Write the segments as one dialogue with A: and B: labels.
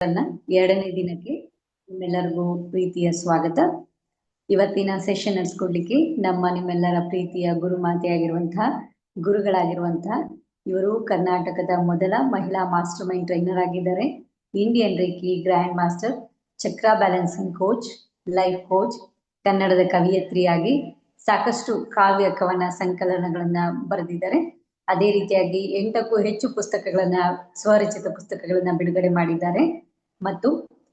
A: ಎರಡನೇ ದಿನಕ್ಕೆ ನಿಮ್ಮೆಲ್ಲರಿಗೂ ಪ್ರೀತಿಯ ಸ್ವಾಗತ. ಇವತ್ತಿನ ಸೆಷನ್ ನಡೆಸ್ಕೊಡ್ಲಿಕ್ಕೆ ನಿಮ್ಮೆಲ್ಲರ ಪ್ರೀತಿಯ ಗುರುಮಾತೆಯಾಗಿರುವಂತಹ ಗುರುಗಳಾಗಿರುವಂತಹ ಇವರು ಕರ್ನಾಟಕದ ಮೊದಲ ಮಹಿಳಾ ಮಾಸ್ಟರ್ ಮೈಂಡ್ ಟ್ರೈನರ್ ಆಗಿದ್ದಾರೆ. ಇಂಡಿಯನ್ ರೇಖಿ ಗ್ರ್ಯಾಂಡ್ ಮಾಸ್ಟರ್, ಚಕ್ರ ಬ್ಯಾಲೆನ್ಸಿಂಗ್ ಕೋಚ್, ಲೈಫ್ ಕೋಚ್, ಕನ್ನಡದ ಕವಿಯತ್ರಿಯಾಗಿ ಸಾಕಷ್ಟು ಕಾವ್ಯ ಕವನ ಸಂಕಲನಗಳನ್ನ ಬರೆದಿದ್ದಾರೆ. ಅದೇ ರೀತಿಯಾಗಿ 8ಕ್ಕೂ ಹೆಚ್ಚು ಪುಸ್ತಕಗಳನ್ನ, ಸ್ವರಚಿತ ಪುಸ್ತಕಗಳನ್ನ ಬಿಡುಗಡೆ ಮಾಡಿದ್ದಾರೆ ಮತ್ತು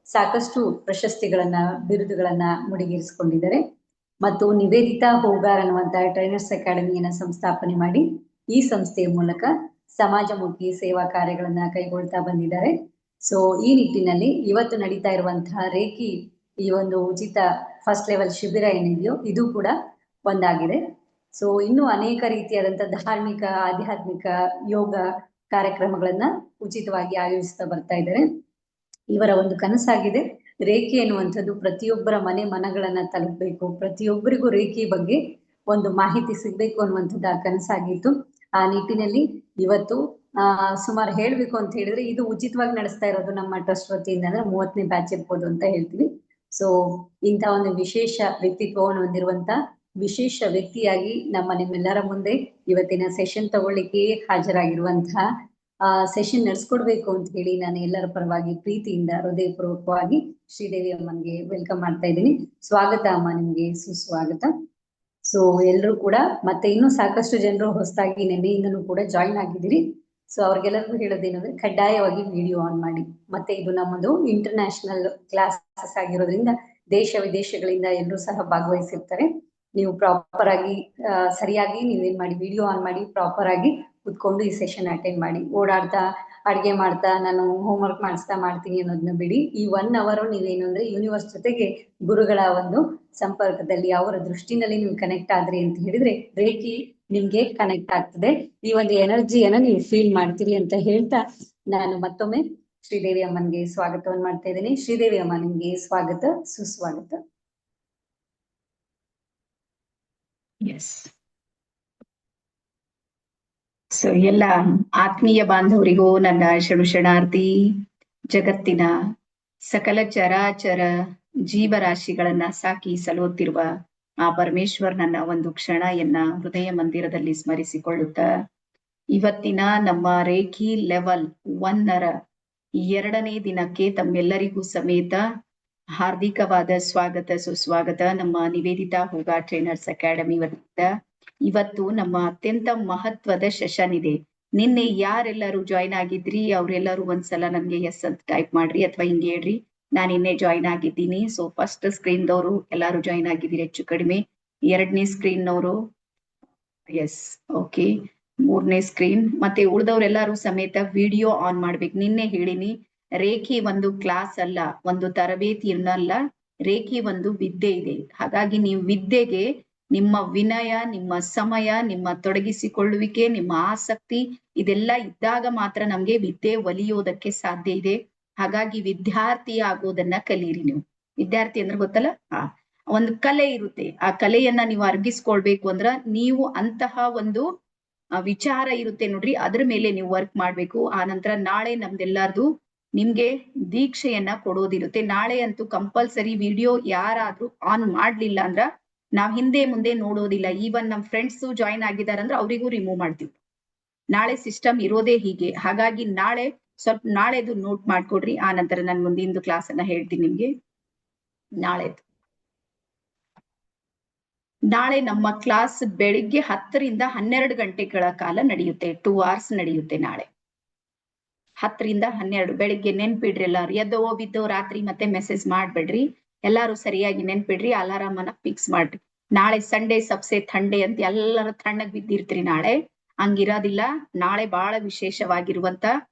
A: ಸಾಕಷ್ಟು ಪ್ರಶಸ್ತಿಗಳನ್ನ, ಬಿರುದುಗಳನ್ನ ಮುಡಿಗೇರಿಸಿಕೊಂಡಿದ್ದಾರೆ. ಮತ್ತು ನಿವೇದಿತಾ ಹೂಗಾರ್ ಅನ್ನುವಂತಹ ಟ್ರೈನರ್ಸ್ ಅಕಾಡೆಮಿಯನ್ನ ಸಂಸ್ಥಾಪನೆ ಮಾಡಿ ಈ ಸಂಸ್ಥೆಯ ಮೂಲಕ ಸಮಾಜಮುಖಿ ಸೇವಾ ಕಾರ್ಯಗಳನ್ನ ಕೈಗೊಳ್ತಾ ಬಂದಿದ್ದಾರೆ. ಸೊ ಈ ನಿಟ್ಟಿನಲ್ಲಿ ಇವತ್ತು ನಡೀತಾ ಇರುವಂತಹ ರೇಖಿ ಈ ಒಂದು ಉಚಿತ ಫಸ್ಟ್ ಲೆವೆಲ್ ಶಿಬಿರ ಏನಿದೆಯೋ ಇದು ಕೂಡ ಒಂದಾಗಿದೆ. ಸೊ ಇನ್ನೂ ಅನೇಕ ರೀತಿಯಾದಂತಹ ಧಾರ್ಮಿಕ, ಆಧ್ಯಾತ್ಮಿಕ, ಯೋಗ ಕಾರ್ಯಕ್ರಮಗಳನ್ನ ಉಚಿತವಾಗಿ ಆಯೋಜಿಸ್ತಾ ಬರ್ತಾ ಇದ್ದಾರೆ. ಇವರ ಒಂದು ಕನಸಾಗಿದೆ ರೇಖಿ ಎನ್ನುವಂಥದ್ದು ಪ್ರತಿಯೊಬ್ಬರ ಮನಗಳನ್ನ ತಲುಪಬೇಕು, ಪ್ರತಿಯೊಬ್ಬರಿಗೂ ರೇಖಿ ಬಗ್ಗೆ ಒಂದು ಮಾಹಿತಿ ಸಿಗ್ಬೇಕು ಅನ್ನುವಂಥದ್ದು ಆ ಕನಸಾಗಿತ್ತು. ಆ ನಿಟ್ಟಿನಲ್ಲಿ ಇವತ್ತು ಸುಮಾರು ಹೇಳ್ಬೇಕು ಅಂತ ಹೇಳಿದ್ರೆ ಇದು ಉಚಿತವಾಗಿ ನಡೆಸ್ತಾ ಇರೋದು ನಮ್ಮ ಟ್ರಸ್ಟ್ ವತಿಯಿಂದ, ಅಂದ್ರೆ 30ನೇ ಬ್ಯಾಚ್ ಇರ್ಬೋದು ಅಂತ ಹೇಳ್ತೀವಿ. ಸೊ ಇಂಥ ಒಂದು ವಿಶೇಷ ವ್ಯಕ್ತಿತ್ವವನ್ನು ಹೊಂದಿರುವಂತ ವಿಶೇಷ ವ್ಯಕ್ತಿಯಾಗಿ ನಿಮ್ಮೆಲ್ಲರ ಮುಂದೆ ಇವತ್ತಿನ ಸೆಷನ್ ತಗೊಳ್ಳಿಕ್ಕೆ ಹಾಜರಾಗಿರುವಂತಹ ಸೆಷನ್ ನಡೆಸ್ಕೊಡ್ಬೇಕು ಅಂತ ಹೇಳಿ ನಾನು ಎಲ್ಲರ ಪರವಾಗಿ ಪ್ರೀತಿಯಿಂದ ಹೃದಯಪೂರ್ವಕವಾಗಿ ಶ್ರೀದೇವಿ ಅಮ್ಮನ್ಗೆ ವೆಲ್ಕಮ್ ಮಾಡ್ತಾ ಇದ್ದೀನಿ. ಸ್ವಾಗತ ಅಮ್ಮ, ನಿಮ್ಗೆ ಸುಸ್ವಾಗತ. ಸೊ ಎಲ್ರು ಕೂಡ ಮತ್ತೆ ಇನ್ನೂ ಸಾಕಷ್ಟು ಜನರು ಹೊಸದಾಗಿ ನೆನ್ನೆಯಿಂದನೂ ಕೂಡ ಜಾಯಿನ್ ಆಗಿದ್ದೀರಿ. ಸೊ ಅವ್ರಿಗೆಲ್ಲರಿಗೂ ಹೇಳೋದೇನಂದ್ರೆ ಕಡ್ಡಾಯವಾಗಿ ವಿಡಿಯೋ ಆನ್ ಮಾಡಿ. ಮತ್ತೆ ಇದು ನಮ್ಮದು ಇಂಟರ್ನ್ಯಾಷನಲ್ ಕ್ಲಾಸಸ್ ಆಗಿರೋದ್ರಿಂದ ದೇಶ ವಿದೇಶಗಳಿಂದ ಎಲ್ಲರೂ ಸಹ ಭಾಗವಹಿಸಿರ್ತಾರೆ. ನೀವು ಪ್ರಾಪರ್ ಆಗಿ ಸರಿಯಾಗಿ ನೀವೇನ್ ಮಾಡಿ ವಿಡಿಯೋ ಆನ್ ಮಾಡಿ ಪ್ರಾಪರ್ ಆಗಿ ಕುತ್ಕೊಂಡು ಈ ಸೆಷನ್ ಅಟೆಂಡ್ ಮಾಡಿ. ಓಡಾಡ್ತಾ ಅಡ್ಗೆ ಮಾಡ್ತಾ ನಾನು ಹೋಮ್ವರ್ಕ್ ಮಾಡಿಸ್ತಾ ಮಾಡ್ತೀನಿ ಅನ್ನೋದನ್ನ ಬಿಡಿ. ಈ 1 hour ನೀವೇನು ಅಂದ್ರೆ ಯೂನಿವರ್ಸ್ ಜೊತೆಗೆ ಗುರುಗಳ ಒಂದು ಸಂಪರ್ಕದಲ್ಲಿ, ಅವರ ದೃಷ್ಟಿನಲ್ಲಿ ನೀವು ಕನೆಕ್ಟ್ ಆದ್ರಿ ಅಂತ ಹೇಳಿದ್ರೆ ರೇಖಿ ನಿಮ್ಗೆ ಕನೆಕ್ಟ್ ಆಗ್ತದೆ. ಈ ಒಂದು ಎನರ್ಜಿಯನ್ನ ನೀವು ಫೀಲ್ ಮಾಡ್ತೀರಿ ಅಂತ ಹೇಳ್ತಾ ನಾನು ಮತ್ತೊಮ್ಮೆ ಶ್ರೀದೇವಿ ಅಮ್ಮನ್ಗೆ ಸ್ವಾಗತವನ್ನು ಮಾಡ್ತಾ ಇದ್ದೀನಿ. ಶ್ರೀದೇವಿ ಅಮ್ಮ, ನಿಮ್ಗೆ ಸ್ವಾಗತ, ಸುಸ್ವಾಗತ.
B: ಸೊ ಎಲ್ಲ ಆತ್ಮೀಯ ಬಾಂಧವರಿಗೂ ನನ್ನ ಶರಣಾರ್ಥಿ. ಜಗತ್ತಿನ ಸಕಲ ಚರಾಚರ ಜೀವರಾಶಿಗಳನ್ನ ಸಾಕಿ ಸಲುತ್ತಿರುವ ಆ ಪರಮೇಶ್ವರ್ ನನ್ನ ಒಂದು ಕ್ಷಣಯನ್ನ ಹೃದಯ ಮಂದಿರದಲ್ಲಿ ಸ್ಮರಿಸಿಕೊಳ್ಳುತ್ತಾ ಇವತ್ತಿನ ನಮ್ಮ ರೇಖಿ ಲೆವೆಲ್ 1ರ 2ನೇ ದಿನಕ್ಕೆ ತಮ್ಮೆಲ್ಲರಿಗೂ ಸಮೇತ ಹಾರ್ದಿಕವಾದ ಸ್ವಾಗತ, ಸುಸ್ವಾಗತ. ನಮ್ಮ ನಿವೇದಿತಾ ಹೂಗಾರ್ ಟ್ರೈನರ್ಸ್ ಅಕಾಡೆಮಿ ವತಿಯಿಂದ ಇವತ್ತು ನಮ್ಮ ಅತ್ಯಂತ ಮಹತ್ವದ ಸೆಷನ್ ಇದೆ. ನಿನ್ನೆ ಯಾರೆಲ್ಲರೂ ಜಾಯಿನ್ ಆಗಿದ್ರಿ ಅವರೆಲ್ಲರೂ ಒಂದ್ಸಲ ನನ್ಗೆ ಎಸ್ ಅಂತ ಟೈಪ್ ಮಾಡ್ರಿ, ಅಥವಾ ಹಿಂಗೆ ಹೇಳ್ರಿ ನಾನು ನಿನ್ನೆ ಜಾಯಿನ್ ಆಗಿದ್ದೀನಿ. ಸೊ ಫಸ್ಟ್ ಸ್ಕ್ರೀನ್ ದವರು ಎಲ್ಲಾರು ಜಾಯಿನ್ ಆಗಿದ್ದೀರಿ ಹೆಚ್ಚು ಕಡಿಮೆ. 2ನೇ ಸ್ಕ್ರೀನ್ ನವರು ಎಸ್, ಓಕೆ. 3ನೇ ಸ್ಕ್ರೀನ್ ಮತ್ತೆ ಉಳಿದವ್ರೆಲ್ಲರೂ ಸಮೇತ ವಿಡಿಯೋ ಆನ್ ಮಾಡ್ಬೇಕು. ನಿನ್ನೆ ಹೇಳಿನಿ, ರೇಖಿ ಒಂದು ಕ್ಲಾಸ್ ಅಲ್ಲ, ಒಂದು ತರಬೇತಿಯನ್ನಲ್ಲ, ರೇಖಿ ಒಂದು ವಿದ್ಯೆ ಇದೆ. ಹಾಗಾಗಿ ನೀವು ವಿದ್ಯೆಗೆ ನಿಮ್ಮ ವಿನಯ, ನಿಮ್ಮ ಸಮಯ, ನಿಮ್ಮ ತೊಡಗಿಸಿಕೊಳ್ಳುವಿಕೆ, ನಿಮ್ಮ ಆಸಕ್ತಿ ಇದೆಲ್ಲ ಇದ್ದಾಗ ಮಾತ್ರ ನಮ್ಗೆ ವಿದ್ಯೆ ಒಲಿಯೋದಕ್ಕೆ ಸಾಧ್ಯ ಇದೆ. ಹಾಗಾಗಿ ವಿದ್ಯಾರ್ಥಿ ಆಗೋದನ್ನ ಕಲೀರಿ. ನೀವು ವಿದ್ಯಾರ್ಥಿ ಅಂದ್ರೆ ಗೊತ್ತಲ್ಲ, ಒಂದು ಕಲೆ ಇರುತ್ತೆ. ಆ ಕಲೆಯನ್ನ ನೀವು ಅರ್ಗಿಸ್ಕೊಳ್ಬೇಕು ಅಂದ್ರ ನೀವು ಅಂತಹ ಒಂದು ವಿಚಾರ ಇರುತ್ತೆ ನೋಡ್ರಿ, ಅದ್ರ ಮೇಲೆ ನೀವು ವರ್ಕ್ ಮಾಡ್ಬೇಕು. ಆ ನಂತರ ನಾಳೆ ನಮ್ದೆಲ್ಲಾರ್ದು ನಿಮ್ಗೆ ದೀಕ್ಷೆಯನ್ನ ಕೊಡೋದಿರುತ್ತೆ. ನಾಳೆ ಅಂತೂ ಕಂಪಲ್ಸರಿ ವಿಡಿಯೋ ಯಾರಾದ್ರೂ ಆನ್ ಮಾಡ್ಲಿಲ್ಲ ಅಂದ್ರ ನಾವ್ ಹಿಂದೆ ಮುಂದೆ ನೋಡೋದಿಲ್ಲ. ಈವನ್ ನಮ್ ಫ್ರೆಂಡ್ಸ್ ಜಾಯಿನ್ ಆಗಿದಾರಂದ್ರೆ ಅವರಿಗೂ ರಿಮೂವ್ ಮಾಡ್ತೀವಿ. ನಾಳೆ ಸಿಸ್ಟಮ್ ಇರೋದೇ ಹೀಗೆ. ಹಾಗಾಗಿ ನಾಳೆ ಸ್ವಲ್ಪ ನಾಳೆದು ನೋಟ್ ಮಾಡ್ಕೊಡ್ರಿ. ಆ ನಂತರ ನಾನು ಮುಂದಿಂದು ಕ್ಲಾಸ್ ಅನ್ನ ಹೇಳ್ತೀನಿ ನಿಮ್ಗೆ. ನಾಳೆ ನಮ್ಮ ಕ್ಲಾಸ್ ಬೆಳಿಗ್ಗೆ 10ರಿಂದ 12 ಗಂಟೆಗಳ ಕಾಲ ನಡೆಯುತ್ತೆ. 2 hours ನಡೆಯುತ್ತೆ ನಾಳೆ 10ರಿಂದ 12. ಬೆಳಿಗ್ಗೆ ನೆನ್ಪಿಡ್ರಿ ಎಲ್ಲಾರು. ಎದ್ದೋ ಬಿದ್ದೋ ರಾತ್ರಿ ಮತ್ತೆ ಮೆಸೇಜ್ ಮಾಡ್ಬೇಡ್ರಿ. ಎಲ್ಲಾರು ಸರಿಯಾಗಿ ನೆನ್ಪಿಡ್ರಿ. ಅಲಾರಾಮ್ ಅನ್ನ ಫಿಕ್ಸ್ ಮಾಡ್ರಿ. ನಾಳೆ ಸಂಡೇ ಸಬ್ಸೆ ಥಂಡೆ ಅಂತ ಎಲ್ಲರೂ ತಣ್ಣಗ್ ಬಿದ್ದಿರ್ತೀರಿ. ನಾಳೆ ಹಂಗಿರೋದಿಲ್ಲ. ನಾಳೆ ಬಹಳ ವಿಶೇಷವಾಗಿರುವಂತ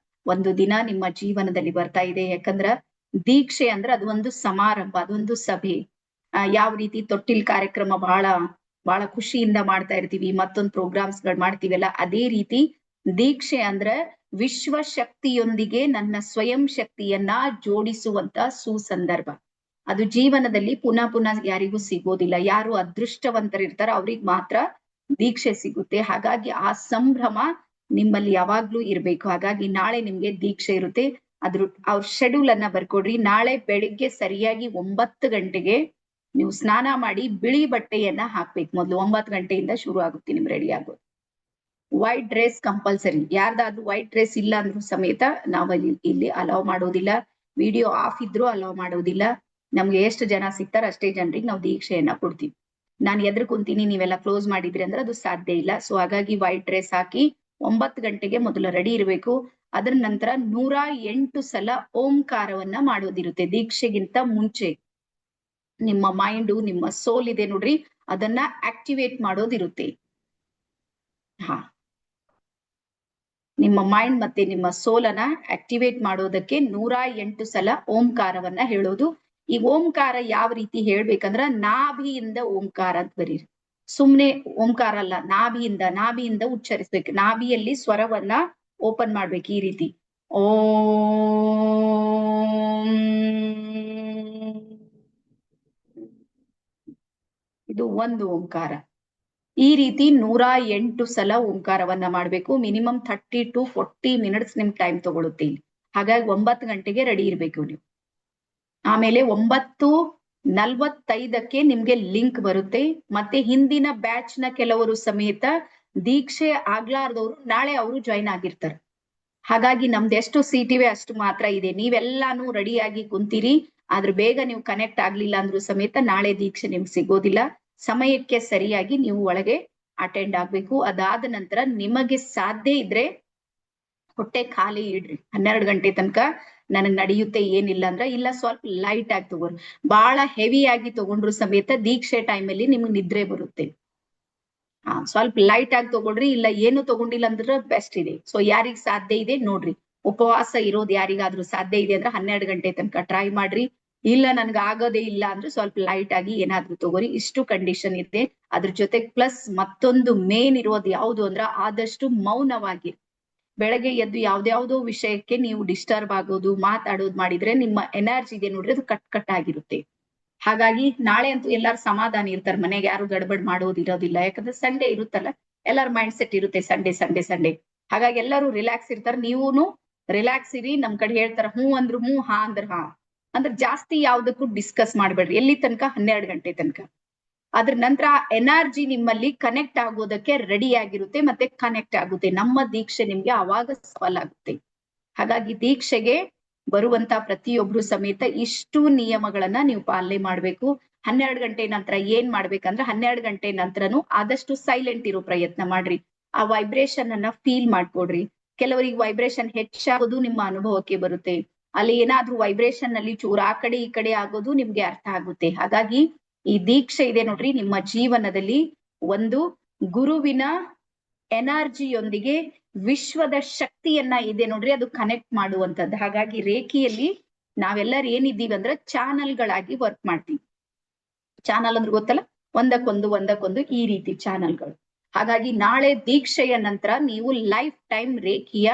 B: ಒಂದು ದಿನ ನಿಮ್ಮ ಜೀವನದಲ್ಲಿ ಬರ್ತಾ ಇದೆ. ಯಾಕಂದ್ರ ದೀಕ್ಷೆ ಅಂದ್ರೆ ಅದು ಒಂದು ಸಮಾರಂಭ, ಅದೊಂದು ಸಭೆ. ಯಾವ ರೀತಿ ತೊಟ್ಟಿಲ್ ಕಾರ್ಯಕ್ರಮ ಬಹಳ ಖುಷಿಯಿಂದ ಮಾಡ್ತಾ ಇರ್ತೀವಿ, ಮತ್ತೊಂದು ಪ್ರೋಗ್ರಾಮ್ಸ್ ಗಳು ಮಾಡ್ತೀವಲ್ಲ, ಅದೇ ರೀತಿ ದೀಕ್ಷೆ ಅಂದ್ರ ವಿಶ್ವ ಶಕ್ತಿಯೊಂದಿಗೆ ನನ್ನ ಸ್ವಯಂ ಶಕ್ತಿಯನ್ನ ಜೋಡಿಸುವಂತ ಸುಸಂದರ್ಭ. ಅದು ಜೀವನದಲ್ಲಿ ಪುನಃ ಯಾರಿಗೂ ಸಿಗೋದಿಲ್ಲ. ಯಾರು ಅದೃಷ್ಟವಂತರಿರ್ತಾರ ಅವ್ರಿಗೆ ಮಾತ್ರ ದೀಕ್ಷೆ ಸಿಗುತ್ತೆ. ಹಾಗಾಗಿ ಆ ಸಂಭ್ರಮ ನಿಮ್ಮಲ್ಲಿ ಯಾವಾಗ್ಲೂ ಇರ್ಬೇಕು. ಹಾಗಾಗಿ ನಾಳೆ ನಿಮ್ಗೆ ದೀಕ್ಷೆ ಇರುತ್ತೆ. ಅವ್ರ ಶೆಡ್ಯೂಲ್ ಅನ್ನ ಬರ್ಕೊಡ್ರಿ. ನಾಳೆ ಬೆಳಿಗ್ಗೆ ಸರಿಯಾಗಿ 9 ಗಂಟೆಗೆ ನೀವು ಸ್ನಾನ ಮಾಡಿ ಬಿಳಿ ಬಟ್ಟೆಯನ್ನ ಹಾಕ್ಬೇಕು. ಮೊದ್ಲು 9 ಗಂಟೆಯಿಂದ ಶುರು ಆಗುತ್ತೆ ನಿಮ್ ರೆಡಿ ಆಗೋದು. White dress compulsory. ಯಾರ್ದಾದ್ರೂ ವೈಟ್ ಡ್ರೆಸ್ ಇಲ್ಲ ಅಂದ್ರೂ ಸಮೇತ ನಾವು ಇಲ್ಲಿ ಅಲೌ ಮಾಡೋದಿಲ್ಲ. ವಿಡಿಯೋ ಆಫ್ ಇದ್ರೂ ಅಲೌ ಮಾಡೋದಿಲ್ಲ. ನಮ್ಗೆ ಎಷ್ಟು ಜನ ಸಿಗ್ತಾರ ಅಷ್ಟೇ ಜನರಿಗೆ ನಾವು ದೀಕ್ಷೆಯನ್ನ ಕೊಡ್ತೀವಿ. ನಾನು ಎದ್ರ ಕುಂತೀನಿ ನೀವೆಲ್ಲ ಕ್ಲೋಸ್ ಮಾಡಿದ್ರಿ ಅಂದ್ರೆ ಅದು ಸಾಧ್ಯ ಇಲ್ಲ. ಸೊ ಹಾಗಾಗಿ ವೈಟ್ ಡ್ರೆಸ್ ಹಾಕಿ 9 ಗಂಟೆಗೆ ಮೊದಲು ರೆಡಿ ಇರಬೇಕು. ಅದರ ನಂತರ 108 ಸಲ ಓಂಕಾರವನ್ನ ಮಾಡೋದಿರುತ್ತೆ. ದೀಕ್ಷೆಗಿಂತ ಮುಂಚೆ ನಿಮ್ಮ ಮೈಂಡು, ನಿಮ್ಮ ಸೋಲ್ ಇದೆ ನೋಡ್ರಿ, ಅದನ್ನ ಆಕ್ಟಿವೇಟ್ ಮಾಡೋದಿರುತ್ತೆ. ಹಾ, ನಿಮ್ಮ ಮೈಂಡ್ ಮತ್ತೆ ನಿಮ್ಮ ಸೋಲನ್ನ ಆಕ್ಟಿವೇಟ್ ಮಾಡೋದಕ್ಕೆ 108 ಸಲ ಓಂಕಾರವನ್ನ ಹೇಳೋದು. ಈ ಓಂಕಾರ ಯಾವ ರೀತಿ ಹೇಳ್ಬೇಕಂದ್ರ ನಾಭಿಯಿಂದ ಓಂಕಾರ ಅಂತ ಬರೀರಿ. ಸುಮ್ನೆ ಓಂಕಾರ ಅಲ್ಲ, ನಾಭಿಯಿಂದ ಉಚ್ಚರಿಸ್ಬೇಕು. ನಾಭಿಯಲ್ಲಿ ಸ್ವರವನ್ನ ಓಪನ್ ಮಾಡ್ಬೇಕು ಈ ರೀತಿ. ಓಂ. ಇದು ಒಂದು ಓಂಕಾರ. ಈ ರೀತಿ 108 ಸಲ ಓಂಕಾರವನ್ನ ಮಾಡ್ಬೇಕು. ಮಿನಿಮಮ್ 30 to 40 ಮಿನಿಟ್ಸ್ ನಿಮ್ ಟೈಮ್ ತಗೊಳುತ್ತೆ. ಹಾಗಾಗಿ 9 ಗಂಟೆಗೆ ರೆಡಿ ಇರ್ಬೇಕು ನೀವು. ಆಮೇಲೆ 9:45ಕ್ಕೆ ನಿಮ್ಗೆ ಲಿಂಕ್ ಬರುತ್ತೆ. ಮತ್ತೆ ಹಿಂದಿನ ಬ್ಯಾಚ್ ನ ಕೆಲವರು ಸಮೇತ ದೀಕ್ಷೆ ಆಗ್ಲಾರ್ದವ್ರು ನಾಳೆ ಅವರು ಜಾಯಿನ್ ಆಗಿರ್ತಾರೆ. ಹಾಗಾಗಿ ನಮ್ದು ಎಷ್ಟು ಸೀಟ್ ಇವೆ ಅಷ್ಟು ಮಾತ್ರ ಇದೆ. ನೀವೆಲ್ಲಾನು ರೆಡಿಯಾಗಿ ಕುಂತೀರಿ, ಆದ್ರೆ ಬೇಗ ನೀವು ಕನೆಕ್ಟ್ ಆಗ್ಲಿಲ್ಲ ಅಂದ್ರೂ ಸಮೇತ ನಾಳೆ ದೀಕ್ಷೆ ನಿಮ್ಗೆ ಸಿಗೋದಿಲ್ಲ. ಸಮಯಕ್ಕೆ ಸರಿಯಾಗಿ ನೀವು ಒಳಗೆ ಅಟೆಂಡ್ ಆಗ್ಬೇಕು. ಅದಾದ ನಂತರ ನಿಮಗೆ ಸಾಧ್ಯ ಇದ್ರೆ ಹೊಟ್ಟೆ ಖಾಲಿ ಇಡ್ರಿ. 12 ಗಂಟೆ ತನಕ ನನಗ್ ನಡೆಯುತ್ತೆ ಏನಿಲ್ಲ ಅಂದ್ರ, ಇಲ್ಲ ಸ್ವಲ್ಪ ಲೈಟ್ ಆಗಿ ತಗೋರಿ. ಬಹಳ ಹೆವಿ ಆಗಿ ತಗೊಂಡ್ರು ಸಮೇತ ದೀಕ್ಷೆ ಟೈಮಲ್ಲಿ ನಿಮ್ಗೆ ನಿದ್ರೆ ಬರುತ್ತೆ. ಸ್ವಲ್ಪ ಲೈಟ್ ಆಗಿ ತಗೊಳ್ರಿ. ಇಲ್ಲ ಏನು ತಗೊಂಡಿಲ್ಲ ಅಂದ್ರೆ ಬೆಸ್ಟ್ ಇದೆ. ಸೊ ಯಾರಿಗ್ ಸಾಧ್ಯ ಇದೆ ನೋಡ್ರಿ. ಉಪವಾಸ ಇರೋದು ಯಾರಿಗಾದ್ರೂ ಸಾಧ್ಯ ಇದೆ ಅಂದ್ರೆ 12 ಗಂಟೆ ತನಕ ಟ್ರೈ ಮಾಡ್ರಿ. ಇಲ್ಲ ನನ್ಗೆ ಆಗೋದೇ ಇಲ್ಲ ಅಂದ್ರೆ ಸ್ವಲ್ಪ ಲೈಟ್ ಆಗಿ ಏನಾದ್ರೂ ತಗೋರಿ. ಇಷ್ಟು ಕಂಡೀಷನ್ ಇದೆ. ಅದ್ರ ಜೊತೆ ಪ್ಲಸ್ ಮತ್ತೊಂದು ಮೇನ್ ಇರೋದು ಯಾವುದು ಅಂದ್ರ ಆದಷ್ಟು ಮೌನವಾಗಿ. ಬೆಳಗ್ಗೆ ಎದ್ದು ಯಾವ್ದ್ಯಾವ್ದೋ ವಿಷಯಕ್ಕೆ ನೀವು ಡಿಸ್ಟರ್ಬ್ ಆಗೋದು, ಮಾತಾಡೋದು ಮಾಡಿದ್ರೆ ನಿಮ್ಮ ಎನರ್ಜಿ ಇದೆ ನೋಡ್ರಿ, ಅದು ಕಟ್ ಆಗಿರುತ್ತೆ. ಹಾಗಾಗಿ ನಾಳೆ ಅಂತೂ ಎಲ್ಲಾರು ಸಮಾಧಾನ ಇರ್ತಾರೆ. ಮನೆಗೆ ಯಾರು ಗಡಬಡ್ ಮಾಡೋದಿರೋದಿಲ್ಲ. ಯಾಕಂದ್ರೆ ಸಂಡೇ ಇರುತ್ತಲ್ಲ, ಎಲ್ಲಾರ ಮೈಂಡ್ ಸೆಟ್ ಇರುತ್ತೆ ಸಂಡೇ. ಹಾಗಾಗಿ ಎಲ್ಲರೂ ರಿಲ್ಯಾಕ್ಸ್ ಇರ್ತಾರೆ. ನೀವೂನು ರಿಲ್ಯಾಕ್ಸ್ ಇರಿ. ನಮ್ ಕಡೆ ಹೇಳ್ತಾರ ಹ್ಞೂ ಅಂದ್ರು ಹ್ಞೂ, ಹಾ ಅಂದ್ರ ಹಾ. ಅಂದ್ರೆ ಜಾಸ್ತಿ ಯಾವ್ದಕ್ಕೂ ಡಿಸ್ಕಸ್ ಮಾಡ್ಬೇಡ್ರಿ. ಎಲ್ಲಿ ತನಕ 12 ಗಂಟೆ ತನಕ. ಅದ್ರ ನಂತರ ಎನರ್ಜಿ ನಿಮ್ಮಲ್ಲಿ ಕನೆಕ್ಟ್ ಆಗೋದಕ್ಕೆ ರೆಡಿ ಆಗಿರುತ್ತೆ, ಮತ್ತೆ ಕನೆಕ್ಟ್ ಆಗುತ್ತೆ. ನಮ್ಮ ದೀಕ್ಷೆ ನಿಮ್ಗೆ ಅವಾಗ ಸಫಲ ಆಗುತ್ತೆ. ಹಾಗಾಗಿ ದೀಕ್ಷೆಗೆ ಬರುವಂತ ಪ್ರತಿಯೊಬ್ರು ಸಮೇತ ಇಷ್ಟು ನಿಯಮಗಳನ್ನ ನೀವು ಪಾಲನೆ ಮಾಡ್ಬೇಕು. 12 ಗಂಟೆ ನಂತರ ಏನ್ ಮಾಡ್ಬೇಕಂದ್ರೆ 12 ಗಂಟೆ ನಂತರನು ಆದಷ್ಟು ಸೈಲೆಂಟ್ ಇರೋ ಪ್ರಯತ್ನ ಮಾಡ್ರಿ. ಆ ವೈಬ್ರೇಷನ್ ಅನ್ನ ಫೀಲ್ ಮಾಡ್ಕೊಡ್ರಿ. ಕೆಲವರಿಗೆ ವೈಬ್ರೇಷನ್ ಹೆಚ್ಚಾಗೋದು ನಿಮ್ಮ ಅನುಭವಕ್ಕೆ ಬರುತ್ತೆ. ಅಲ್ಲಿ ಏನಾದ್ರೂ ವೈಬ್ರೇಷನ್ ನಲ್ಲಿ ಚೂರ ಆ ಕಡೆ ಈ ಕಡೆ ಆಗೋದು ನಿಮ್ಗೆ ಅರ್ಥ ಆಗುತ್ತೆ. ಹಾಗಾಗಿ ಈ ದೀಕ್ಷೆ ಇದೆ ನೋಡ್ರಿ, ನಿಮ್ಮ ಜೀವನದಲ್ಲಿ ಒಂದು ಗುರುವಿನ ಎನರ್ಜಿಯೊಂದಿಗೆ ವಿಶ್ವದ ಶಕ್ತಿಯನ್ನ ಇದೆ ನೋಡ್ರಿ, ಅದು ಕನೆಕ್ಟ್ ಮಾಡುವಂತದ್ದು. ಹಾಗಾಗಿ ರೇಖಿಯಲ್ಲಿ ನಾವೆಲ್ಲರೂ ಏನಿದ್ದೀವಿ ಅಂದ್ರೆ ಚಾನಲ್ಗಳಾಗಿ ವರ್ಕ್ ಮಾಡ್ತೀವಿ. ಚಾನಲ್ ಅಂದ್ರೆ ಗೊತ್ತಲ್ಲ, ಒಂದಕ್ಕೊಂದು ಈ ರೀತಿ ಚಾನಲ್ಗಳು. ಹಾಗಾಗಿ ನಾಳೆ ದೀಕ್ಷೆಯ ನಂತರ ನೀವು ಲೈಫ್ ಟೈಮ್ ರೇಖಿಯ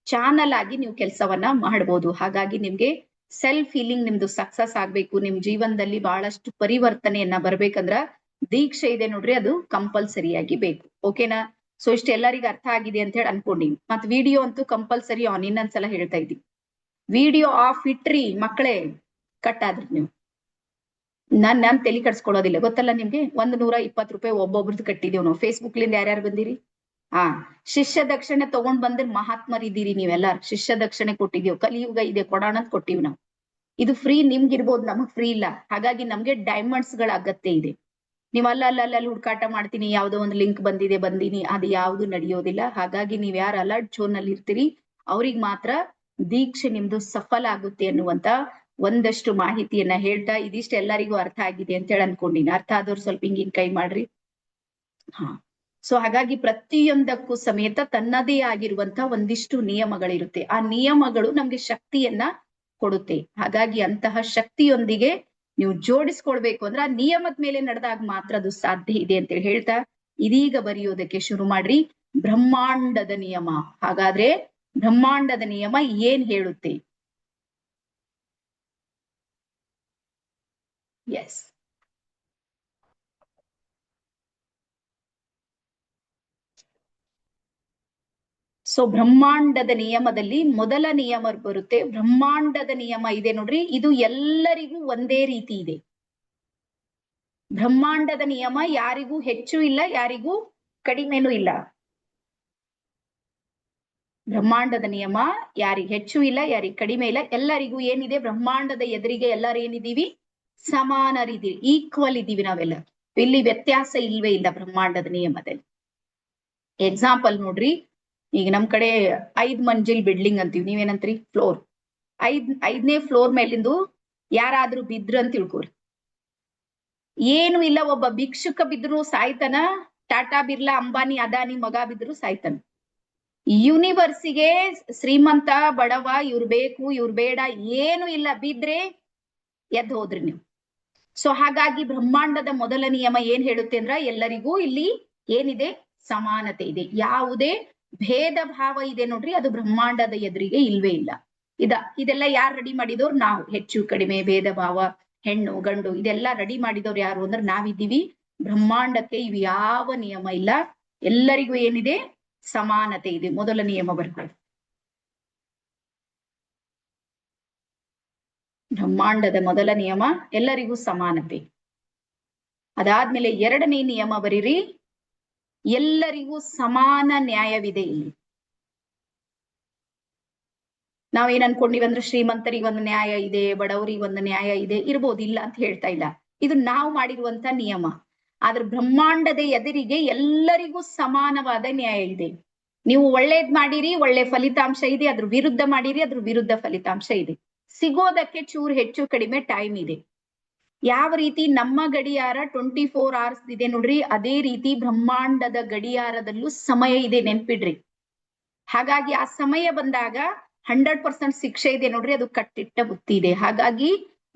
B: ಚಾನಲ್ ಆಗಿ ನೀವು ಕೆಲಸವನ್ನ ಮಾಡ್ಬೋದು. ಹಾಗಾಗಿ ನಿಮ್ಗೆ ಸೆಲ್ಫ್ ಹೀಲಿಂಗ್ ನಿಮ್ದು ಸಕ್ಸಸ್ ಆಗ್ಬೇಕು. ನಿಮ್ ಜೀವನದಲ್ಲಿ ಬಹಳಷ್ಟು ಪರಿವರ್ತನೆಯನ್ನ ಬರ್ಬೇಕಂದ್ರ ದೀಕ್ಷೆ ಇದೆ ನೋಡ್ರಿ, ಅದು ಕಂಪಲ್ಸರಿಯಾಗಿ ಬೇಕು. ಓಕೆನಾ? ಸೊ ಇಷ್ಟು ಎಲ್ಲರಿಗೂ ಅರ್ಥ ಆಗಿದೆ ಅಂತ ಹೇಳಿ ಅನ್ಕೊಂಡಿನಿ. ಮತ್ ವಿಡಿಯೋ ಅಂತೂ ಕಂಪಲ್ಸರಿ ಆನ್. ಇನ್ನೊಂದ್ಸಲ ಹೇಳ್ತಾ ಇದ್ದೀನಿ, ವಿಡಿಯೋ ಆಫ್ ಇಟ್ರಿ ಮಕ್ಕಳೇ, ಕಟ್ ಆದ್ರಿ ನೀವು. ನಾನ್ ತಲೆ ಕಟ್ಸ್ಕೊಳೋದಿಲ್ಲ, ಗೊತ್ತಲ್ಲ ನಿಮ್ಗೆ. 120 ರೂಪಾಯಿ ಒಬ್ಬೊಬ್ರದ್ದು ಕಟ್ಟಿದೀವಿ ನಾವು. ಫೇಸ್ಬುಕ್ ಲಿಂದ ಯಾರ್ಯಾರು ಬಂದಿರಿ? ಶಿಷ್ಯ ದಕ್ಷಿಣೆ ತಗೊಂಡ್ ಬಂದ್ರೆ ಮಹಾತ್ಮರಿದ್ದೀರಿ ನೀವೆಲ್ಲಾರು. ಶಿಷ್ಯ ದಕ್ಷಿಣೆ ಕೊಟ್ಟಿದೀವಿ. ಕಲಿಯುಗ ಇದೆ, ಕೊಡೋಣ ಅಂತ ಕೊಟ್ಟಿವಿ ನಾವು. ಇದು ಫ್ರೀ ನಿಮ್ಗಿರ್ಬೋದು, ನಮಗ್ ಫ್ರೀ ಇಲ್ಲ. ಹಾಗಾಗಿ ನಮ್ಗೆ ಡೈಮಂಡ್ಸ್ ಗಳ ಅಗತ್ಯ ಇದೆ. ನೀವ್ ಅಲ್ಲಿ ಹುಡ್ಕಾಟ ಮಾಡ್ತೀನಿ, ಯಾವ್ದೋ ಒಂದು ಲಿಂಕ್ ಬಂದೀನಿ, ಅದು ಯಾವ್ದು ನಡೆಯೋದಿಲ್ಲ. ಹಾಗಾಗಿ ನೀವ್ ಯಾರು ಅಲರ್ಟ್ ಝೋನ್ ಅಲ್ಲಿ ಇರ್ತೀರಿ ಅವ್ರಿಗೆ ಮಾತ್ರ ದೀಕ್ಷೆ ನಿಮ್ದು ಸಫಲ ಆಗುತ್ತೆ ಅನ್ನುವಂತ ಒಂದಷ್ಟು ಮಾಹಿತಿಯನ್ನ ಹೇಳ್ತಾ, ಇದಿಷ್ಟು ಎಲ್ಲರಿಗೂ ಅರ್ಥ ಆಗಿದೆ ಅಂತ ಹೇಳಿ ಅನ್ಕೊಂಡಿನಿ. ಅರ್ಥ ಆದವ್ರು ಸ್ವಲ್ಪ ಹಿಂಗಿನ್ ಕೈ ಮಾಡ್ರಿ. ಸೊ ಹಾಗಾಗಿ ಪ್ರತಿಯೊಂದಕ್ಕೂ ಸಮೇತ ತನ್ನದೇ ಆಗಿರುವಂತ ಒಂದಿಷ್ಟು ನಿಯಮಗಳಿರುತ್ತೆ. ಆ ನಿಯಮಗಳು ನಮ್ಗೆ ಶಕ್ತಿಯನ್ನ ಕೊಡುತ್ತೆ. ಹಾಗಾಗಿ ಅಂತಹ ಶಕ್ತಿಯೊಂದಿಗೆ ನೀವು ಜೋಡಿಸ್ಕೊಳ್ಬೇಕು ಅಂದ್ರೆ ಆ ನಿಯಮದ ಮೇಲೆ ನಡೆದಾಗ ಮಾತ್ರ ಅದು ಸಾಧ್ಯ ಇದೆ ಅಂತೇಳಿ ಹೇಳ್ತಾ ಇದೀಗ ಬರೆಯೋದಕ್ಕೆ ಶುರು ಮಾಡ್ರಿ. ಬ್ರಹ್ಮಾಂಡದ ನಿಯಮ. ಹಾಗಾದ್ರೆ ಬ್ರಹ್ಮಾಂಡದ ನಿಯಮ ಏನ್ ಹೇಳುತ್ತೆ? ಎಸ್, ಸೊ ಬ್ರಹ್ಮಾಂಡದ ನಿಯಮದಲ್ಲಿ ಮೊದಲ ನಿಯಮ ಬರುತ್ತೆ. ಬ್ರಹ್ಮಾಂಡದ ನಿಯಮ ಇದೆ ನೋಡ್ರಿ, ಇದು ಎಲ್ಲರಿಗೂ ಒಂದೇ ರೀತಿ ಇದೆ. ಬ್ರಹ್ಮಾಂಡದ ನಿಯಮ ಯಾರಿಗೂ ಹೆಚ್ಚು ಇಲ್ಲ, ಯಾರಿಗೂ ಕಡಿಮೆನೂ ಇಲ್ಲ. ಬ್ರಹ್ಮಾಂಡದ ನಿಯಮ ಯಾರಿಗ ಹೆಚ್ಚು ಇಲ್ಲ, ಯಾರಿಗ ಕಡಿಮೆ ಇಲ್ಲ, ಎಲ್ಲರಿಗೂ ಏನಿದೆ, ಬ್ರಹ್ಮಾಂಡದ ಎದುರಿಗೆ ಎಲ್ಲರೂ ಏನಿದೀವಿ, ಸಮಾನರಿದ್ದೀವಿ, ಈಕ್ವಲ್ ಇದ್ದೀವಿ ನಾವೆಲ್ಲ. ಇಲ್ಲಿ ವ್ಯತ್ಯಾಸ ಇಲ್ವೇ ಇಲ್ಲ ಬ್ರಹ್ಮಾಂಡದ ನಿಯಮದಲ್ಲಿ. ಎಕ್ಸಾಂಪಲ್ ನೋಡ್ರಿ, ಈಗ ನಮ್ ಕಡೆ 5 ಮಂಜಿಲ್ ಬಿಲ್ಡಿಂಗ್ ಅಂತೀವಿ, ನೀವೇನಂತೀರಿ, ಫ್ಲೋರ್. 5ನೇ ಫ್ಲೋರ್ ಮೇಲಿಂದು ಯಾರಾದ್ರೂ ಬಿದ್ರು ಅಂತ ತಿಳ್ಕೊರಿ, ಏನು ಇಲ್ಲ, ಒಬ್ಬ ಭಿಕ್ಷುಕ ಬಿದ್ರು ಸಾಯ್ತಾನ, ಟಾಟಾ ಬಿರ್ಲಾ ಅಂಬಾನಿ ಅದಾನಿ ಮಗ ಬಿದ್ರು ಸಾಯ್ತಾನ. ಯೂನಿವರ್ಸಿಗೆ ಶ್ರೀಮಂತ ಬಡವ ಇವ್ರು ಬೇಕು ಇವ್ರು ಬೇಡ ಏನು ಇಲ್ಲ, ಬಿದ್ರೆ ಎದ್ದು ಹೋದ್ರಿ ನೀವು. ಸೊ ಹಾಗಾಗಿ ಬ್ರಹ್ಮಾಂಡದ ಮೊದಲ ನಿಯಮ ಏನ್ ಹೇಳುತ್ತೆ ಅಂದ್ರ, ಎಲ್ಲರಿಗೂ ಇಲ್ಲಿ ಏನಿದೆ, ಸಮಾನತೆ ಇದೆ. ಯಾವುದೇ ಭೇದ ಭಾವ ಇದೆ ನೋಡ್ರಿ, ಅದು ಬ್ರಹ್ಮಾಂಡದ ಎದುರಿಗೆ ಇಲ್ವೇ ಇಲ್ಲ. ಇದೆಲ್ಲ ಯಾರು ರೆಡಿ ಮಾಡಿದವ್ರು? ನಾವು. ಹೆಚ್ಚು ಕಡಿಮೆ ಭೇದ ಭಾವ, ಹೆಣ್ಣು ಗಂಡು, ಇದೆಲ್ಲ ರೆಡಿ ಮಾಡಿದವ್ರು ಯಾರು ಅಂದ್ರೆ ನಾವಿದ್ದೀವಿ. ಬ್ರಹ್ಮಾಂಡಕ್ಕೆ ಇವು ಯಾವ ನಿಯಮ ಇಲ್ಲ, ಎಲ್ಲರಿಗೂ ಏನಿದೆ, ಸಮಾನತೆ ಇದೆ. ಮೊದಲ ನಿಯಮ ಬರ್ತದೆ. ಬ್ರಹ್ಮಾಂಡದ ಮೊದಲ ನಿಯಮ ಎಲ್ಲರಿಗೂ ಸಮಾನತೆ. ಅದಾದ್ಮೇಲೆ 2ನೇ ನಿಯಮ ಬರೀರಿ, ಎಲ್ಲರಿಗೂ ಸಮಾನ ನ್ಯಾಯವಿದೆ. ಇಲ್ಲಿ ನಾವೇನ್ ಅನ್ಕೊಂಡಿವಂದ್ರೆ ಶ್ರೀಮಂತರಿಗೆ ಒಂದು ನ್ಯಾಯ ಇದೆ, ಬಡವರಿಗೆ ಒಂದು ನ್ಯಾಯ ಇದೆ, ಇರ್ಬೋದು, ಇಲ್ಲ ಅಂತ ಹೇಳ್ತಾ ಇಲ್ಲ. ಇದು ನಾವು ಮಾಡಿರುವಂತ ನಿಯಮ. ಆದ್ರೆ ಬ್ರಹ್ಮಾಂಡದ ಎದುರಿಗೆ ಎಲ್ಲರಿಗೂ ಸಮಾನವಾದ ನ್ಯಾಯ ಇದೆ. ನೀವು ಒಳ್ಳೇದ್ ಮಾಡಿರಿ, ಒಳ್ಳೆ ಫಲಿತಾಂಶ ಇದೆ, ಅದ್ರ ವಿರುದ್ಧ ಮಾಡಿರಿ, ಅದ್ರ ವಿರುದ್ಧ ಫಲಿತಾಂಶ ಇದೆ. ಸಿಗೋದಕ್ಕೆ ಚೂರು ಹೆಚ್ಚು ಕಡಿಮೆ ಟೈಮ್ ಇದೆ. ಯಾವ ರೀತಿ ನಮ್ಮ ಗಡಿಯಾರ 24 hours ಇದೆ ನೋಡ್ರಿ, ಅದೇ ರೀತಿ ಬ್ರಹ್ಮಾಂಡದ ಗಡಿಯಾರದಲ್ಲೂ ಸಮಯ ಇದೆ, ನೆನ್ಪಿಡ್ರಿ. ಹಾಗಾಗಿ ಆ ಸಮಯ ಬಂದಾಗ 100% ಶಿಕ್ಷೆ ಇದೆ ನೋಡ್ರಿ, ಅದು ಕಟ್ಟಿಟ್ಟ ಬುತ್ತಿ ಇದೆ. ಹಾಗಾಗಿ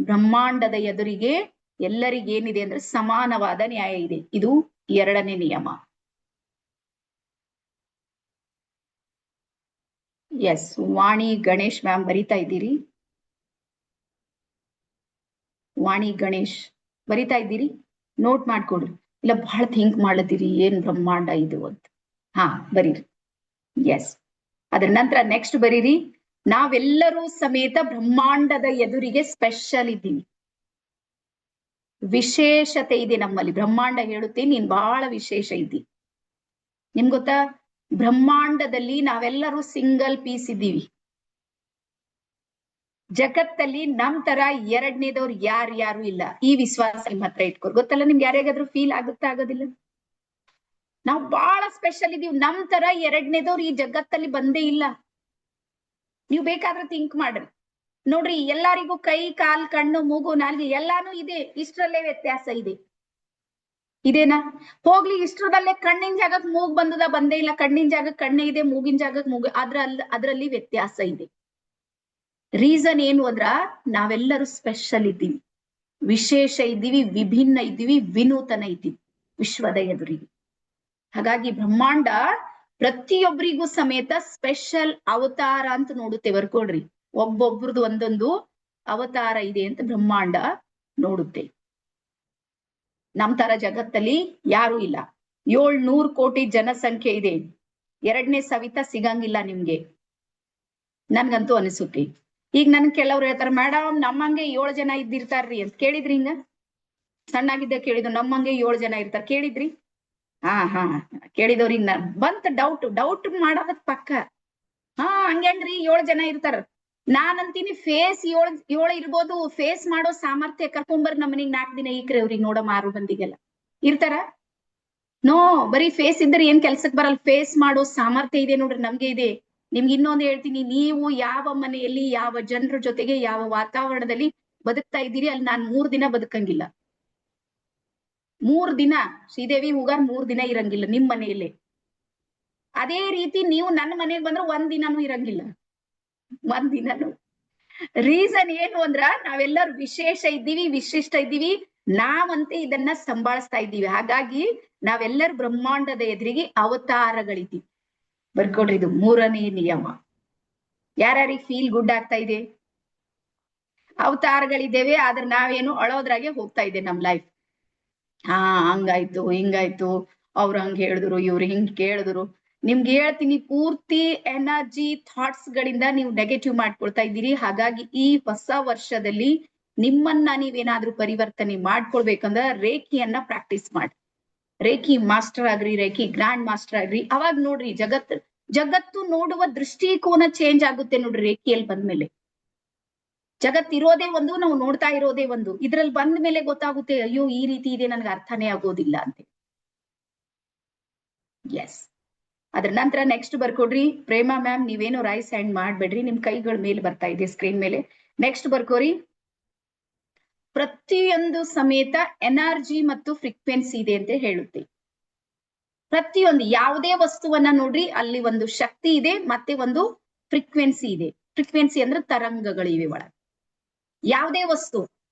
B: ಬ್ರಹ್ಮಾಂಡದ ಎದುರಿಗೆ ಎಲ್ಲರಿಗೇನಿದೆ ಅಂದ್ರೆ ಸಮಾನವಾದ ನ್ಯಾಯ ಇದೆ. ಇದು 2ನೇ ನಿಯಮ. ಎಸ್, ವಾಣಿ ಗಣೇಶ್ ಮ್ಯಾಮ್ ಬರಿತಾ ಇದ್ದೀರಿ? ವಾಣಿ ಗಣೇಶ್ ಬರಿತಾ ಇದ್ದೀರಿ? ನೋಟ್ ಮಾಡ್ಕೊಡ್ರಿ, ಇಲ್ಲ ಬಹಳ ಥಿಂಕ್ ಮಾಡ್ಲತ್ತೀರಿ ಏನ್ ಬ್ರಹ್ಮಾಂಡ ಇದು ಅಂತ. ಹಾ, ಬರೀರಿ. ಎಸ್, ಅದ್ರ ನಂತರ ನೆಕ್ಸ್ಟ್ ಬರೀರಿ, ನಾವೆಲ್ಲರೂ ಸಮೇತ ಬ್ರಹ್ಮಾಂಡದ ಎದುರಿಗೆ ಸ್ಪೆಷಲ್ ಇದ್ದೀವಿ. ವಿಶೇಷತೆ ಇದೆ ನಮ್ಮಲ್ಲಿ. ಬ್ರಹ್ಮಾಂಡ ಹೇಳುತ್ತೆ ನೀನ್ ಬಹಳ ವಿಶೇಷ ಇದ್ದಿ. ನಿಮ್ಗೆ ಗೊತ್ತಾ, ಬ್ರಹ್ಮಾಂಡದಲ್ಲಿ ನಾವೆಲ್ಲರೂ ಸಿಂಗಲ್ ಪೀಸ್ ಇದ್ದೀವಿ. ಜಗತ್ತಲ್ಲಿ ನಮ್ ತರ 2ನೇದವ್ರು ಯಾರು ಇಲ್ಲ. ಈ ವಿಶ್ವಾಸ ನಿಮ್ ಹತ್ರ ಇಟ್ಕೋರ್. ಗೊತ್ತಲ್ಲ ನಿಮ್ಗೆ, ಯಾರಿಗಾದ್ರೂ ಫೀಲ್ ಆಗುತ್ತಾ, ಆಗೋದಿಲ್ಲ? ನಾವು ಬಹಳ ಸ್ಪೆಷಲ್ ಇದೀವಿ, ನಮ್ ತರ 2ನೇದವ್ರು ಈ ಜಗತ್ತಲ್ಲಿ ಬಂದೇ ಇಲ್ಲ. ನೀವು ಬೇಕಾದ್ರೆ ಥಿಂಕ್ ಮಾಡ್ರಿ ನೋಡ್ರಿ, ಎಲ್ಲರಿಗೂ ಕೈ, ಕಾಲ್, ಕಣ್ಣು, ಮೂಗು, ನಾಲ್ಗೆ ಎಲ್ಲಾನು ಇದೆ, ಇಷ್ಟರಲ್ಲೇ ವ್ಯತ್ಯಾಸ ಇದೆ. ಇದೇನಾ? ಹೋಗ್ಲಿ, ಇಷ್ಟರದಲ್ಲೇ ಕಣ್ಣಿನ ಜಾಗಕ್ಕೆ ಮೂಗ್ ಬಂದೇ ಇಲ್ಲ, ಕಣ್ಣಿನ ಜಾಗಕ್ಕೆ ಕಣ್ಣೆ ಇದೆ, ಮೂಗಿನ ಜಾಗಕ್ಕೆ ಮೂಗು, ಅದ್ರಲ್ಲಿ ವ್ಯತ್ಯಾಸ ಇದೆ. ರೀಸನ್ ಏನು ಅಂದ್ರ, ನಾವೆಲ್ಲರೂ ಸ್ಪೆಷಲ್ ಇದ್ದೀವಿ, ವಿಶೇಷ ಇದ್ದೀವಿ, ವಿಭಿನ್ನ ಇದ್ದೀವಿ, ವಿನೂತನ ಇದ್ದೀವಿ ವಿಶ್ವದ ಎದುರಿಗೆ. ಹಾಗಾಗಿ ಬ್ರಹ್ಮಾಂಡ ಪ್ರತಿಯೊಬ್ಬರಿಗೂ ಸಮೇತ ಸ್ಪೆಷಲ್ ಅವತಾರ ಅಂತ ನೋಡುತ್ತೆ. ಬರ್ಕೊಡ್ರಿ, ಒಬ್ಬೊಬ್ರದ್ದು ಒಂದೊಂದು ಅವತಾರ ಇದೆ ಅಂತ ಬ್ರಹ್ಮಾಂಡ ನೋಡುತ್ತೆ. ನಮ್ ತರ ಜಗತ್ತಲ್ಲಿ ಯಾರು ಇಲ್ಲ. 700 ಕೋಟಿ ಜನಸಂಖ್ಯೆ ಇದೆ. 2ನೇ ಸವಿತಾ ಸಿಗಂಗಿಲ್ಲ ನಿಮ್ಗೆ, ನನ್ಗಂತೂ ಅನಿಸುತ್ತೆ. ಈಗ ನನ್ ಕೆಲವ್ರು ಹೇಳ್ತಾರ, ಮೇಡಮ್ ನಮ್ಮಂಗೆ 7 ಜನ ಇದ್ದಿರ್ತಾರ್ರಿ ಅಂತ. ಕೇಳಿದ್ರಿ? ಹಿಂಗ ಸಣ್ಣಾಗಿದ್ದ ಕೇಳಿದ್ರು, ನಮ್ಮಂಗೆ 7 ಜನ ಇರ್ತಾರ, ಕೇಳಿದ್ರಿ? ಹಾ ಕೇಳಿದವ್ರಿಗೆ ಬಂತ ಡೌಟ್ ಮಾಡೋದಕ್ ಪಕ್ಕ. ಹಂಗೇನ್ರಿ 7 ಜನ ಇರ್ತಾರ. ನಾನಂತೀನಿ ಫೇಸ್ 7 ಇರ್ಬೋದು, ಫೇಸ್ ಮಾಡೋ ಸಾಮರ್ಥ್ಯ ಕರ್ಕೊಂಬರ್ ನಮ್ಮನಿಗ್ 4 ದಿನ ಈಕ್ರಿ ಅವ್ರಿಗೆ ನೋಡೋ 6 ಮಂದಿಗೆಲ್ಲ ಇರ್ತಾರ? ನೋ, ಬರೀ ಫೇಸ್ ಇದ್ರೆ ಏನ್ ಕೆಲ್ಸಕ್ ಬರಲ್ಲ, ಫೇಸ್ ಮಾಡೋ ಸಾಮರ್ಥ್ಯ ಇದೆ ನೋಡ್ರಿ, ನಮ್ಗೆ ಇದೆ. ನಿಮ್ಗೆ ಇನ್ನೊಂದು ಹೇಳ್ತೀನಿ, ನೀವು ಯಾವ ಮನೆಯಲ್ಲಿ, ಯಾವ ಜನರ ಜೊತೆಗೆ, ಯಾವ ವಾತಾವರಣದಲ್ಲಿ ಬದುಕ್ತಾ ಇದ್ದೀರಿ, ಅಲ್ಲಿ ನಾನ್ 3 ದಿನ ಬದುಕಂಗಿಲ್ಲ. 3 ದಿನ ಶ್ರೀದೇವಿ ಹೂಗಾರ್ 3 ದಿನ ಇರಂಗಿಲ್ಲ ನಿಮ್ ಮನೆಯಲ್ಲಿ. ಅದೇ ರೀತಿ ನೀವು ನನ್ನ ಮನೆಗೆ ಬಂದ್ರೆ 1 ದಿನಾನು ಇರಂಗಿಲ್ಲ, 1 ದಿನಾನು. ರೀಸನ್ ಏನು ಅಂದ್ರ, ನಾವೆಲ್ಲರೂ ವಿಶೇಷ ಇದ್ದೀವಿ, ವಿಶಿಷ್ಟ ಇದ್ದೀವಿ, ನಾವಂತೆ ಇದನ್ನ ಸಂಭಾಳಿಸ್ತಾ ಇದ್ದೀವಿ. ಹಾಗಾಗಿ ನಾವೆಲ್ಲರೂ ಬ್ರಹ್ಮಾಂಡದ ಎದುರಿಗೆ ಅವತಾರಗಳಿದ್ದೀವಿ. ಬರ್ಕೊಡ್ರಿ, ಇದು 3ನೇ ನಿಯಮ. ಯಾರ್ಯಾರಿಗೆ ಫೀಲ್ ಗುಡ್ ಆಗ್ತಾ ಇದೆ? ಅವತಾರಗಳಿದ್ದೇವೆ, ಆದ್ರೆ ನಾವೇನು ಅಳೋದ್ರಾಗೆ ಹೋಗ್ತಾ ಇದೆ ನಮ್ ಲೈಫ್. ಹಂಗಾಯ್ತು, ಹಿಂಗಾಯ್ತು, ಅವ್ರು ಹಂಗ ಹೇಳಿದ್ರು, ಇವ್ರು ಹಿಂಗ್ ಕೇಳಿದ್ರು, ನಿಮ್ಗೆ ಹೇಳ್ತೀನಿ, ಪೂರ್ತಿ ಎನರ್ಜಿ ಥಾಟ್ಸ್ ಗಳಿಂದ ನೀವು ನೆಗೆಟಿವ್ ಮಾಡ್ಕೊಳ್ತಾ ಇದ್ದೀರಿ. ಹಾಗಾಗಿ ಈ ಹೊಸ ವರ್ಷದಲ್ಲಿ ನಿಮ್ಮನ್ನ ನೀವೇನಾದ್ರೂ ಪರಿವರ್ತನೆ ಮಾಡ್ಕೊಳ್ಬೇಕಂದ್ರೆ ರೇಖಿಯನ್ನ ಪ್ರಾಕ್ಟೀಸ್ ಮಾಡಿ. ರೇಖಿ ಮಾಸ್ಟರ್ ಆಗ್ರಿ, ರೇಖಿ ಗ್ರ್ಯಾಂಡ್ ಮಾಸ್ಟರ್ ಆಗ್ರಿ. ಅವಾಗ ನೋಡ್ರಿ ಜಗತ್ತು ನೋಡುವ ದೃಷ್ಟಿಕೋನ ಚೇಂಜ್ ಆಗುತ್ತೆ ನೋಡ್ರಿ. ರೇಖಿಯಲ್ಲಿ ಬಂದ್ಮೇಲೆ ಜಗತ್ತಿರೋದೇ ಒಂದು, ನಾವು ನೋಡ್ತಾ ಇರೋದೇ ಒಂದು. ಇದ್ರಲ್ಲಿ ಬಂದ ಮೇಲೆ ಗೊತ್ತಾಗುತ್ತೆ, ಅಯ್ಯೋ ಈ ರೀತಿ ಇದೆ, ನನ್ಗೆ ಅರ್ಥನೇ ಆಗೋದಿಲ್ಲ ಅಂತ. ಎಸ್, ಅದ್ರ ನಂತರ ನೆಕ್ಸ್ಟ್ ಬರ್ಕೊಡ್ರಿ. ಪ್ರೇಮಾ ಮ್ಯಾಮ್, ನೀವೇನು ರೈಸ್ ಹ್ಯಾಂಡ್ ಮಾಡ್ಬೇಡ್ರಿ, ನಿಮ್ ಕೈಗಳ ಮೇಲೆ ಬರ್ತಾ ಇದೆ ಸ್ಕ್ರೀನ್ ಮೇಲೆ. ನೆಕ್ಸ್ಟ್ ಬರ್ಕೋರಿ. ಪ್ರತಿಯೊಂದು ಸಮೇತ ಎನರ್ಜಿ ಮತ್ತು ಫ್ರೀಕ್ವೆನ್ಸಿ ಇದೆ ಅಂತ ಹೇಳುತ್ತೆ. ಪ್ರತಿಯೊಂದು ಯಾವುದೇ ವಸ್ತುವನ್ನ ನೋಡ್ರಿ, ಅಲ್ಲಿ ಒಂದು ಶಕ್ತಿ ಇದೆ ಮತ್ತೆ ಒಂದು ಫ್ರೀಕ್ವೆನ್ಸಿ ಇದೆ. ಫ್ರೀಕ್ವೆನ್ಸಿ ಅಂದ್ರೆ ತರಂಗಗಳಿವೆ ಒಳಗೆ. ಯಾವುದೇ ವಸ್ತು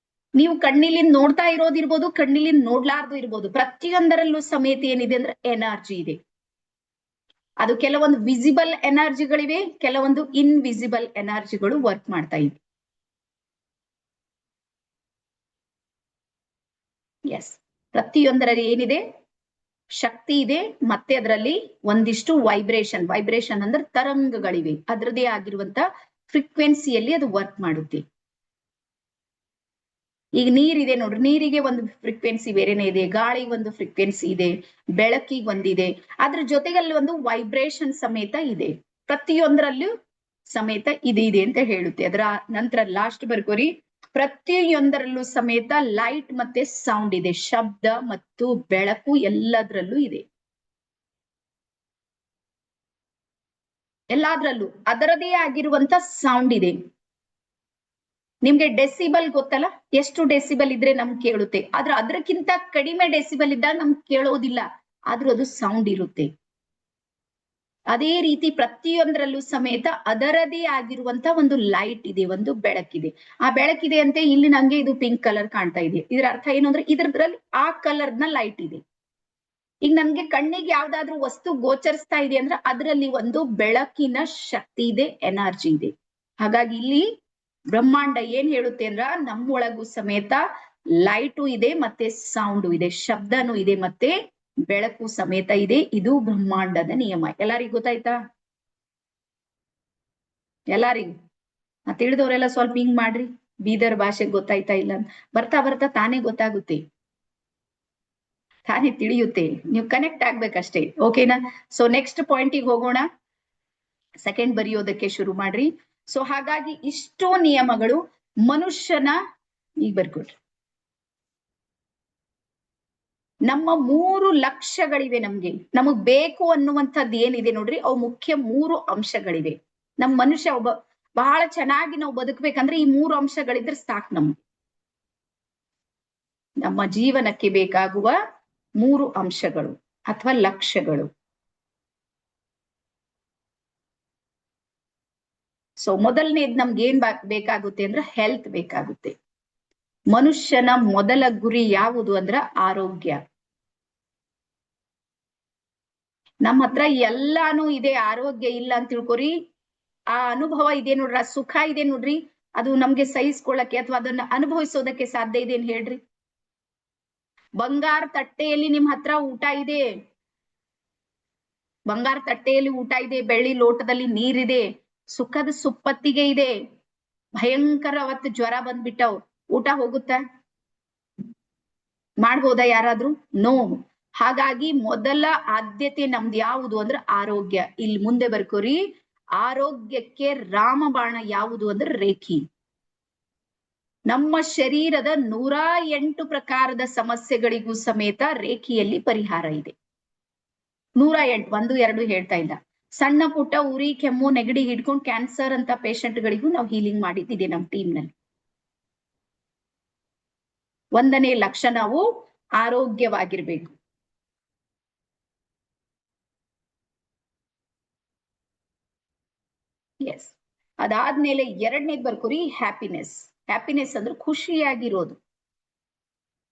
B: ನೀವು ಕಣ್ಣಿಲಿಂದ ನೋಡ್ತಾ ಇರೋದಿರ್ಬೋದು, ಕಣ್ಣಿಲಿಂದ ನೋಡ್ಲಾರ್ದು ಇರ್ಬೋದು, ಪ್ರತಿಯೊಂದರಲ್ಲೂ ಸಮೇತ ಏನಿದೆ ಅಂದ್ರೆ ಎನರ್ಜಿ ಇದೆ. ಅದು ಕೆಲವೊಂದು ವಿಸಿಬಲ್ ಎನರ್ಜಿಗಳಿವೆ, ಕೆಲವೊಂದು ಇನ್ವಿಸಿಬಲ್ ಎನರ್ಜಿಗಳು ವರ್ಕ್ ಮಾಡ್ತಾ ಇವೆ. ಎಸ್, ಪ್ರತಿಯೊಂದರಲ್ಲಿ ಏನಿದೆ ಶಕ್ತಿ ಇದೆ, ಮತ್ತೆ ಅದರಲ್ಲಿ ಒಂದಿಷ್ಟು ವೈಬ್ರೇಷನ್ ಅಂದ್ರೆ ತರಂಗಗಳಿವೆ. ಅದರದೇ ಆಗಿರುವಂತ ಫ್ರೀಕ್ವೆನ್ಸಿಯಲ್ಲಿ ಅದು ವರ್ಕ್ ಮಾಡುತ್ತೆ. ಈಗ ನೀರಿದೆ ನೋಡ್ರಿ, ನೀರಿಗೆ ಒಂದು ಫ್ರೀಕ್ವೆನ್ಸಿ ಬೇರೆನೆ ಇದೆ, ಗಾಳಿಗೆ ಒಂದು ಫ್ರೀಕ್ವೆನ್ಸಿ ಇದೆ, ಬೆಳಕಿಗೆ ಒಂದಿದೆ, ಅದ್ರ ಜೊತೆಗಲ್ಲಿ ಒಂದು ವೈಬ್ರೇಷನ್ ಸಮೇತ ಇದೆ. ಪ್ರತಿಯೊಂದರಲ್ಲೂ ಸಮೇತ ಇದೆ ಅಂತ ಹೇಳುತ್ತೆ. ಅದರ ನಂತರ ಲಾಸ್ಟ್ ಬರ್ಕೋರಿ. ಪ್ರತಿಯೊಂದರಲ್ಲೂ ಸಮೇತ ಲೈಟ್ ಮತ್ತೆ ಸೌಂಡ್ ಇದೆ. ಶಬ್ದ ಮತ್ತು ಬೆಳಕು ಎಲ್ಲದರಲ್ಲೂ ಇದೆ. ಎಲ್ಲಾದ್ರಲ್ಲೂ ಅದರದೇ ಆಗಿರುವಂತ ಸೌಂಡ್ ಇದೆ. ನಿಮ್ಗೆ ಡೆಸಿಬಲ್ ಗೊತ್ತಲ್ಲ, ಎಷ್ಟು ಡೆಸಿಬಲ್ ಇದ್ರೆ ನಮ್ಗೆ ಕೇಳುತ್ತೆ. ಆದ್ರೆ ಅದಕ್ಕಿಂತ ಕಡಿಮೆ ಡೆಸಿಬಲ್ ಇದ್ದಾಗ ನಮ್ಗೆ ಕೇಳೋದಿಲ್ಲ, ಆದ್ರೂ ಅದು ಸೌಂಡ್ ಇರುತ್ತೆ. ಅದೇ ರೀತಿ ಪ್ರತಿಯೊಂದರಲ್ಲೂ ಸಮೇತ ಅದರದೇ ಆಗಿರುವಂತ ಒಂದು ಲೈಟ್ ಇದೆ, ಒಂದು ಬೆಳಕಿದೆ. ಆ ಬೆಳಕಿದೆ ಅಂತೆ ಇಲ್ಲಿ ನಂಗೆ ಇದು ಪಿಂಕ್ ಕಲರ್ ಕಾಣ್ತಾ ಇದೆ. ಇದರ ಅರ್ಥ ಏನು ಅಂದ್ರೆ ಇದ್ರಲ್ಲಿ ಆ ಕಲರ್ನ ಲೈಟ್ ಇದೆ. ಈಗ ನನ್ಗೆ ಕಣ್ಣಿಗೆ ಯಾವ್ದಾದ್ರು ವಸ್ತು ಗೋಚರಿಸ್ತಾ ಇದೆ ಅಂದ್ರೆ ಅದರಲ್ಲಿ ಒಂದು ಬೆಳಕಿನ ಶಕ್ತಿ ಇದೆ, ಎನರ್ಜಿ ಇದೆ. ಹಾಗಾಗಿ ಇಲ್ಲಿ ಬ್ರಹ್ಮಾಂಡ ಏನ್ ಹೇಳುತ್ತೆ ಅಂದ್ರ ನಮ್ಮೊಳಗೂ ಸಮೇತ ಲೈಟು ಇದೆ, ಮತ್ತೆ ಸೌಂಡು ಇದೆ, ಶಬ್ದನೂ ಇದೆ, ಮತ್ತೆ ಬೆಳಕು ಸಮೇತ ಇದೆ. ಇದು ಬ್ರಹ್ಮಾಂಡದ ನಿಯಮ. ಎಲ್ಲರಿಗೂ ಗೊತ್ತಾಯ್ತಾ? ಎಲ್ಲರಿಗೂ ತಿಳಿದವರೆಲ್ಲ ಸ್ವಲ್ಪ ಹಿಂಗ್ ಮಾಡ್ರಿ. ಬೀದರ್ ಭಾಷೆ ಗೊತ್ತಾಯ್ತಾ ಇಲ್ಲ ಅಂತ. ಬರ್ತಾ ಬರ್ತಾ ತಾನೇ ಗೊತ್ತಾಗುತ್ತೆ, ತಾನೇ ತಿಳಿಯುತ್ತೆ. ನೀವು ಕನೆಕ್ಟ್ ಆಗ್ಬೇಕಷ್ಟೇ. ಓಕೆನಾ? ಸೊ ನೆಕ್ಸ್ಟ್ ಪಾಯಿಂಟಿಗೆ ಹೋಗೋಣ. ಸೆಕೆಂಡ್ ಬರೆಯೋದಕ್ಕೆ ಶುರು ಮಾಡ್ರಿ. ಸೊ ಹಾಗಾಗಿ ಇಷ್ಟೋ ನಿಯಮಗಳು ಮನುಷ್ಯನ, ಈಗ ಬರ್ಕೊಡ್ರಿ. ನಮ್ಮ 3 ಲಕ್ಷ್ಯಗಳಿವೆ. ನಮಗ್ ಬೇಕು ಅನ್ನುವಂಥದ್ದು ಏನಿದೆ ನೋಡ್ರಿ, ಅವು ಮುಖ್ಯ 3 ಅಂಶಗಳಿವೆ. ನಮ್ ಮನುಷ್ಯ ಬಹಳ ಚೆನ್ನಾಗಿ ನಾವು ಬದುಕಬೇಕಂದ್ರೆ ಈ 3 ಅಂಶಗಳಿದ್ರೆ ಸಾಕು. ನಮ್ಮ ಜೀವನಕ್ಕೆ ಬೇಕಾಗುವ 3 ಅಂಶಗಳು ಅಥವಾ ಲಕ್ಷ್ಯಗಳು. ಸೊ ಮೊದಲನೇದು ನಮ್ಗೆ ಏನ್ ಬೇಕಾಗುತ್ತೆ ಅಂದ್ರೆ ಹೆಲ್ತ್ ಬೇಕಾಗುತ್ತೆ. ಮನುಷ್ಯನ ಮೊದಲ ಗುರಿ ಯಾವುದು ಅಂದ್ರ ಆರೋಗ್ಯ. ನಮ್ಮ ಹತ್ರ ಎಲ್ಲಾನು ಇದೆ, ಆರೋಗ್ಯ ಇಲ್ಲ ಅಂತ ತಿಳ್ಕೊರಿ. ಆ ಅನುಭವ ಇದೆ ನೋಡ್ರಿ, ಆ ಸುಖ ಇದೆ ನೋಡ್ರಿ, ಅದು ನಮ್ಗೆ ಸಹಿಸ್ಕೊಳ್ಳಕ್ಕೆ ಅಥವಾ ಅದನ್ನ ಅನುಭವಿಸೋದಕ್ಕೆ ಸಾಧ್ಯ ಇದೆ ಏನ್ ಹೇಳ್ರಿ? ಬಂಗಾರ ತಟ್ಟೆಯಲ್ಲಿ ನಿಮ್ ಹತ್ರ ಊಟ ಇದೆ, ಬಂಗಾರ ತಟ್ಟೆಯಲ್ಲಿ ಊಟ ಇದೆ, ಬೆಳ್ಳಿ ಲೋಟದಲ್ಲಿ ನೀರಿದೆ, ಸುಖದ ಸುಪ್ಪತ್ತಿಗೆ ಇದೆ. ಭಯಂಕರ ಅವತ್ತು ಜ್ವರ ಬಂದ್ಬಿಟ್ಟವ್, ಊಟ ಹೋಗುತ್ತ? ಮಾಡ್ಬೋದಾ ಯಾರಾದ್ರೂ? ನೋ. ಹಾಗಾಗಿ ಮೊದಲ ಆದ್ಯತೆ ನಮ್ದು ಯಾವುದು ಅಂದ್ರೆ ಆರೋಗ್ಯ. ಇಲ್ಲಿ ಮುಂದೆ ಬರ್ಕೋರಿ. ಆರೋಗ್ಯಕ್ಕೆ ರಾಮಬಾಣ ಯಾವುದು ಅಂದ್ರೆ ರೇಖಿ. ನಮ್ಮ ಶರೀರದ 108 ಪ್ರಕಾರದ ಸಮಸ್ಯೆಗಳಿಗೂ ಸಮೇತ ರೇಖಿಯಲ್ಲಿ ಪರಿಹಾರ ಇದೆ. 108, 1, 2 ಹೇಳ್ತಾ ಇಲ್ಲ. ಸಣ್ಣ ಪುಟ್ಟ ಉರಿ, ಕೆಮ್ಮು, ನೆಗಡಿ ಹಿಡ್ಕೊಂಡು ಕ್ಯಾನ್ಸರ್ ಅಂತ ಪೇಷಂಟ್ ಗಳಿಗೂ ನಾವು ಹೀಲಿಂಗ್ ಮಾಡಿದ್ದಿದೆ ನಮ್ಮ ಟೀಮ್ ನಲ್ಲಿ. 1ನೇ ಲಕ್ಷ್ಯ ನಾವು ಆರೋಗ್ಯವಾಗಿರ್ಬೇಕು. ಎಸ್, ಅದಾದ್ಮೇಲೆ 2ನೇದ್ ಬರ್ಕೋರಿ ಹ್ಯಾಪಿನೆಸ್. ಹ್ಯಾಪಿನೆಸ್ ಅಂದ್ರೆ ಖುಷಿಯಾಗಿರೋದು.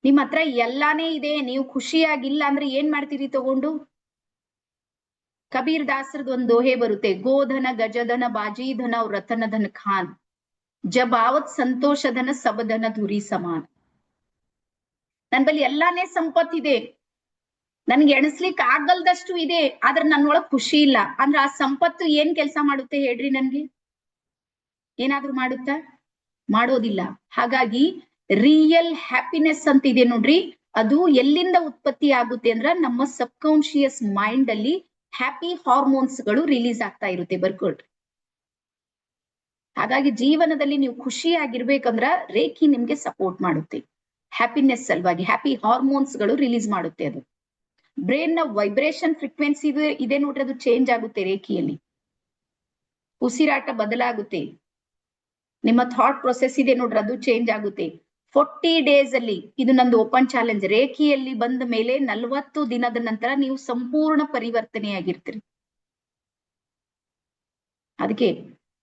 B: ನಿಮ್ ಹತ್ರ ಎಲ್ಲಾನೇ ಇದೆ, ನೀವು ಖುಷಿಯಾಗಿಲ್ಲ ಅಂದ್ರೆ ಏನ್ ಮಾಡ್ತೀರಿ ತಗೊಂಡು? ಕಬೀರ್ ದಾಸರದ್ ಒಂದು ದೋಹೆ ಬರುತ್ತೆ, ಗೋಧನ ಗಜಧನ ಬಾಜಿಧನ ಅವ್ರ ರತನಧನ ಖಾನ್, ಜಬ್ ಆವತ್ ಸಂತೋಷಧನ ಸಬಧನ ಧುರಿ ಸಮಾನ. ನನ್ ಬಳಿ ಎಲ್ಲಾನೇ ಸಂಪತ್ತಿದೆ, ನನ್ಗೆ ಎಣಿಸ್ಲಿಕ್ಕೆ ಆಗಲ್ದಷ್ಟು ಇದೆ, ಆದ್ರೆ ನನ್ನೊಳಗ್ ಖುಷಿ ಇಲ್ಲ ಅಂದ್ರೆ ಆ ಸಂಪತ್ತು ಏನ್ ಕೆಲಸ ಮಾಡುತ್ತೆ ಹೇಳ್ರಿ? ನನ್ಗೆ ಏನಾದ್ರೂ ಮಾಡುತ್ತಾ? ಮಾಡೋದಿಲ್ಲ. ಹಾಗಾಗಿ ರಿಯಲ್ ಹ್ಯಾಪಿನೆಸ್ ಅಂತ ಇದೆ ನೋಡ್ರಿ, ಅದು ಎಲ್ಲಿಂದ ಉತ್ಪತ್ತಿ ಆಗುತ್ತೆ ಅಂದ್ರ ನಮ್ಮ ಸಬ್ ಕಾನ್ಶಿಯಸ್ ಮೈಂಡ್ ಅಲ್ಲಿ ಹ್ಯಾಪಿ ಹಾರ್ಮೋನ್ಸ್ ಗಳು ರಿಲೀಸ್ ಆಗ್ತಾ ಇರುತ್ತೆ. ಬರ್ಕೊಳ್ರಿ. ಹಾಗಾಗಿ ಜೀವನದಲ್ಲಿ ನೀವು ಖುಷಿಯಾಗಿರ್ಬೇಕಂದ್ರ ರೇಖಿ ನಿಮ್ಗೆ ಸಪೋರ್ಟ್ ಮಾಡುತ್ತೆ. ಹ್ಯಾಪಿನೆಸ್ ಸಲುವಾಗಿ ಹ್ಯಾಪಿ ಹಾರ್ಮೋನ್ಸ್ ಗಳು ರಿಲೀಸ್ ಮಾಡುತ್ತೆ. ಅದು ಬ್ರೈನ್ ನ ವೈಬ್ರೇಷನ್ ಫ್ರೀಕ್ವೆನ್ಸಿ ಇದೆ ನೋಡ್ರಿ, ಅದು ಚೇಂಜ್ ಆಗುತ್ತೆ ರೇಖಿಯಲ್ಲಿ. ಉಸಿರಾಟ ಬದಲಾಗುತ್ತೆ. ನಿಮ್ಮ ಥಾಟ್ ಪ್ರೊಸೆಸ್ ಇದೆ ನೋಡ್ರಿ, ಅದು ಚೇಂಜ್ ಆಗುತ್ತೆ. 40 ಡೇಸ್ ಅಲ್ಲಿ, ಇದು ನಂದು ಓಪನ್ ಚಾಲೆಂಜ್, ರೇಖಿಯಲ್ಲಿ ಬಂದ ಮೇಲೆ 40 ದಿನದ ನಂತರ ನೀವು ಸಂಪೂರ್ಣ ಪರಿವರ್ತನೆಯಾಗಿರ್ತೀರಿ. ಅದಕ್ಕೆ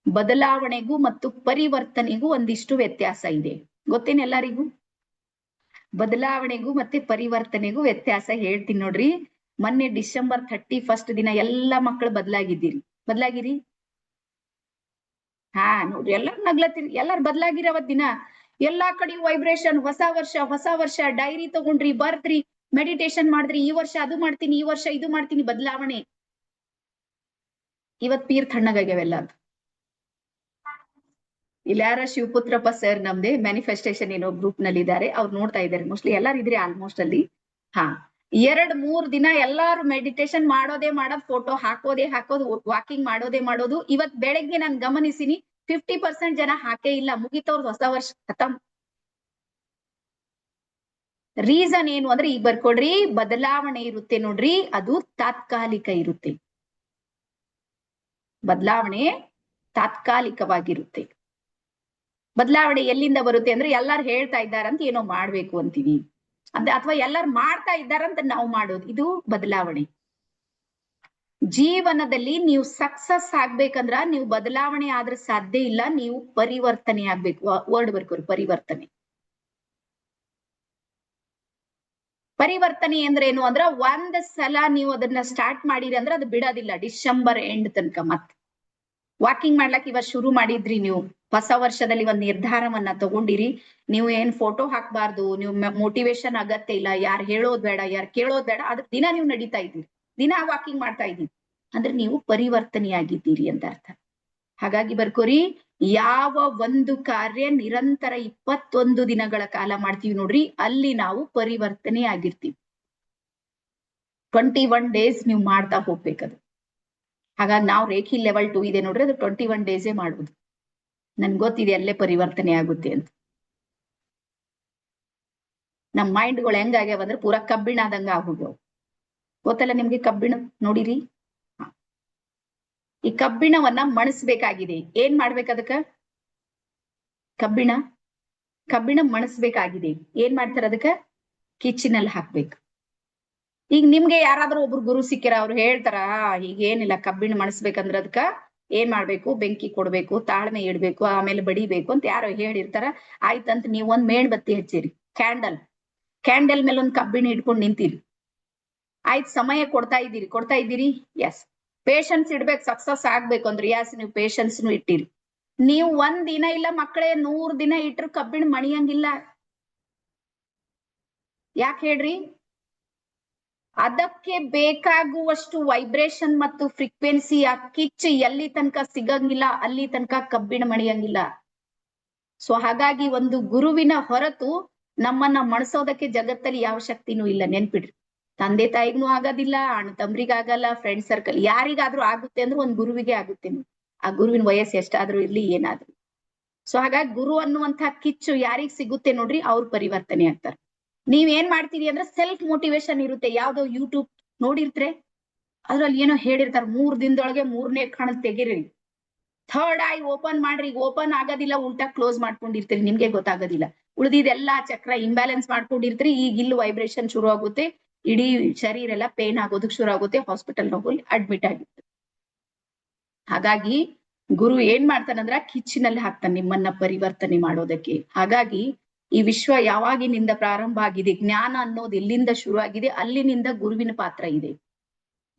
B: ಬದಲಾವಣೆಗೂ ಮತ್ತು ಪರಿವರ್ತನೆಗೂ ಒಂದಿಷ್ಟು ವ್ಯತ್ಯಾಸ ಇದೆ. ಗೊತ್ತೇನೆ ಎಲ್ಲರಿಗೂ? ಬದಲಾವಣೆಗೂ ಮತ್ತೆ ಪರಿವರ್ತನೆಗೂ ವ್ಯತ್ಯಾಸ ಹೇಳ್ತೀನಿ ನೋಡ್ರಿ. ಮೊನ್ನೆ ಡಿಸೆಂಬರ್ 31 ದಿನ ಎಲ್ಲಾ ಮಕ್ಕಳು ಬದಲಾಗಿರಿ. ಹಾ ನೋಡ್ರಿ, ಎಲ್ಲಾರು ನಗ್ಲತ್ತೀರಿ. ಎಲ್ಲಾರು ಬದಲಾಗಿರಿ. ಅವತ್ ದಿನ ಎಲ್ಲಾ ಕಡೆ ವೈಬ್ರೇಷನ್, ಹೊಸ ವರ್ಷ ಡೈರಿ ತಗೊಂಡ್ರಿ, ಬರ್ದ್ರಿ, ಮೆಡಿಟೇಷನ್ ಮಾಡಿದ್ರಿ. ಈ ವರ್ಷ ಅದು ಮಾಡ್ತೀನಿ, ಈ ವರ್ಷ ಇದು ಮಾಡ್ತೀನಿ, ಬದಲಾವಣೆ. ಇವತ್ ಪೀರ್ ತಣ್ಣಗಾಗ್ಯಾವೆಲ್ಲ. ಅದು ಇಲ್ಲಿ ಯಾರ ಶಿವಪುತ್ರಪ್ಪ ಸರ್ ನಮ್ದೇ ಮ್ಯಾನಿಫೆಸ್ಟೇಷನ್ ಏನೋ ಗ್ರೂಪ್ ನಲ್ಲಿ ಇದ್ದಾರೆ, ಅವ್ರು ನೋಡ್ತಾ ಇದ್ದಾರೆ. ಮೋಸ್ಟ್ಲಿ ಎಲ್ಲಾರು ಇದ್ರಿ ಆಲ್ಮೋಸ್ಟ್ ಅಲ್ಲಿ. ಹಾ 2-3 ದಿನ ಎಲ್ಲಾರು ಮೆಡಿಟೇಷನ್ ಮಾಡೋದು, ಫೋಟೋ ಹಾಕೋದು, ವಾಕಿಂಗ್ ಮಾಡೋದು. ಇವತ್ ಬೆಳಗ್ಗೆ ನಾನು ಗಮನಿಸಿನಿ 50% ಜನ ಹಾಕೇ ಇಲ್ಲ. ಮುಗಿತವ್ರದ್ದು ಹೊಸ ವರ್ಷ ಖತಮ್. ರೀಸನ್ ಏನು ಅಂದ್ರೆ ಈಗ ಬರ್ಕೊಡ್ರಿ, ಬದಲಾವಣೆ ಇರುತ್ತೆ ನೋಡ್ರಿ, ಅದು ತಾತ್ಕಾಲಿಕ ಇರುತ್ತೆ. ಬದಲಾವಣೆ ತಾತ್ಕಾಲಿಕವಾಗಿರುತ್ತೆ. ಬದಲಾವಣೆ ಎಲ್ಲಿಂದ ಬರುತ್ತೆ ಅಂದ್ರೆ ಎಲ್ಲಾರು ಹೇಳ್ತಾ ಇದ್ದಾರಂತ ಏನೋ ಮಾಡ್ಬೇಕು ಅಂತೀವಿ, ಅಥವಾ ಎಲ್ಲಾರು ಮಾಡ್ತಾ ಇದ್ದಾರಂತ ನಾವು ಮಾಡೋದು. ಇದು ಬದಲಾವಣೆ. ಜೀವನದಲ್ಲಿ ನೀವು ಸಕ್ಸಸ್ ಆಗ್ಬೇಕಂದ್ರ ನೀವು ಬದಲಾವಣೆ ಆದ್ರೆ ಸಾಧ್ಯ ಇಲ್ಲ, ನೀವು ಪರಿವರ್ತನೆ ಆಗ್ಬೇಕು. ವರ್ಡ್ ಬರ್ಕೋರಿ, ಪರಿವರ್ತನೆ. ಪರಿವರ್ತನೆ ಅಂದ್ರೆ ಏನು ಅಂದ್ರ, ಒಂದ್ ಸಲ ನೀವು ಅದನ್ನ ಸ್ಟಾರ್ಟ್ ಮಾಡಿರಿ ಅಂದ್ರೆ ಅದು ಬಿಡೋದಿಲ್ಲ ಡಿಸೆಂಬರ್ ಎಂಡ್ ತನಕ. ಮತ್ ವಾಕಿಂಗ್ ಮಾಡ್ಲಕ್ ಇವಾಗ ಶುರು ಮಾಡಿದ್ರಿ, ನೀವು ಹೊಸ ವರ್ಷದಲ್ಲಿ ಒಂದ್ ನಿರ್ಧಾರವನ್ನ ತಗೊಂಡಿರಿ. ನೀವು ಏನ್ ಫೋಟೋ ಹಾಕ್ಬಾರ್ದು, ನೀವು ಮೋಟಿವೇಶನ್ ಅಗತ್ಯ ಇಲ್ಲ, ಯಾರು ಹೇಳೋದ್ ಬೇಡ, ಯಾರು ಕೇಳೋದ್ ಬೇಡ. ಅದ್ರ ದಿನ ನೀವು ನಡೀತಾ ಇದ್ದೀರಿ, ದಿನ ವಾಕಿಂಗ್ ಮಾಡ್ತಾ ಇದ್ದೀರಿ ಅಂದ್ರೆ ನೀವು ಪರಿವರ್ತನೆಯಾಗಿದ್ದೀರಿ ಅಂತ ಅರ್ಥ. ಹಾಗಾಗಿ ಬರ್ಕೋರಿ, ಯಾವ ಒಂದು ಕಾರ್ಯ ನಿರಂತರ 21 ದಿನಗಳ ಕಾಲ ಮಾಡ್ತೀವಿ ನೋಡ್ರಿ, ಅಲ್ಲಿ ನಾವು ಪರಿವರ್ತನೆ ಆಗಿರ್ತೀವಿ. 21 ಡೇಸ್ ನೀವು ಮಾಡ್ತಾ ಹೋಗ್ಬೇಕದು. ಹಾಗಾಗಿ ನಾವು ರೇಖಿ ಲೆವೆಲ್ 2 ಇದೆ ನೋಡ್ರಿ, ಅದು 21 ಡೇಸೇ ಮಾಡುದು. ನನ್ಗೆ ಗೊತ್ತಿದೆ ಅಲ್ಲೇ ಪರಿವರ್ತನೆ ಆಗುತ್ತೆ ಅಂತ. ನಮ್ಮ ಮೈಂಡ್ಗಳು ಹೆಂಗಾಗ್ಯಾವ ಅಂದ್ರೆ ಪೂರಾ ಕಬ್ಬಿಣ ಆದಂಗ ಆಗೋಗ್ಯಾವ. ಗೊತ್ತಲ್ಲ ನಿಮ್ಗೆ ಕಬ್ಬಿಣ? ನೋಡಿರಿ, ಈ ಕಬ್ಬಿಣವನ್ನ ಮಣಿಸ್ಬೇಕಾಗಿದೆ. ಏನ್ ಮಾಡ್ಬೇಕು ಅದಕ್ಕ? ಕಬ್ಬಿಣ ಮಣಿಸ್ಬೇಕಾಗಿದೆ. ಏನ್ ಮಾಡ್ತಾರ ಅದಕ್ಕ? ಕಿಚನಲ್ಲಿ ಹಾಕ್ಬೇಕು. ಈಗ ನಿಮ್ಗೆ ಯಾರಾದ್ರೂ ಒಬ್ರು ಗುರು ಸಿಕ್ಕಿರ, ಅವ್ರು ಹೇಳ್ತಾರ ಹೀಗೇನಿಲ್ಲ, ಕಬ್ಬಿಣ ಮಣಿಸ್ಬೇಕಂದ್ರ ಅದಕ್ಕ ಏನ್ ಮಾಡ್ಬೇಕು? ಬೆಂಕಿ ಕೊಡ್ಬೇಕು, ತಾಳ್ಮೆ ಇಡ್ಬೇಕು, ಆಮೇಲೆ ಬಡಿಬೇಕು ಅಂತ ಯಾರೋ ಹೇಳಿರ್ತಾರ. ಆಯ್ತಂತ ನೀವ್ ಒಂದ್ ಮೇಣಬತ್ತಿ ಹಚ್ಚಿರಿ, ಕ್ಯಾಂಡಲ್ ಮೇಲೆ ಒಂದ್ ಕಬ್ಬಿಣ ಇಟ್ಕೊಂಡ್ ನಿಂತೀರಿ. ಆಯ್ತು, ಸಮಯ ಕೊಡ್ತಾ ಇದ್ದೀರಿ. ಎಸ್, ಪೇಶನ್ಸ್ ಇಡ್ಬೇಕು. ಸಕ್ಸಸ್ ಆಗ್ಬೇಕು ಅಂದ್ರೆ ಎಸ್, ನೀವು ಪೇಶನ್ಸ್ನು ಇಟ್ಟಿರಿ. ನೀವು 1 ದಿನ ಇಲ್ಲ ಮಕ್ಕಳೇ, 100 ದಿನ ಇಟ್ರು ಕಬ್ಬಿಣ ಮಣಿಯಂಗಿಲ್ಲ. ಯಾಕೆ ಹೇಳ್ರಿ? ಅದಕ್ಕೆ ಬೇಕಾಗುವಷ್ಟು ವೈಬ್ರೇಷನ್ ಮತ್ತು ಫ್ರೀಕ್ವೆನ್ಸಿ, ಆ ಕಿಚ್ ಎಲ್ಲಿ ತನಕ ಸಿಗಂಗಿಲ್ಲ ಅಲ್ಲಿ ತನಕ ಕಬ್ಬಿಣ ಮಣಿಯಂಗಿಲ್ಲ. ಸೊ ಹಾಗಾಗಿ ಒಂದು ಗುರುವಿನ ಹೊರತು ನಮ್ಮನ್ನ ಮಣಿಸೋದಕ್ಕೆ ಜಗತ್ತಲ್ಲಿ ಯಾವ ಶಕ್ತಿನೂ ಇಲ್ಲ, ನೆನ್ಪಿಡ್ರಿ. ತಂದೆ ತಾಯಿಗೂ ಆಗೋದಿಲ್ಲ, ಅಣ್ಣ ತಮ್ರಿಗಾಗಲ್ಲ, ಫ್ರೆಂಡ್ ಸರ್ಕಲ್ ಯಾರಿಗಾದ್ರೂ ಆಗುತ್ತೆ ಅಂದ್ರೆ ಒಂದ್ ಗುರುವಿಗೆ ಆಗುತ್ತೆ. ಆ ಗುರುವಿನ ವಯಸ್ಸು ಎಷ್ಟಾದ್ರೂ ಇರ್ಲಿ, ಏನಾದ್ರು. ಸೊ ಹಾಗಾಗಿ ಗುರು ಅನ್ನುವಂಥ ಕಿಚ್ಚು ಯಾರಿಗ್ ಸಿಗುತ್ತೆ ನೋಡ್ರಿ, ಅವ್ರು ಪರಿವರ್ತನೆ ಆಗ್ತಾರೆ. ನೀವ್ ಏನ್ ಮಾಡ್ತೀರಿ ಅಂದ್ರೆ ಸೆಲ್ಫ್ ಮೋಟಿವೇಶನ್ ಇರುತ್ತೆ. ಯಾವ್ದೋ ಯೂಟ್ಯೂಬ್ ನೋಡಿರ್ತ್ರೆ, ಅದ್ರಲ್ಲಿ ಏನೋ ಹೇಳಿರ್ತಾರೆ, 3 ದಿನದೊಳಗೆ 3ನೇ ಕಣ ತೆಗಿರಿ, 3rd ಐ ಓಪನ್ ಮಾಡ್ರಿ. ಓಪನ್ ಆಗೋದಿಲ್ಲ, ಉಲ್ಟಾ ಕ್ಲೋಸ್ ಮಾಡ್ಕೊಂಡಿರ್ತೀರಿ, ನಿಮ್ಗೆ ಗೊತ್ತಾಗೋದಿಲ್ಲ. ಉಳಿದಿದೆಲ್ಲಾ ಚಕ್ರ ಇಂಬ್ಯಾಲೆನ್ಸ್ ಮಾಡ್ಕೊಂಡಿರ್ತೀರಿ. ಈಗ ಇಲ್ಲಿ ವೈಬ್ರೇಷನ್ ಶುರು ಆಗುತ್ತೆ, ಇಡೀ ಶರೀರ ಎಲ್ಲ ಪೇನ್ ಆಗೋದಕ್ಕೆ ಶುರು ಆಗುತ್ತೆ, ಹಾಸ್ಪಿಟಲ್ ಹೋಗಿ ಅಡ್ಮಿಟ್ ಆಗಿತ್ತು. ಹಾಗಾಗಿ ಗುರು ಏನ್ ಮಾಡ್ತಾನಂದ್ರ ಕಿಚ್ಚಿನಲ್ಲಿ ಹಾಕ್ತಾನೆ ನಿಮ್ಮನ್ನ ಪರಿವರ್ತನೆ ಮಾಡೋದಕ್ಕೆ. ಹಾಗಾಗಿ ಈ ವಿಶ್ವ ಯಾವಾಗಿನಿಂದ ಪ್ರಾರಂಭ ಆಗಿದೆ, ಜ್ಞಾನ ಅನ್ನೋದು ಎಲ್ಲಿಂದ ಶುರು ಆಗಿದೆ, ಅಲ್ಲಿನಿಂದ ಗುರುವಿನ ಪಾತ್ರ ಇದೆ.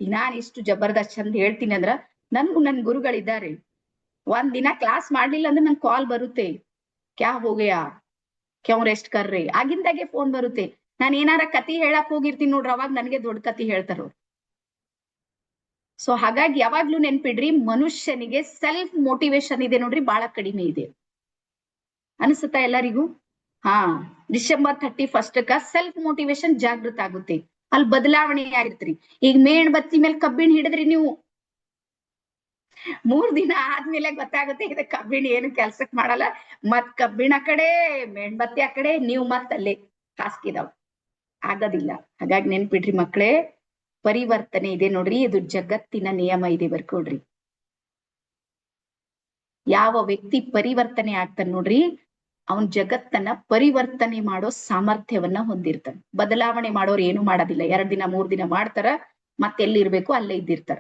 B: ಈಗ ನಾನ್ ಇಷ್ಟು ಜಬರ್ದಸ್ತ್ ಚಂದ ಹೇಳ್ತೀನಿ ಅಂದ್ರ ನನ್ಗೂ ನನ್ ಗುರುಗಳಿದ್ದಾರೆ. ಒಂದ್ ದಿನ ಕ್ಲಾಸ್ ಮಾಡ್ಲಿಲ್ಲ ಅಂದ್ರೆ ನಂಗೆ ಕಾಲ್ ಬರುತ್ತೆ, ಕ್ಯಾ ಹೋಗಯಾ, ಕ್ಯೂ ರೆಸ್ಟ್ ಕರ್ರಿ, ಆಗಿಂದಾಗೆ ಫೋನ್ ಬರುತ್ತೆ. ನಾನು ಏನಾರ ಕತಿ ಹೇಳಕ್ ಹೋಗಿರ್ತೀನಿ ನೋಡ್ರಿ, ಅವಾಗ ನನಗೆ ದೊಡ್ಡ ಕತಿ ಹೇಳ್ತಾರ ಅವ್ರು. ಸೊ ಹಾಗಾಗಿ ಯಾವಾಗ್ಲೂ ನೆನ್ಪಿಡ್ರಿ, ಮನುಷ್ಯನಿಗೆ ಸೆಲ್ಫ್ ಮೋಟಿವೇಶನ್ ಇದೆ ನೋಡ್ರಿ, ಬಹಳ ಕಡಿಮೆ ಇದೆ ಅನಿಸುತ್ತಾ ಎಲ್ಲರಿಗೂ? ಹಾ, ಡಿಸೆಂಬರ್ 31ಕ್ಕ ಸೆಲ್ಫ್ ಮೋಟಿವೇಶನ್ ಜಾಗೃತ ಆಗುತ್ತೆ, ಅಲ್ಲಿ ಬದಲಾವಣೆ ಆಗಿರ್ತ್ರಿ. ಈಗ ಮೇಣ್ ಬತ್ತಿ ಮೇಲೆ ಕಬ್ಬಿಣ ಹಿಡಿದ್ರಿ ನೀವು, 3 ದಿನ ಆದ್ಮೇಲೆ ಗೊತ್ತಾಗುತ್ತೆ ಇದು ಕಬ್ಬಿಣ ಏನು ಕೆಲ್ಸಕ್ ಮಾಡಲ್ಲ, ಮತ್ ಕಬ್ಬಿಣ ಆ ಕಡೆ ಮೇಣ್ಬತ್ತಿ ಆ ಕಡೆ, ನೀವು ಮತ್ ಅಲ್ಲೇ ಹಾಸ್ಕಿದಾವ್, ಆಗೋದಿಲ್ಲ. ಹಾಗಾಗಿ ನೆನ್ಪಿಡ್ರಿ ಮಕ್ಕಳೇ, ಪರಿವರ್ತನೆ ಇದೆ ನೋಡ್ರಿ, ಇದು ಜಗತ್ತಿನ ನಿಯಮ ಇದೆ, ಬರ್ಕೊಡ್ರಿ. ಯಾವ ವ್ಯಕ್ತಿ ಪರಿವರ್ತನೆ ಆಗ್ತಾನೆ ನೋಡ್ರಿ, ಅವನ್ ಜಗತ್ತನ್ನ ಪರಿವರ್ತನೆ ಮಾಡೋ ಸಾಮರ್ಥ್ಯವನ್ನ ಹೊಂದಿರ್ತಾನೆ. ಬದಲಾವಣೆ ಮಾಡೋರು ಏನು ಮಾಡೋದಿಲ್ಲ, 2 ದಿನ 3 ದಿನ ಮಾಡ್ತಾರ, ಮತ್ತೆ ಎಲ್ಲಿರ್ಬೇಕು ಅಲ್ಲೇ ಇದ್ದಿರ್ತಾರ.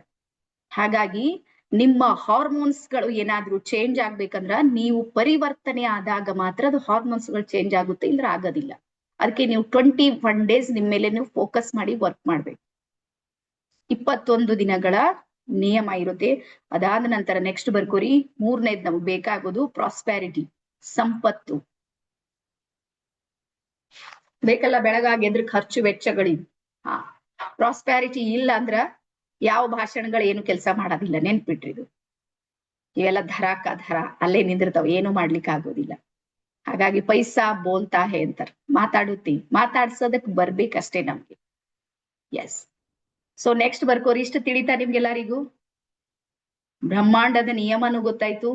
B: ಹಾಗಾಗಿ ನಿಮ್ಮ ಹಾರ್ಮೋನ್ಸ್ಗಳು ಏನಾದ್ರೂ ಚೇಂಜ್ ಆಗ್ಬೇಕಂದ್ರ ನೀವು ಪರಿವರ್ತನೆ ಆದಾಗ ಮಾತ್ರ ಅದು ಹಾರ್ಮೋನ್ಸ್ಗಳು ಚೇಂಜ್ ಆಗುತ್ತೆ, ಇಲ್ದ್ರ ಆಗೋದಿಲ್ಲ. ಅದಕ್ಕೆ ನೀವು 21 ಡೇಸ್ ನಿಮ್ಮ ಮೇಲೆ ನೀವು ಫೋಕಸ್ ಮಾಡಿ ವರ್ಕ್ ಮಾಡ್ಬೇಕು. 21 ದಿನಗಳ ನಿಯಮ ಇರುತ್ತೆ. ಅದಾದ ನಂತರ ನೆಕ್ಸ್ಟ್ ಬರ್ಕೋರಿ, 3ನೇದ್ ನಮ್ಗೆ ಬೇಕಾಗೋದು ಪ್ರಾಸ್ಪ್ಯಾರಿಟಿ, ಸಂಪತ್ತು ಬೇಕಲ್ಲ. ಬೆಳಗಾಗಿ ಎದ್ರ ಖರ್ಚು ವೆಚ್ಚಗಳಿವೆ. ಹಾ, ಪ್ರಾಸ್ಪ್ಯಾರಿಟಿ ಇಲ್ಲ ಅಂದ್ರ ಯಾವ ಭಾಷಣಗಳು ಏನು ಕೆಲಸ ಮಾಡೋದಿಲ್ಲ, ನೆನ್ಪಿಟ್ರಿ ಇದು. ಇವೆಲ್ಲ ಧರಾಕ ಧರ ಅಲ್ಲೇ ನಿಂದಿರ್ತಾವ, ಏನು ಮಾಡ್ಲಿಕ್ಕೆ ಆಗೋದಿಲ್ಲ. ಹಾಗಾಗಿ ಪೈಸಾ ಬೋಲ್ತಾ ಹೇ ಅಂತಾರ, ಮಾತಾಡ್ಸೋದಕ್ ಬರ್ಬೇಕಷ್ಟೇ ನಮ್ಗೆ. ಎಸ್. ಸೊ ನೆಕ್ಸ್ಟ್ ಬರ್ಕೋರಿ, ಇಷ್ಟು ತಿಳಿತಾ ನಿಮ್ಗೆಲ್ಲರಿಗೂ? ಬ್ರಹ್ಮಾಂಡದ ನಿಯಮನೂ ಗೊತ್ತಾಯ್ತು,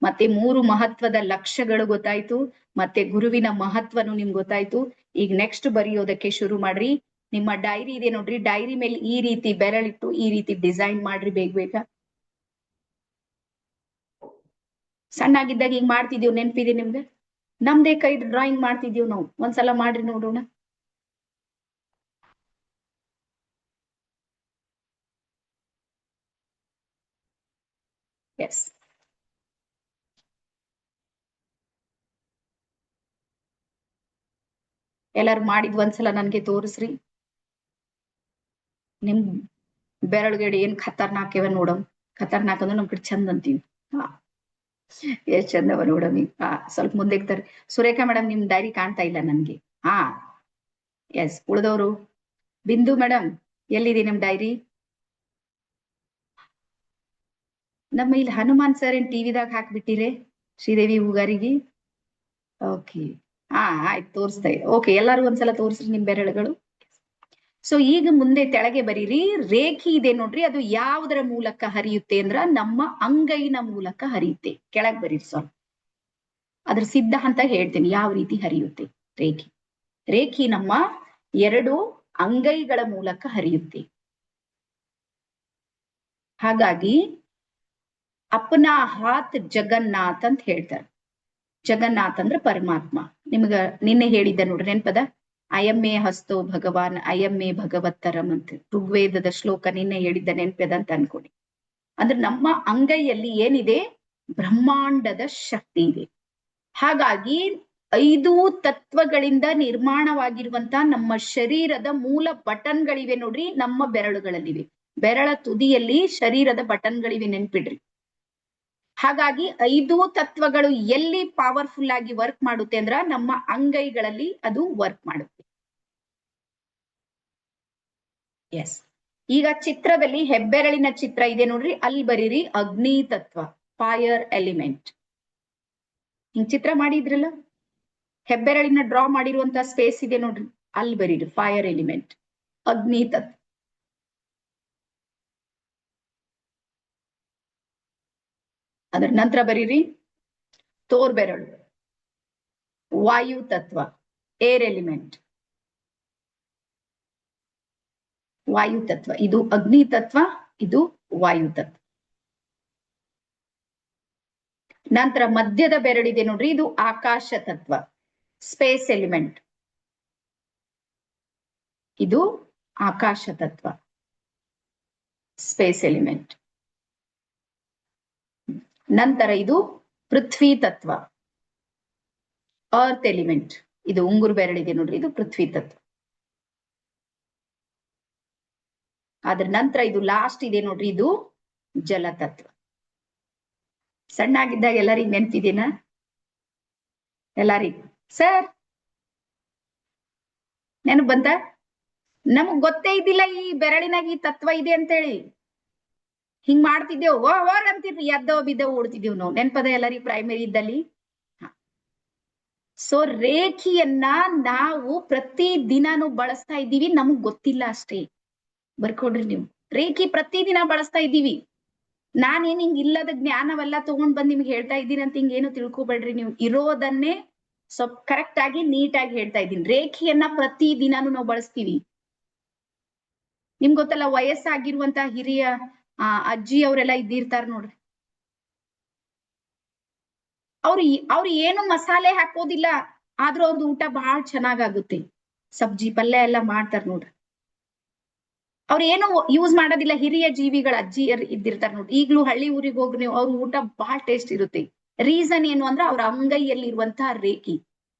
B: ಮತ್ತೆ 3 ಮಹತ್ವದ ಲಕ್ಷ್ಯಗಳು ಗೊತ್ತಾಯ್ತು, ಮತ್ತೆ ಗುರುವಿನ ಮಹತ್ವನು ನಿಮ್ಗೆ ಗೊತ್ತಾಯ್ತು. ಈಗ ನೆಕ್ಸ್ಟ್ ಬರೆಯೋದಕ್ಕೆ ಶುರು ಮಾಡ್ರಿ. ನಿಮ್ಮ ಡೈರಿ ಇದೆ ನೋಡ್ರಿ, ಡೈರಿ ಮೇಲೆ ಈ ರೀತಿ ಬೆರಳಿಟ್ಟು ಈ ರೀತಿ ಡಿಸೈನ್ ಮಾಡ್ರಿ, ಬೇಗ. ಸಣ್ಣಾಗಿದ್ದಾಗ ಹಿಂಗ್ ಮಾಡ್ತಿದೀವ್, ನೆನ್ಪಿದೆ ನಿಮ್ಗೆ? ನಮ್ದೇ ಕೈದ್ ಡ್ರಾಯಿಂಗ್ ಮಾಡ್ತಿದೀವ್ ನಾವು, ಒಂದ್ಸಲ ಮಾಡ್ರಿ ನೋಡೋಣ. ಎಸ್. ಎಲ್ಲಾರು ಮಾಡಿದ್ ಒಂದ್ಸಲ ನನ್ಗೆ ತೋರಿಸ್ರಿ. ನಿಮ್ ಬೆರಳುಗಡೆ ಏನ್ ಖತರ್ನಾಕ್ ಇವ ನೋಡಮ್. ಖತರ್ನಾಕ್ ಅಂದ್ರೆ ನಮ್ ಕಡೆ ಚಂದ ಅಂತೀವಿ. ಎಷ್ಟ್ ಚಂದವ ನೋಡಮ್. ಸ್ವಲ್ಪ ಮುಂದೆ ಇರ್ತಾರೆ. ಸುರೇಖಾ ಮೇಡಮ್, ನಿಮ್ ಡೈರಿ ಕಾಣ್ತಾ ಇಲ್ಲ ನನ್ಗೆ. ಹಾ, ಎಸ್. ಉಳ್ದವ್ರು ಬಿಂದು ಮೇಡಮ್, ಎಲ್ಲಿದೆ ನಿಮ್ ಡೈರಿ? ನಮ್ಮ ಇಲ್ಲಿ ಹನುಮಾನ್ ಸರ್ ಏನ್ ಟಿವಿದಾಗ ಹಾಕ್ಬಿಟ್ಟಿರೆ ಶ್ರೀದೇವಿ ಹೂಗಾರಿಗೆ? ಓಕೆ, ಆಯ್ತು, ತೋರಿಸ್ತಾ ಇದೆ. ಓಕೆ, ಎಲ್ಲಾರು ಒಂದ್ಸಲ ತೋರಿಸ್ರಿ ನಿಮ್ ಬೆರಳುಗಳು. ಸೊ ಈಗ ಮುಂದೆ ತೆಳಗೆ ಬರೀರಿ. ರೇಖೆ ಇದೆ ನೋಡ್ರಿ, ಅದು ಯಾವುದರ ಮೂಲಕ ಹರಿಯುತ್ತೆ ಅಂದ್ರ ನಮ್ಮ ಅಂಗೈನ ಮೂಲಕ ಹರಿಯುತ್ತೆ. ಕೆಳಗ್ ಬರೀರಿ ಸ್ವಲ್ಪ, ಅದ್ರ ಸಿದ್ಧಾಂತ ಹೇಳ್ತೀನಿ ಯಾವ ರೀತಿ ಹರಿಯುತ್ತೆ. ರೇಖೆ ನಮ್ಮ 2 ಅಂಗೈಗಳ ಮೂಲಕ ಹರಿಯುತ್ತೆ. ಹಾಗಾಗಿ ಅಪ್ನಾ ಹಾತ್ ಜಗನ್ನಾಥ್ ಅಂತ ಹೇಳ್ತಾರೆ. ಜಗನ್ನಾಥ್ ಅಂದ್ರೆ ಪರಮಾತ್ಮ. ನಿಮ್ಗ ನಿನ್ನೆ ಹೇಳಿದ್ದೆ ನೋಡ್ರಿ, ನೆನ್ಪದ? ಅಯಮ್ಮೆ ಹಸ್ತೋ ಭಗವಾನ್ ಅಯಮ್ಮೆ ಭಗವತ್ತರಂ ಅಂತ ಋಗ್ವೇದದ ಶ್ಲೋಕ ನಿನ್ನೆ ಹೇಳಿದ್ದ, ನೆನ್ಪದ ಅಂತ ಅನ್ಕೊಡಿ. ಅಂದ್ರೆ ನಮ್ಮ ಅಂಗೈಯಲ್ಲಿ ಏನಿದೆ? ಬ್ರಹ್ಮಾಂಡದ ಶಕ್ತಿ ಇದೆ. ಹಾಗಾಗಿ 5 ತತ್ವಗಳಿಂದ ನಿರ್ಮಾಣವಾಗಿರುವಂತ ನಮ್ಮ ಶರೀರದ ಮೂಲ ಬಟನ್ಗಳಿವೆ ನೋಡ್ರಿ, ನಮ್ಮ ಬೆರಳುಗಳಲ್ಲಿವೆ. ಬೆರಳ ತುದಿಯಲ್ಲಿ ಶರೀರದ ಬಟನ್ಗಳಿವೆ, ನೆನ್ಪಿಡ್ರಿ. ಹಾಗಾಗಿ 5 ತತ್ವಗಳು ಎಲ್ಲಿ ಪವರ್ಫುಲ್ ಆಗಿ ವರ್ಕ್ ಮಾಡುತ್ತೆ ಅಂದ್ರ ನಮ್ಮ ಅಂಗೈಗಳಲ್ಲಿ ಅದು ವರ್ಕ್ ಮಾಡುತ್ತೆ. ಎಸ್. ಈಗ ಚಿತ್ರದಲ್ಲಿ ಹೆಬ್ಬೆರಳಿನ ಚಿತ್ರ ಇದೆ ನೋಡ್ರಿ, ಅಲ್ಲಿ ಬರೀರಿ ಅಗ್ನಿ ತತ್ವ, ಫೈರ್ ಎಲಿಮೆಂಟ್. ಹಿಂಗ್ ಚಿತ್ರ ಮಾಡಿದ್ರಲ್ಲ, ಹೆಬ್ಬೆರಳಿನ ಡ್ರಾ ಮಾಡಿರುವಂತ ಸ್ಪೇಸ್ ಇದೆ ನೋಡ್ರಿ, ಅಲ್ಲಿ ಬರೀರಿ ಫೈರ್ ಎಲಿಮೆಂಟ್, ಅಗ್ನಿ ತತ್ವ. ಅದರ ನಂತರ ಬರೀರಿ ತೋರ್ ಬೆರಳು, ವಾಯು ತತ್ವ, ಏರ್ ಎಲಿಮೆಂಟ್. ವಾಯು ತತ್ವ, ಇದು ಅಗ್ನಿ ತತ್ವ, ಇದು ವಾಯು ತತ್ವ. ನಂತರ ಮಧ್ಯದ ಬೆರಳಿದೆ ನೋಡ್ರಿ, ಇದು ಆಕಾಶ ತತ್ವ, ಸ್ಪೇಸ್ ಎಲಿಮೆಂಟ್. ಇದು ಆಕಾಶ ತತ್ವ, ಸ್ಪೇಸ್ ಎಲಿಮೆಂಟ್. ನಂತರ ಇದು ಪೃಥ್ವಿ ತತ್ವ, ಅರ್ತ್ ಎಲಿಮೆಂಟ್. ಇದು ಉಂಗುರು ಬೆರಳಿದೆ ನೋಡ್ರಿ, ಇದು ಪೃಥ್ವಿ ತತ್ವ. ಅದ್ರ ನಂತರ ಇದು ಲಾಸ್ಟ್ ಇದೆ ನೋಡ್ರಿ, ಇದು ಜಲ ತತ್ವ. ಸಣ್ಣಾಗಿದ್ದಾಗ ಎಲ್ಲರಿಗೂ ನೆನ್ಪಿದೇನಾ? ಎಲ್ಲರಿಗೂ ಸರ್ ನೆನಪ್ ಬಂತ? ನಮಗ್ ಗೊತ್ತೇ ಇದ್ದಿಲ್ಲ ಈ ಬೆರಳಿನಾಗ ಈ ತತ್ವ ಇದೆ ಅಂತೇಳಿ. ಹಿಂಗ್ ಮಾಡ್ತಿದ್ದೇವ್ ಓರ್ ಅಂತಿರ್ರಿ, ಎದ್ದೋ ಬಿದ್ದೋ ಓಡ್ತಿದ್ದೇವ್ ನಾವು. ನೆನ್ಪದ ಎಲ್ಲರಿಗೂ ಪ್ರೈಮರಿ ಇದ್ದಲ್ಲಿ? ಸೊ ರೇಖಿಯನ್ನ ನಾವು ಪ್ರತಿ ದಿನಾನು ಬಳಸ್ತಾ ಇದ್ದೀವಿ, ನಮಗ್ ಗೊತ್ತಿಲ್ಲ ಅಷ್ಟೇ. ಬರ್ಕೊಡ್ರಿ ನೀವು. ರೇಖಿ ಪ್ರತಿದಿನ ಬಳಸ್ತಾ ಇದ್ದೀವಿ. ನಾನೇನ್ ಹಿಂಗ್ ಇಲ್ಲದ ಜ್ಞಾನವೆಲ್ಲ ತಗೊಂಡ್ ಬಂದ್ ನಿಮ್ಗೆ ಹೇಳ್ತಾ ಇದ್ದೀನಿ ಅಂತ ಹಿಂಗೇನು ತಿಳ್ಕೊಬೇಡ್ರಿ ನೀವು. ಇರೋದನ್ನೇ ಸ್ವಲ್ಪ ಕರೆಕ್ಟ್ ಆಗಿ ನೀಟಾಗಿ ಹೇಳ್ತಾ ಇದ್ದೀನಿ. ರೇಖಿಯನ್ನ ಪ್ರತಿ ದಿನಾನು ನಾವು ಬಳಸ್ತೀವಿ. ನಿಮ್ಗ್ ಗೊತ್ತಲ್ಲ, ವಯಸ್ಸಾಗಿರುವಂತ ಹಿರಿಯ ಅಜ್ಜಿ ಅವರೆಲ್ಲ ಇದ್ದಿರ್ತಾರ ನೋಡ್ರಿ. ಅವ್ರು ಏನು ಮಸಾಲೆ ಹಾಕೋದಿಲ್ಲ, ಆದ್ರೂ ಅವ್ರದ್ದು ಊಟ ಬಹಳ ಚೆನ್ನಾಗಾಗುತ್ತೆ. ಸಬ್ಜಿ ಪಲ್ಯ ಎಲ್ಲ ಮಾಡ್ತಾರ ನೋಡ್ರಿ. ಅವ್ರ ಏನು ಯೂಸ್ ಮಾಡೋದಿಲ್ಲ. ಹಿರಿಯ ಜೀವಿಗಳ ಅಜ್ಜಿಯರ್ ಇದ್ದಿರ್ತಾರ ನೋಡ್ರಿ. ಈಗ್ಲೂ ಹಳ್ಳಿ ಊರಿಗೆ ಹೋಗ್ರಿ ನೀವು, ಅವ್ರ ಊಟ ಬಹಳ ಟೇಸ್ಟ್ ಇರುತ್ತೆ. ರೀಸನ್ ಏನು ಅಂದ್ರೆ ಅವ್ರ ಅಂಗೈಯಲ್ಲಿ ಇರುವಂತಹ ರೇಖಿ.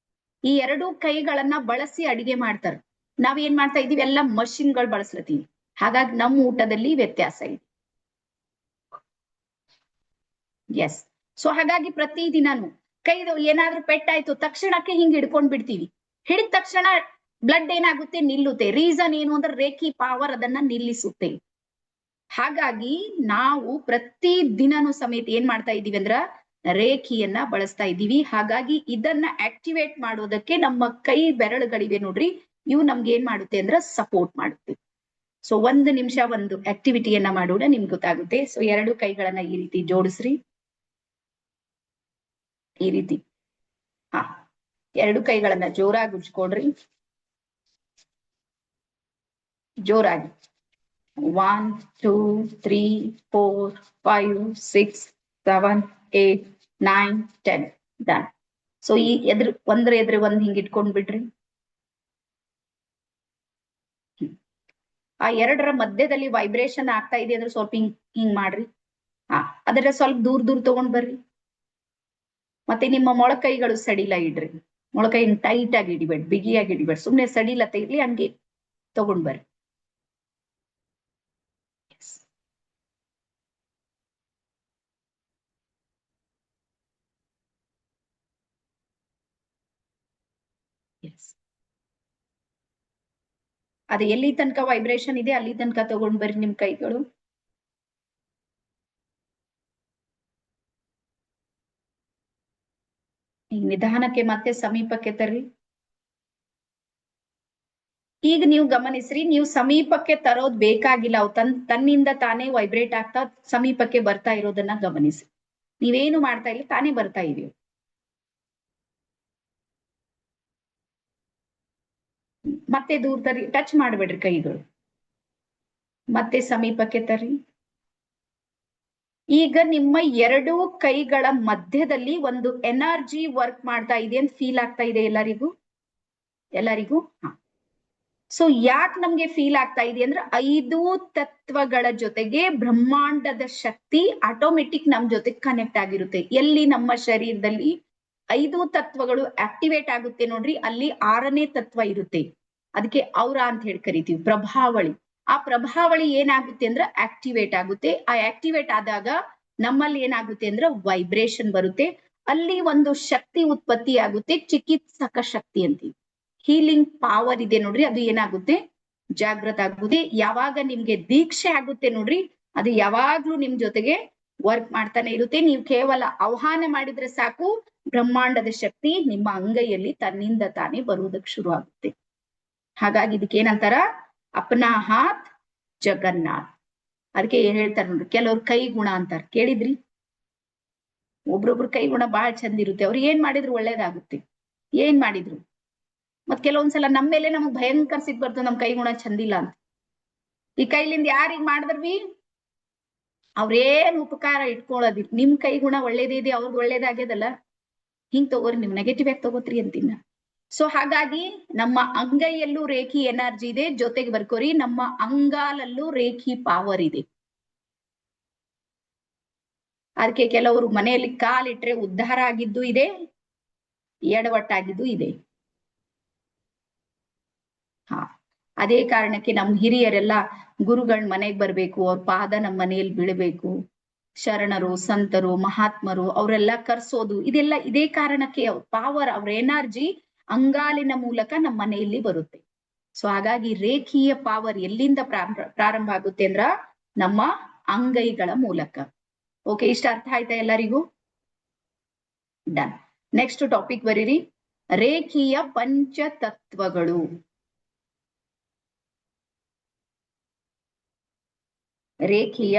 B: ಈ ಎರಡು ಕೈಗಳನ್ನ ಬಳಸಿ ಅಡಿಗೆ ಮಾಡ್ತಾರ. ನಾವ್ ಏನ್ ಮಾಡ್ತಾ ಇದೀವಿ, ಎಲ್ಲ ಮಷಿನ್ಗಳು ಬಳಸ್ಲತ್ತೀವಿ. ಹಾಗಾಗಿ ನಮ್ಮ ಊಟದಲ್ಲಿ ವ್ಯತ್ಯಾಸ ಇದೆ. ಎಸ್. ಸೊ ಹಾಗಾಗಿ ಪ್ರತಿ ದಿನಾನು ಕೈದು ಏನಾದ್ರೂ ಪೆಟ್ಟಾಯ್ತು ತಕ್ಷಣಕ್ಕೆ ಹಿಂಗ್ ಹಿಡ್ಕೊಂಡ್ ಬಿಡ್ತೀವಿ. ಹಿಡಿದ ತಕ್ಷಣ ಬ್ಲಡ್ ಏನಾಗುತ್ತೆ, ನಿಲ್ಲುತ್ತೆ. ರೀಸನ್ ಏನು ಅಂದ್ರೆ ರೇಖಿ ಪವರ್ ಅದನ್ನ ನಿಲ್ಲಿಸುತ್ತೆ. ಹಾಗಾಗಿ ನಾವು ಪ್ರತಿ ದಿನಾನು ಸಮೇತ ಏನ್ ಮಾಡ್ತಾ ಇದೀವಿ ಅಂದ್ರ ರೇಖಿಯನ್ನ ಬಳಸ್ತಾ ಇದ್ದೀವಿ. ಹಾಗಾಗಿ ಇದನ್ನ ಆಕ್ಟಿವೇಟ್ ಮಾಡೋದಕ್ಕೆ ನಮ್ಮ ಕೈ ಬೆರಳುಗಳಿವೆ ನೋಡ್ರಿ, ಇವು ನಮ್ಗೆ ಏನ್ ಮಾಡುತ್ತೆ ಅಂದ್ರ ಸಪೋರ್ಟ್ ಮಾಡುತ್ತೆ. ಸೊ 1 ನಿಮಿಷ ಒಂದು ಆಕ್ಟಿವಿಟಿಯನ್ನ ಮಾಡೋಣ, ನಿಮ್ಗೆ ಗೊತ್ತಾಗುತ್ತೆ. ಸೊ 2 ಕೈಗಳನ್ನ ಈ ರೀತಿ ಜೋಡಿಸ್ರಿ. ಈ ರೀತಿ 2 ಕೈಗಳನ್ನ ಜೋರಾಗಿ ಉಜ್ಕೊಡ್ರಿ. ಜೋರಾಗಿ 1 2 3 4 5 6 7 8 9 10 ಡನ್. ಸೊ ಈ ಒಂದ್ರ ಎದುರು ಒಂದ್ ಹಿಂಗ್ ಇಟ್ಕೊಂಡ್ ಬಿಡ್ರಿ. ಆ 2ರ ಮಧ್ಯದಲ್ಲಿ ವೈಬ್ರೇಷನ್ ಆಗ್ತಾ ಇದೆ ಅಂದ್ರೆ ಸ್ವಲ್ಪ ಹಿಂಗ್ ಮಾಡ್ರಿ. ಅದರ ಸ್ವಲ್ಪ ದೂರ ತಗೊಂಡ್ ಬರ್ರಿ. ಮತ್ತೆ ನಿಮ್ಮ ಮೊಳಕೈಗಳು ಸಡಿಲ ಇಡ್ರಿ. ಮೊಳಕೈ ಟೈಟ್ ಆಗಿ ಹಿಡಿಬೇಡಿ, ಬಿಗಿಯಾಗಿ ಹಿಡಿಬೇಡಿ. ಸುಮ್ನೆ ಸಡಿಲತೆ ಇರ್ಲಿ, ಹಂಗೆ ತಗೊಂಡ್ ಬರ್ರಿ. ಅದು ಎಲ್ಲಿ ತನಕ ವೈಬ್ರೇಷನ್ ಇದೆ ಅಲ್ಲಿ ತನಕ ತಗೊಂಡ್ ಬರ್ರಿ ನಿಮ್ ಕೈಗಳು. ಈಗ ನಿಧಾನಕ್ಕೆ ಮತ್ತೆ ಸಮೀಪಕ್ಕೆ ತರ್ರಿ. ಈಗ ನೀವು ಗಮನಿಸ್ರಿ, ನೀವು ಸಮೀಪಕ್ಕೆ ತರೋದ್ ಬೇಕಾಗಿಲ್ಲ. ಅವು ತನ್ನಿಂದ ತಾನೇ ವೈಬ್ರೇಟ್ ಆಗ್ತಾ ಸಮೀಪಕ್ಕೆ ಬರ್ತಾ ಇರೋದನ್ನ ಗಮನಿಸಿ. ನೀವೇನು ಮಾಡ್ತಾ ಇಲ್ಲ, ತಾನೇ ಬರ್ತಾ ಇದೀವಿ. ಮತ್ತೆ ದೂರ ತರ್ರಿ, ಟಚ್ ಮಾಡ್ಬೇಡ್ರಿ ಕೈಗಳು. ಮತ್ತೆ ಸಮೀಪಕ್ಕೆ ತರ್ರಿ. ಈಗ ನಿಮ್ಮ 2 ಕೈಗಳ ಮಧ್ಯದಲ್ಲಿ ಒಂದು ಎನರ್ಜಿ ವರ್ಕ್ ಮಾಡ್ತಾ ಇದೆ ಅಂತ ಫೀಲ್ ಆಗ್ತಾ ಇದೆ ಎಲ್ಲರಿಗೂ. ಸೊ ಯಾಕೆ ನಮ್ಗೆ ಫೀಲ್ ಆಗ್ತಾ ಇದೆ ಅಂದ್ರೆ 5 ತತ್ವಗಳ ಜೊತೆಗೆ ಬ್ರಹ್ಮಾಂಡದ ಶಕ್ತಿ ಆಟೋಮೆಟಿಕ್ ನಮ್ ಜೊತೆ ಕನೆಕ್ಟ್ ಆಗಿರುತ್ತೆ. ಎಲ್ಲಿ ನಮ್ಮ ಶರೀರದಲ್ಲಿ 5 ತತ್ವಗಳು ಆಕ್ಟಿವೇಟ್ ಆಗುತ್ತೆ ನೋಡ್ರಿ, ಅಲ್ಲಿ 6ನೇ ತತ್ವ ಇರುತ್ತೆ. ಅದಕ್ಕೆ ಔರ ಅಂತ ಹೇಳಿ ಕರಿತೀವಿ, ಪ್ರಭಾವಳಿ. ಆ ಪ್ರಭಾವಳಿ ಏನಾಗುತ್ತೆ ಅಂದ್ರೆ ಆಕ್ಟಿವೇಟ್ ಆಗುತ್ತೆ. ಆ ಆಕ್ಟಿವೇಟ್ ಆದಾಗ ನಮ್ಮಲ್ಲಿ ಏನಾಗುತ್ತೆ ಅಂದ್ರೆ ವೈಬ್ರೇಷನ್ ಬರುತ್ತೆ. ಅಲ್ಲಿ ಒಂದು ಶಕ್ತಿ ಉತ್ಪತ್ತಿ ಆಗುತ್ತೆ, ಚಿಕಿತ್ಸಕ ಶಕ್ತಿ ಅಂತೀವಿ. ಹೀಲಿಂಗ್ ಪವರ್ ಇದೆ ನೋಡ್ರಿ, ಅದು ಏನಾಗುತ್ತೆ, ಜಾಗೃತ ಆಗುತ್ತೆ. ಯಾವಾಗ ನಿಮ್ಗೆ ದೀಕ್ಷೆ ಆಗುತ್ತೆ ನೋಡ್ರಿ, ಅದು ಯಾವಾಗ್ಲೂ ನಿಮ್ ಜೊತೆಗೆ ವರ್ಕ್ ಮಾಡ್ತಾನೆ ಇರುತ್ತೆ. ನೀವು ಕೇವಲ ಆಹ್ವಾನ ಮಾಡಿದ್ರೆ ಸಾಕು, ಬ್ರಹ್ಮಾಂಡದ ಶಕ್ತಿ ನಿಮ್ಮ ಅಂಗೈಯಲ್ಲಿ ತನ್ನಿಂದ ತಾನೇ ಬರುವುದಕ್ಕೆ ಶುರು ಆಗುತ್ತೆ. ಹಾಗಾಗಿ ಇದಕ್ಕೆ ಏನಂತಾರ, ಅಪ್ನಾ ಹಾತ್ ಜಗನ್ನಾಥ್. ಅದಕ್ಕೆ ಏನ್ ಹೇಳ್ತಾರೆ ನೋಡ್ರಿ, ಕೆಲವ್ರು ಕೈ ಗುಣ ಅಂತಾರ, ಕೇಳಿದ್ರಿ? ಒಬ್ರೊಬ್ರು ಕೈ ಗುಣ ಬಹಳ ಚಂದ ಇರುತ್ತೆ. ಅವ್ರು ಏನ್ ಮಾಡಿದ್ರು ಒಳ್ಳೇದಾಗುತ್ತೆ, ಏನ್ ಮಾಡಿದ್ರು. ಮತ್ ಕೆಲವೊಂದ್ಸಲ ನಮ್ಮ ಮೇಲೆ ನಮಗ್ ಭಯಂಕರ ಸಿಟ್ ಬರ್ತದೆ, ನಮ್ ಕೈ ಗುಣ ಚಂದಿಲ್ಲ ಅಂತ. ಈ ಕೈಲಿಂದ ಯಾರಿಗ್ ಮಾಡಿದ್ರಿ ಅವ್ರೇನ್ ಉಪಕಾರ ಇಟ್ಕೊಳ್ಳೋದಿಲ್ಲ. ನಿಮ್ ಕೈ ಗುಣ ಒಳ್ಳೇದಿದೆ, ಅವ್ರದ್ದು ಒಳ್ಳೇದಾಗ್ಯದಲ್ಲ, ಹಿಂಗ್ ತಗೋರಿ, ನಿಮ್ ನೆಗೆಟಿವ್ ಆಗಿ ತಗೋತ್ರಿ ಅಂತಿನ. ಸೊ ಹಾಗಾಗಿ ನಮ್ಮ ಅಂಗೈಯಲ್ಲೂ ರೇಖಿ ಎನರ್ಜಿ ಇದೆ, ಜೊತೆಗೆ ಬರ್ಕೋರಿ ನಮ್ಮ ಅಂಗಾಲಲ್ಲೂ ರೇಖಿ ಪವರ್ ಇದೆ. ಅದಕ್ಕೆ ಕೆಲವರು ಮನೆಯಲ್ಲಿ ಕಾಲಿಟ್ರೆ ಉದ್ಧಾರ ಆಗಿದ್ದು ಇದೆ, ಎಡವಟ್ಟಾಗಿದ್ದು ಇದೆ. ಅದೇ ಕಾರಣಕ್ಕೆ ನಮ್ ಹಿರಿಯರೆಲ್ಲ ಗುರುಗಳ ಮನೆಗ್ ಬರ್ಬೇಕು, ಅವ್ರ ಪಾದ ನಮ್ಮ ಮನೆಯಲ್ಲಿ ಬೀಳಬೇಕು. ಶರಣರು, ಸಂತರು, ಮಹಾತ್ಮರು ಅವರೆಲ್ಲ ಕರ್ಸೋದು, ಇದೆಲ್ಲ ಇದೇ ಕಾರಣಕ್ಕೆ. ಪವರ್, ಅವ್ರ ಎನರ್ಜಿ ಅಂಗಾಲಿನ ಮೂಲಕ ನಮ್ಮ ಮನೆಯಲ್ಲಿ ಬರುತ್ತೆ. ಸೊ ಹಾಗಾಗಿ ರೇಖೀಯ ಪವರ್ ಎಲ್ಲಿಂದ ಪ್ರಾರಂಭ ಆಗುತ್ತೆ ಅಂದ್ರ ನಮ್ಮ ಅಂಗೈಗಳ ಮೂಲಕ. ಓಕೆ, ಇಷ್ಟ ಅರ್ಥ ಆಯ್ತಾ ಎಲ್ಲರಿಗೂ? ಡನ್. ನೆಕ್ಸ್ಟ್ ಟಾಪಿಕ್ ಬರೀರಿ, ರೇಖೀಯ ಪಂಚತತ್ವಗಳು. ರೇಖೀಯ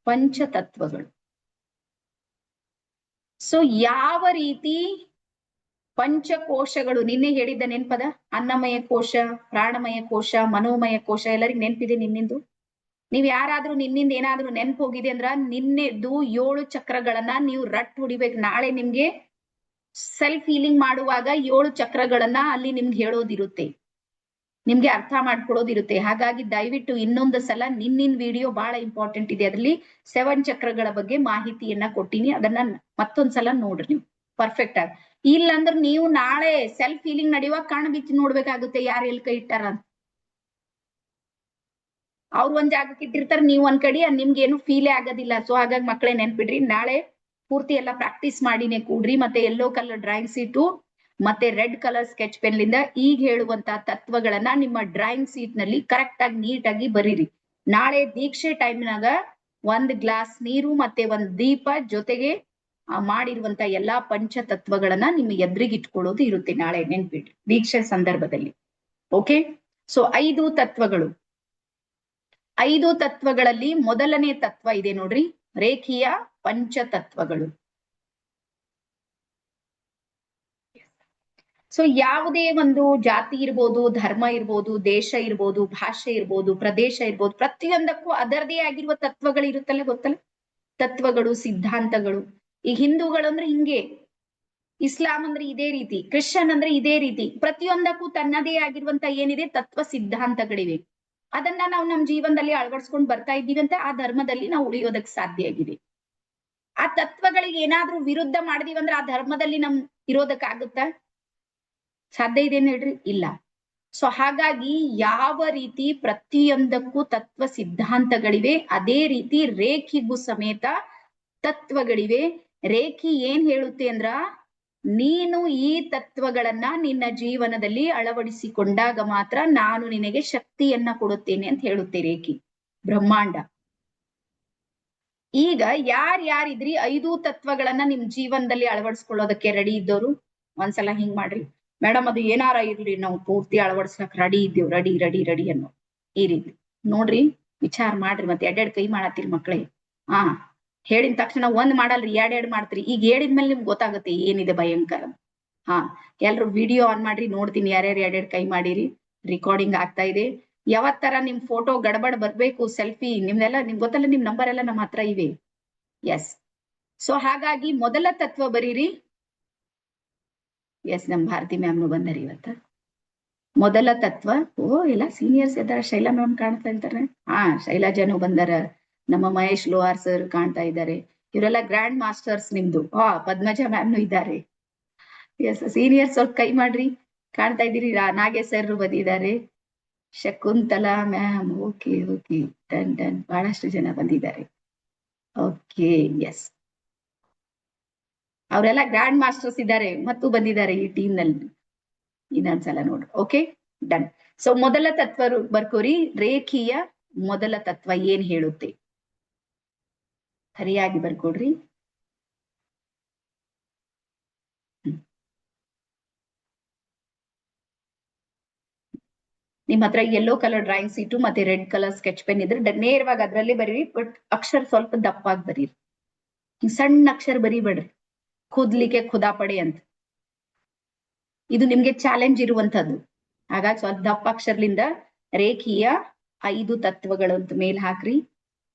B: ಪಂಚತತ್ವಗಳು. ಸೊ ಯಾವ ರೀತಿ ಪಂಚಕೋಶಗಳು, ನಿನ್ನೆ ಹೇಳಿದ್ದ ನೆನ್ಪದ? ಅನ್ನಮಯ ಕೋಶ, ಪ್ರಾಣಮಯ ಕೋಶ, ಮನೋಮಯ ಕೋಶ, ಎಲ್ಲರಿಗೂ ನೆನ್ಪಿದೆ ನಿನ್ನಿಂದು? ನೀವ್ ಯಾರಾದ್ರೂ ನಿನ್ನಿಂದ ಏನಾದ್ರೂ ನೆನ್ಪು ಹೋಗಿದೆ ಅಂದ್ರ ನಿನ್ನೆದ್ದು 7 ಚಕ್ರಗಳನ್ನ ನೀವು ರಟ್ ಹೊಡಿಬೇಕು. ನಾಳೆ ನಿಮ್ಗೆ ಸೆಲ್ಫ್ ಹೀಲಿಂಗ್ ಮಾಡುವಾಗ 7 ಚಕ್ರಗಳನ್ನ ಅಲ್ಲಿ ನಿಮ್ಗೆ ಹೇಳೋದಿರುತ್ತೆ, ನಿಮ್ಗೆ ಅರ್ಥ ಮಾಡ್ಕೊಡೋದಿರುತ್ತೆ. ಹಾಗಾಗಿ ದಯವಿಟ್ಟು ಇನ್ನೊಂದು ಸಲ ನಿನ್ನಿನ ವಿಡಿಯೋ ಬಹಳ ಇಂಪಾರ್ಟೆಂಟ್ ಇದೆ, ಅದ್ರಲ್ಲಿ 7 ಚಕ್ರಗಳ ಬಗ್ಗೆ ಮಾಹಿತಿಯನ್ನ ಕೊಟ್ಟಿನಿ, ಅದನ್ನ ಮತ್ತೊಂದ್ಸಲ ನೋಡ್ರಿ ನೀವು ಪರ್ಫೆಕ್ಟ್ ಆಗಿ. ಇಲ್ಲಂದ್ರೆ ನೀವು ನಾಳೆ ಸೆಲ್ಫ್ ಹೀಲಿಂಗ್ ನಡೆಯುವಾಗ ಕಣ್ಣು ಬಿಚ್ಚಿ ನೋಡ್ಬೇಕಾಗುತ್ತೆ ಯಾರು ಎಲ್ಲಿ ಕೈ ಇಟ್ಟಾರ ಅಂತ. ಅವ್ರು ಒಂದ್ ಜಾಗಕ್ಕೆ ಇಟ್ಟಿರ್ತಾರೆ, ನೀವು ಒಂದ್ ಕಡೆ, ನಿಮ್ಗೆ ಏನು ಫೀಲೇ ಆಗೋದಿಲ್ಲ. ಸೊ ಹಾಗಾಗಿ ಮಕ್ಕಳೇ ನೆನ್ಪಿಡ್ರಿ, ನಾಳೆ ಪೂರ್ತಿ ಎಲ್ಲ ಪ್ರಾಕ್ಟೀಸ್ ಮಾಡಿನೇ ಕೂಡ್ರಿ. ಮತ್ತೆ ಯೆಲ್ಲೋ ಕಲರ್ ಡ್ರಾಯಿಂಗ್ ಶೀಟು ಮತ್ತೆ ರೆಡ್ ಕಲರ್ ಸ್ಕೆಚ್ ಪೆನ್ ಲಿಂದ ಈಗ ಹೇಳುವಂತ ತತ್ವಗಳನ್ನ ನಿಮ್ಮ ಡ್ರಾಯಿಂಗ್ ಶೀಟ್ ನಲ್ಲಿ ಕರೆಕ್ಟ್ ಆಗಿ ನೀಟಾಗಿ ಬರೀರಿ. ನಾಳೆ ದೀಕ್ಷೆ ಟೈಮ್ನಾಗ 1 ಗ್ಲಾಸ್ ನೀರು ಮತ್ತೆ 1 ದೀಪ ಜೊತೆಗೆ ಮಾಡಿರುವಂತ ಎಲ್ಲಾ ಪಂಚತತ್ವಗಳನ್ನ ನಿಮ್ಮ ಎದುರಿಗೆ ಇಟ್ಕೊಳ್ಳೋದು ಇರುತ್ತೆ ನಾಳೆ, ನೆನ್ಪಿಡ್ರಿ, ದೀಕ್ಷೆ ಸಂದರ್ಭದಲ್ಲಿ. ಓಕೆ, ಸೊ 5 ತತ್ವಗಳು. 5 ತತ್ವಗಳಲ್ಲಿ ಮೊದಲನೇ ತತ್ವ ಇದೆ ನೋಡ್ರಿ, ರೇಖೀಯ ಪಂಚತತ್ವಗಳು. ಸೊ ಯಾವುದೇ ಒಂದು ಜಾತಿ ಇರ್ಬೋದು, ಧರ್ಮ ಇರ್ಬೋದು, ದೇಶ ಇರ್ಬೋದು, ಭಾಷೆ ಇರ್ಬೋದು, ಪ್ರದೇಶ ಇರ್ಬೋದು, ಪ್ರತಿಯೊಂದಕ್ಕೂ ಅದರದೇ ಆಗಿರುವ ತತ್ವಗಳು ಇರುತ್ತಲ್ಲ, ಗೊತ್ತಲ್ಲ? ತತ್ವಗಳು, ಸಿದ್ಧಾಂತಗಳು. ಈ ಹಿಂದೂಗಳು ಅಂದ್ರೆ ಹಿಂಗೆ, ಇಸ್ಲಾಂ ಅಂದ್ರೆ ಇದೇ ರೀತಿ, ಕ್ರಿಶ್ಚಿಯನ್ ಅಂದ್ರೆ ಇದೇ ರೀತಿ. ಪ್ರತಿಯೊಂದಕ್ಕೂ ತನ್ನದೇ ಆಗಿರುವಂತ ಏನಿದೆ ತತ್ವ ಸಿದ್ಧಾಂತಗಳಿವೆ. ಅದನ್ನ ನಾವು ನಮ್ಮ ಜೀವನದಲ್ಲಿ ಅಳವಡಿಸ್ಕೊಂಡು ಬರ್ತಾ ಇದ್ದೀವಿ ಅಂತ ಆ ಧರ್ಮದಲ್ಲಿ ನಾವು ಉಳಿಯೋದಕ್ಕೆ ಸಾಧ್ಯ ಆಗಿದೆ. ಆ ತತ್ವಗಳಿಗೆ ಏನಾದ್ರೂ ವಿರುದ್ಧ ಮಾಡಿದೀವಂದ್ರೆ ಆ ಧರ್ಮದಲ್ಲಿ ನಮ್ ಇರೋದಕ್ಕಾಗುತ್ತಾ? ಸಾಧ್ಯ ಇದೆ ಹೇಳ್ರಿ? ಇಲ್ಲ. ಸೊ ಹಾಗಾಗಿ ಯಾವ ರೀತಿ ಪ್ರತಿಯೊಂದಕ್ಕೂ ತತ್ವ ಸಿದ್ಧಾಂತಗಳಿವೆ, ಅದೇ ರೀತಿ ರೇಖಿಗೂ ಸಮೇತ ತತ್ವಗಳಿವೆ. ರೇಖಿ ಏನ್ ಹೇಳುತ್ತೆ ಅಂದ್ರ, ನೀನು ಈ ತತ್ವಗಳನ್ನ ನಿನ್ನ ಜೀವನದಲ್ಲಿ ಅಳವಡಿಸಿಕೊಂಡಾಗ ಮಾತ್ರ ನಾನು ನಿನಗೆ ಶಕ್ತಿಯನ್ನ ಕೊಡುತ್ತೇನೆ ಅಂತ ಹೇಳುತ್ತೆ ರೇಖಿ, ಬ್ರಹ್ಮಾಂಡ. ಈಗ ಯಾರಿದ್ರಿ 5 ತತ್ವಗಳನ್ನ ನಿಮ್ ಜೀವನದಲ್ಲಿ ಅಳವಡಿಸ್ಕೊಳ್ಳೋದಕ್ಕೆ ರೆಡಿ ಇದ್ದವರು? ಒಂದ್ಸಲ ಹಿಂಗ್ ಮಾಡ್ರಿ, ಮೇಡಮ್ ಅದು ಏನಾರ ಇರ್ಲಿ ನಾವು ಪೂರ್ತಿ ಅಳವಡಿಸ್ಲಕ್ ರೆಡಿ ಇದ್ದೇವ್, ರೆಡಿ ರೆಡಿ ರೆಡಿ ಅನ್ನೋ ಈ ರೀತಿ ನೋಡ್ರಿ, ವಿಚಾರ ಮಾಡ್ರಿ. ಮತ್ತೆ 2 ಕೈ ಮಾಡತ್ತೀರಿ ಮಕ್ಳೇ. ಹೇಳಿದ ತಕ್ಷಣ 1 ಮಾಡಲ್ರಿ, 2 ಮಾಡ್ತೀರಿ. ಈಗ ಹೇಳಿದ್ಮೇಲೆ ನಿಮ್ಗೆ ಗೊತ್ತಾಗುತ್ತೆ ಏನಿದೆ ಭಯಂಕರ. ಎಲ್ರು ವಿಡಿಯೋ ಆನ್ ಮಾಡ್ರಿ, ನೋಡ್ತೀನಿ ಯಾರ್ಯಾರು 2 ಕೈ ಮಾಡಿರಿ. ರೆಕಾರ್ಡಿಂಗ್ ಆಗ್ತಾ ಇದೆ. ಯಾವತ್ತರ ನಿಮ್ ಫೋಟೋ ಗಡಬಡ್ ಬರ್ಬೇಕು, ಸೆಲ್ಫಿ ನಿಮ್ದೆಲ್ಲ ನಿಮ್ಗೆ ಗೊತ್ತಲ್ಲ, ನಿಮ್ ನಂಬರ್ ಎಲ್ಲ ನಮ್ಮ ಹತ್ರ ಇವೆ. ಎಸ್. ಸೊ ಹಾಗಾಗಿ ಮೊದಲ ತತ್ವ ಬರೀರಿ. ಎಸ್, ನಮ್ ಭಾರತಿ ಮ್ಯಾಮ್ನು ಬಂದಾರಿ ಇವತ್ತ. ಮೊದಲ ತತ್ವ, ಎಲ್ಲ ಸೀನಿಯರ್ಸ್ ಇದ್ದಾರ. ಶೈಲಾ ಮ್ಯಾಮ್ ಕಾಣ್ತಾ ಇದ್ದಾರೆ. ಶೈಲಾಜಾನು ಬಂದಾರ. ನಮ್ಮ ಮಹೇಶ್ ಲೋಹಾರ್ ಸರ್ ಕಾಣ್ತಾ ಇದ್ದಾರೆ. ಇವರೆಲ್ಲ ಗ್ರ್ಯಾಂಡ್ ಮಾಸ್ಟರ್ಸ್ ನಿಮ್ದು. ಪದ್ಮಜಾ ಮ್ಯಾಮ್ನು ಇದ್ದಾರೆ. ಎಸ್, ಸೀನಿಯರ್ಸ್ ಸ್ವಲ್ಪ ಕೈ ಮಾಡ್ರಿ, ಕಾಣ್ತಾ ಇದ್ದೀರಿ. ನಾಗೇಶ್ ಸರ್ ಬಂದಿದ್ದಾರೆ. Shakuntala ma'am, okay okay, done done. ಬಹಳಷ್ಟು ಜನ ಬಂದಿದ್ದಾರೆ. ಓಕೆ, ಎಸ್, ಅವರೆಲ್ಲ ಗ್ರ್ಯಾಂಡ್ ಮಾಸ್ಟರ್ಸ್ ಇದ್ದಾರೆ ಮತ್ತು ಬಂದಿದ್ದಾರೆ ಈ ಟೀಮ್ ನಲ್ಲಿ. ಇನ್ನೊಂದ್ಸಲ ನೋಡ್ರಿ. Okay, done. ಸೊ ಮೊದಲ ತತ್ವ ಬರ್ಕೋರಿ, ರೇಖೀಯ ಮೊದಲ ತತ್ವ ಏನ್ ಹೇಳುತ್ತೆ ಸರಿಯಾಗಿ ಬರ್ಕೊಡ್ರಿ. ನಿಮ್ ಹತ್ರ ಯೆಲ್ಲೋ ಕಲರ್ ಡ್ರಾಯಿಂಗ್ ಶೀಟು ಮತ್ತೆ ರೆಡ್ ಕಲರ್ ಸ್ಕೆಚ್ ಪೆನ್ ಇದ್ರೆ ನೇರವಾಗಿ ಅದ್ರಲ್ಲಿ ಬರೀರಿ. ಬಟ್ ಅಕ್ಷರ ಸ್ವಲ್ಪ ದಪ್ಪಾಗಿ ಬರೀರಿ, ಸಣ್ಣ ಅಕ್ಷರ ಬರೀಬೇಡ್ರಿ. ಖುದ್ಲಿಕ್ಕೆ ಖುದಾಪಡೆ ಅಂತ ಇದು ನಿಮ್ಗೆ ಚಾಲೆಂಜ್ ಇರುವಂತದ್ದು. ಹಾಗಾಗಿ ಸ್ವಲ್ಪ ದಪ್ಪ ಅಕ್ಷರಲಿಂದ ರೇಖೀಯ 5 ತತ್ವಗಳು ಅಂತ ಮೇಲ್ ಹಾಕ್ರಿ.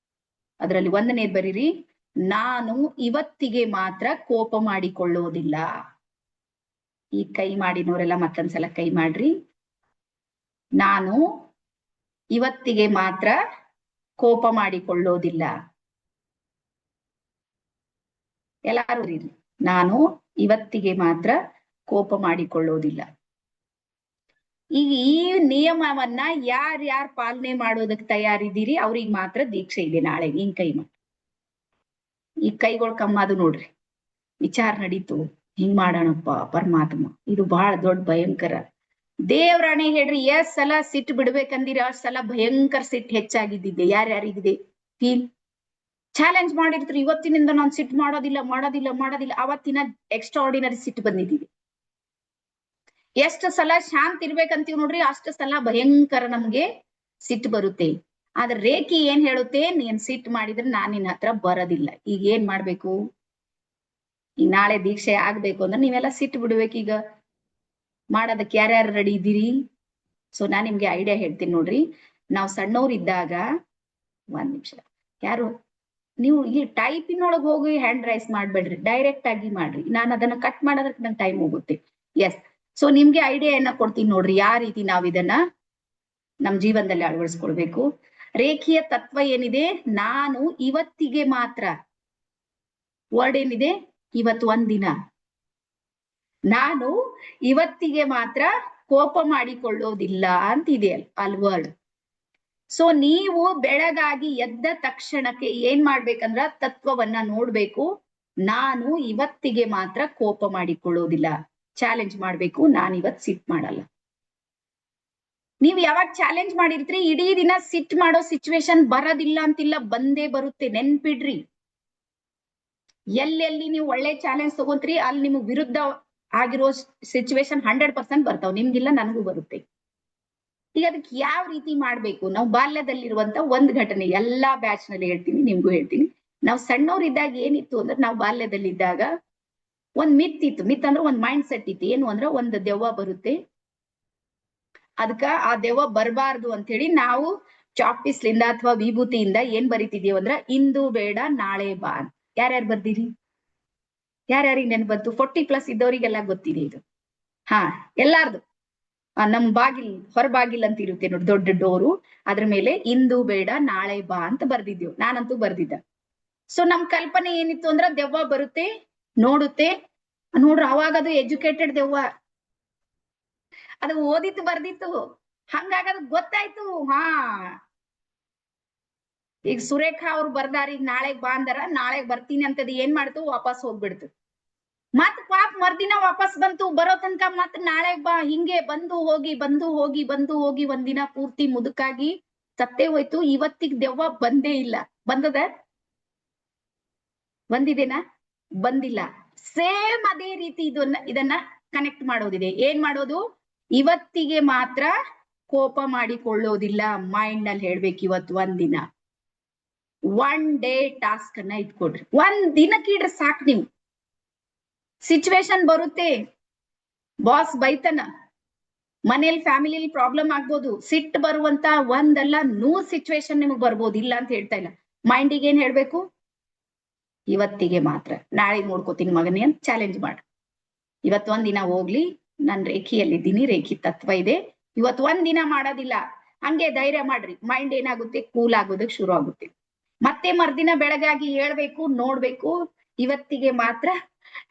B: ಅದರಲ್ಲಿ 1ನೇದ್ ಬರೀರಿ, ನಾನು ಇವತ್ತಿಗೆ ಮಾತ್ರ ಕೋಪ ಮಾಡಿಕೊಳ್ಳೋದಿಲ್ಲ. ಈ ಕೈ ಮಾಡಿನವರೆಲ್ಲ ಮತ್ತೊಂದ್ಸಲ ಕೈ ಮಾಡ್ರಿ. ನಾನು ಇವತ್ತಿಗೆ ಮಾತ್ರ ಕೋಪ ಮಾಡಿಕೊಳ್ಳೋದಿಲ್ಲ. ಎಲ್ಲಾರು ಬರೀರಿ, ನಾನು ಇವತ್ತಿಗೆ ಮಾತ್ರ ಕೋಪ ಮಾಡಿಕೊಳ್ಳೋದಿಲ್ಲ. ಈಗ ಈ ನಿಯಮವನ್ನ ಯಾರ್ಯಾರು ಪಾಲನೆ ಮಾಡೋದಕ್ಕೆ ತಯಾರಿದ್ದೀರಿ ಅವ್ರಿಗೆ ಮಾತ್ರ ದೀಕ್ಷೆ ಇದೆ ನಾಳೆ. ಹಿಂಗ್ ಕೈ ಮಾಡಿ, ಈ ಕೈಗಳು ಕಮ್ಮದು ನೋಡ್ರಿ. ವಿಚಾರ ನಡೀತು, ಹಿಂಗ್ ಮಾಡೋಣಪ್ಪ ಪರಮಾತ್ಮ, ಇದು ಬಹಳ ದೊಡ್ಡ ಭಯಂಕರ. ದೇವ್ರಾಣೆ ಹೇಳ್ರಿ, ಎಷ್ಟ್ ಸಲ ಸಿಟ್ಟು ಬಿಡ್ಬೇಕಂದಿರ ಅಷ್ಟ್ ಸಲ ಭಯಂಕರ ಸಿಟ್ಟು ಹೆಚ್ಚಾಗಿದ್ದಿದೆ. ಯಾರ್ಯಾರಿಗಿದೆ ಫೀಲ್? ಚಾಲೆಂಜ್ ಮಾಡಿರ್ತೀರಿ, ಇವತ್ತಿನಿಂದ ನಾನು ಸಿಟ್ಟು ಮಾಡೋದಿಲ್ಲ ಮಾಡೋದಿಲ್ಲ ಮಾಡೋದಿಲ್ಲ, ಅವತ್ತಿನ ಎಕ್ಸ್ಟ್ರಾ ಆರ್ಡಿನರಿ ಸಿಟ್ಟು ಬಂದಿದ್ದೀವಿ. ಎಷ್ಟು ಸಲ ಶಾಂತ ಇರ್ಬೇಕಂತೀವ್ ನೋಡ್ರಿ, ಅಷ್ಟು ಸಲ ಭಯಂಕರ ನಮ್ಗೆ ಸಿಟ್ಟು ಬರುತ್ತೆ. ಆದ್ರೆ ರೇಖಿ ಏನ್ ಹೇಳುತ್ತೆ, ನೀನ್ ಸಿಟ್ಟು ಮಾಡಿದ್ರೆ ನಾನ್ ನಿನ್ನ ಹತ್ರ ಬರೋದಿಲ್ಲ. ಈಗ ಏನ್ ಮಾಡ್ಬೇಕು? ಈಗ ನಾಳೆ ದೀಕ್ಷೆ ಆಗ್ಬೇಕು ಅಂದ್ರೆ ನೀವೆಲ್ಲ ಸಿಟ್ಟು ಬಿಡ್ಬೇಕು. ಈಗ ಮಾಡೋದಕ್ಕೆ ಯಾರ್ಯಾರು ರೆಡಿ ಇದ್ದೀರಿ? ಸೊ ನಾನ್ ನಿಮ್ಗೆ ಐಡಿಯಾ ಹೇಳ್ತೀನಿ ನೋಡ್ರಿ. ನಾವು ಸಣ್ಣವ್ರಿದ್ದಾಗ, ಒಂದ್ ನಿಮಿಷ, ಯಾರು ನೀವು ಈ ಟೈಪಿಂಗ್ ಒಳಗೆ ಹೋಗಿ ಹ್ಯಾಂಡ್ ರೈಸ್ ಮಾಡ್ಬೇಡ್ರಿ, ಡೈರೆಕ್ಟ್ ಆಗಿ ಮಾಡ್ರಿ. ನಾನು ಅದನ್ನ ಕಟ್ ಮಾಡೋದಕ್ಕೆ ನಂಗೆ ಟೈಮ್ ಹೋಗುತ್ತೆ. ಎಸ್, ಸೊ ನಿಮ್ಗೆ ಐಡಿಯಾ ಏನ ಕೊಡ್ತೀನಿ ನೋಡ್ರಿ, ಯಾವ ರೀತಿ ನಾವ್ ಇದನ್ನ ನಮ್ ಜೀವನದಲ್ಲಿ ಅಳವಡಿಸ್ಕೊಳ್ಬೇಕು. ರೇಖೀಯ ತತ್ವ ಏನಿದೆ, ನಾನು ಇವತ್ತಿಗೆ ಮಾತ್ರ, ವರ್ಡ್ ಏನಿದೆ, ಇವತ್ತು ಒಂದಿನ, ನಾನು ಇವತ್ತಿಗೆ ಮಾತ್ರ ಕೋಪ ಮಾಡಿಕೊಳ್ಳೋದಿಲ್ಲ ಅಂತಿದೆ ಅಲ್ಲಿ ವರ್ಡ್. ಸೊ ನೀವು ಬೆಳಗಾಗಿ ಎದ್ದ ತಕ್ಷಣಕ್ಕೆ ಏನ್ ಮಾಡ್ಬೇಕಂದ್ರ ತತ್ವವನ್ನ ನೋಡ್ಬೇಕು. ನಾನು ಇವತ್ತಿಗೆ ಮಾತ್ರ ಕೋಪ ಮಾಡಿಕೊಳ್ಳೋದಿಲ್ಲ. ಚಾಲೆಂಜ್ ಮಾಡ್ಬೇಕು, ನಾನು ಇವತ್ ಸಿಟ್ ಮಾಡಲ್ಲ. ನೀವ್ ಯಾವಾಗ ಚಾಲೆಂಜ್ ಮಾಡಿರ್ತೀರಿ, ಇಡೀ ದಿನ ಸಿಟ್ ಮಾಡೋ ಸಿಚುವೇಶನ್ ಬರೋದಿಲ್ಲ ಅಂತಿಲ್ಲ, ಬಂದೇ ಬರುತ್ತೆ. ನೆನ್ಪಿಡ್ರಿ, ಎಲ್ಲೆಲ್ಲಿ ನೀವು ಒಳ್ಳೆ ಚಾಲೆಂಜ್ ತಗೋತೀರಿ ಅಲ್ಲಿ ನಿಮಗ್ ವಿರುದ್ಧ ಆಗಿರೋ ಸಿಚುವೇಶನ್ 100% ಬರ್ತಾವ್. ನಿಮ್ಗಿಲ್ಲ, ನನಗೂ ಬರುತ್ತೆ. ಈಗ ಅದಕ್ಕೆ ಯಾವ ರೀತಿ ಮಾಡ್ಬೇಕು? ನಾವು ಬಾಲ್ಯದಲ್ಲಿರುವಂತ ಒಂದ್ ಘಟನೆ, ಎಲ್ಲಾ ಬ್ಯಾಚ್ ನಲ್ಲಿ ಹೇಳ್ತೀನಿ, ನಿಮ್ಗೂ ಹೇಳ್ತೀನಿ. ನಾವು ಸಣ್ಣವ್ರಿದ್ದಾಗ ಏನಿತ್ತು ಅಂದ್ರೆ, ನಾವು ಬಾಲ್ಯದಲ್ಲಿದ್ದಾಗ ಒಂದ್ ಮಿತ್ ಇತ್ತು. ಮಿತ್ ಅಂದ್ರೆ ಒಂದ್ ಮೈಂಡ್ ಸೆಟ್ ಇತ್ತು. ಏನು ಅಂದ್ರೆ, ಒಂದ್ ದೆವ್ವ ಬರುತ್ತೆ, ಅದಕ್ಕ ಆ ದೆವ್ವ ಬರಬಾರ್ದು ಅಂತ ಹೇಳಿ ನಾವು ಚಾಕ್ಪೀಸ್ಲಿಂದ ಅಥವಾ ವಿಭೂತಿಯಿಂದ ಏನ್ ಬರಿತಿದೀವಿ ಅಂದ್ರ, ಇಂದು ಬೇಡ ನಾಳೆ ಬಾ. ಯಾರ್ಯಾರು ಬರ್ದಿರಿ? ಯಾರ್ಯಾರಿಗೆ ನೆನ್ಪಂತು? 40+ ಇದ್ದವರಿಗೆಲ್ಲ ಗೊತ್ತಿದೆ ಇದು. ಹಾ, ಎಲ್ಲಾರ್ದು. ನಮ್ ಬಾಗಿಲ್, ಹೊರ ಬಾಗಿಲ್ ಅಂತ ಇರುತ್ತೆ ನೋಡಿ, ದೊಡ್ಡ ಡೋರು, ಅದ್ರ ಮೇಲೆ ಇಂದು ಬೇಡ ನಾಳೆ ಬಾ ಅಂತ ಬರ್ದಿದ್ದೇವು. ನಾನಂತೂ ಬರ್ದಿದ್ದ. ಸೊ ನಮ್ ಕಲ್ಪನೆ ಏನಿತ್ತು ಅಂದ್ರ, ದೆವ್ವ ಬರುತ್ತೆ, ನೋಡುತ್ತೆ. ನೋಡ್ರಿ, ಅವಾಗ ಅದು ಎಜುಕೇಟೆಡ್ ದೆವ್ವ, ಅದು ಓದಿತ್ತು ಬರ್ದಿತ್ತು, ಹಂಗಾಗಿ ಅದು ಗೊತ್ತಾಯ್ತು. ಹಾ, ಈಗ ಸುರೇಖಾ ಅವ್ರು ಬರ್ದಾರ, ಈಗ ನಾಳೆಗ್ ಬಾ ಅಂದಾರ, ನಾಳೆಗ್ ಬರ್ತೀನಿ ಅಂತದ್ ಏನ್ ಮಾಡ್ತು, ವಾಪಸ್ ಹೋಗ್ಬಿಡ್ತು. ಮತ್ ಪಾಪ ಮರ್ದಿನ ವಾಪಸ್ ಬಂತು. ಬರೋ ತನಕ ಮತ್ ನಾಳೆಗ್ ಬಾ, ಹಿಂಗೆ ಬಂದು ಹೋಗಿ ಬಂದು ಹೋಗಿ ಬಂದು ಹೋಗಿ ಒಂದಿನ ಪೂರ್ತಿ ಮುದುಕಾಗಿ ಸತ್ತೇ ಹೋಯ್ತು. ಇವತ್ತಿಗ್ ದೆವ್ವ ಬಂದೇ ಇಲ್ಲ. ಬಂದದ? ಬಂದಿದೇನಾ? ಬಂದಿಲ್ಲ. ಸೇಮ್ ಅದೇ ರೀತಿ ಇದನ್ನ ಕನೆಕ್ಟ್ ಮಾಡೋದಿದೆ. ಏನ್ ಮಾಡೋದು? ಇವತ್ತಿಗೆ ಮಾತ್ರ ಕೋಪ ಮಾಡಿಕೊಳ್ಳೋದಿಲ್ಲ. ಮೈಂಡ್ ನಲ್ಲಿ ಹೇಳ್ಬೇಕು, ಇವತ್ತು ಒಂದಿನ, ಒನ್ ಡೇ ಟಾಸ್ಕ್ ಅನ್ನ ಇಟ್ಕೊಡ್ರಿ. ಒಂದ್ ದಿನಕ್ಕೆ ಇಡ್ರಿ ಸಾಕು. ನೀವು ಸಿಚುವೇಶನ್ ಬರುತ್ತೆ, ಬಾಸ್ ಬೈತನ, ಮನೇಲಿ ಫ್ಯಾಮಿಲಿಲಿ ಪ್ರಾಬ್ಲಮ್ ಆಗ್ಬೋದು, ಸಿಟ್ಟು ಬರುವಂತ ಒಂದಲ್ಲ 100 ಸಿಚುವೇಶನ್ ನಿಮಗ್ ಬರ್ಬೋದು, ಇಲ್ಲ ಅಂತ ಹೇಳ್ತಾ ಇಲ್ಲ. ಮೈಂಡಿಗೆ ಏನ್ ಹೇಳ್ಬೇಕು? ಇವತ್ತಿಗೆ ಮಾತ್ರ, ನಾಳೆ ನೋಡ್ಕೋತೀನಿ ಮಗನೇ ಅಂತ ಚಾಲೆಂಜ್ ಮಾಡ. ಇವತ್ತು ಒಂದಿನ ಹೋಗ್ಲಿ, ನಾನ್ ರೇಖಿಯಲ್ಲಿದ್ದೀನಿ, ರೇಖಿ ತತ್ವ ಇದೆ, ಇವತ್ತು ಒಂದಿನ ಮಾಡೋದಿಲ್ಲ. ಹಂಗೆ ಧೈರ್ಯ ಮಾಡ್ರಿ. ಮೈಂಡ್ ಏನಾಗುತ್ತೆ, ಕೂಲ್ ಆಗೋದಕ್ಕೆ ಶುರು ಆಗುತ್ತೆ. ಮತ್ತೆ ಮರ್ದಿನ ಬೆಳಗಾಗಿ ಹೇಳ್ಬೇಕು, ನೋಡ್ಬೇಕು, ಇವತ್ತಿಗೆ ಮಾತ್ರ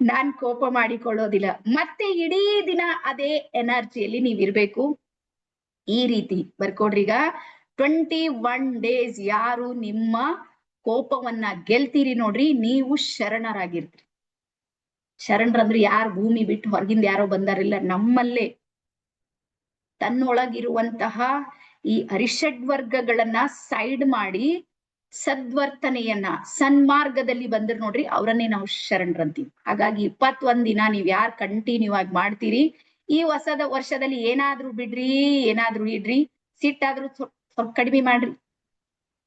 B: ನಾನ್ ಕೋಪ ಮಾಡಿಕೊಳ್ಳೋದಿಲ್ಲ. ಮತ್ತೆ ಇಡೀ ದಿನ ಅದೇ ಎನರ್ಜಿಯಲ್ಲಿ ನೀವ್ ಇರ್ಬೇಕು. ಈ ರೀತಿ ಬರ್ಕೊಡ್ರಿಗ. 21 ಡೇಸ್ ಯಾರು ನಿಮ್ಮ ಕೋಪವನ್ನ ಗೆಲ್ತೀರಿ ನೋಡ್ರಿ, ನೀವು ಶರಣರಾಗಿರ್ತೀರಿ. ಶರಣರಂದ್ರೆ ಯಾರು ಭೂಮಿ ಬಿಟ್ಟು ಹೊರಗಿಂದ ಯಾರೋ ಬಂದಾರಿಲ್ಲ, ನಮ್ಮಲ್ಲೇ ತನ್ನೊಳಗಿರುವಂತಹ ಈ ಅರಿಷಡ್ವರ್ಗಗಳನ್ನ ಸೈಡ್ ಮಾಡಿ ಸದ್ವರ್ತನೆಯನ್ನ, ಸನ್ಮಾರ್ಗದಲ್ಲಿ ಬಂದ್ರೆ ನೋಡ್ರಿ, ಅವರನ್ನೇ ನಾವು ಶರಣರಂತೀವಿ. ಹಾಗಾಗಿ 21 ದಿನ ನೀವ್ ಯಾರು ಕಂಟಿನ್ಯೂ ಆಗಿ ಮಾಡ್ತೀರಿ, ಈ ಹೊಸದ ವರ್ಷದಲ್ಲಿ ಏನಾದ್ರೂ ಬಿಡ್ರಿ, ಏನಾದ್ರೂ ಇಡ್ರಿ, ಸಿಟ್ಟಾದ್ರೂ ಸ್ವಲ್ಪ ಕಡಿಮೆ ಮಾಡ್ರಿ.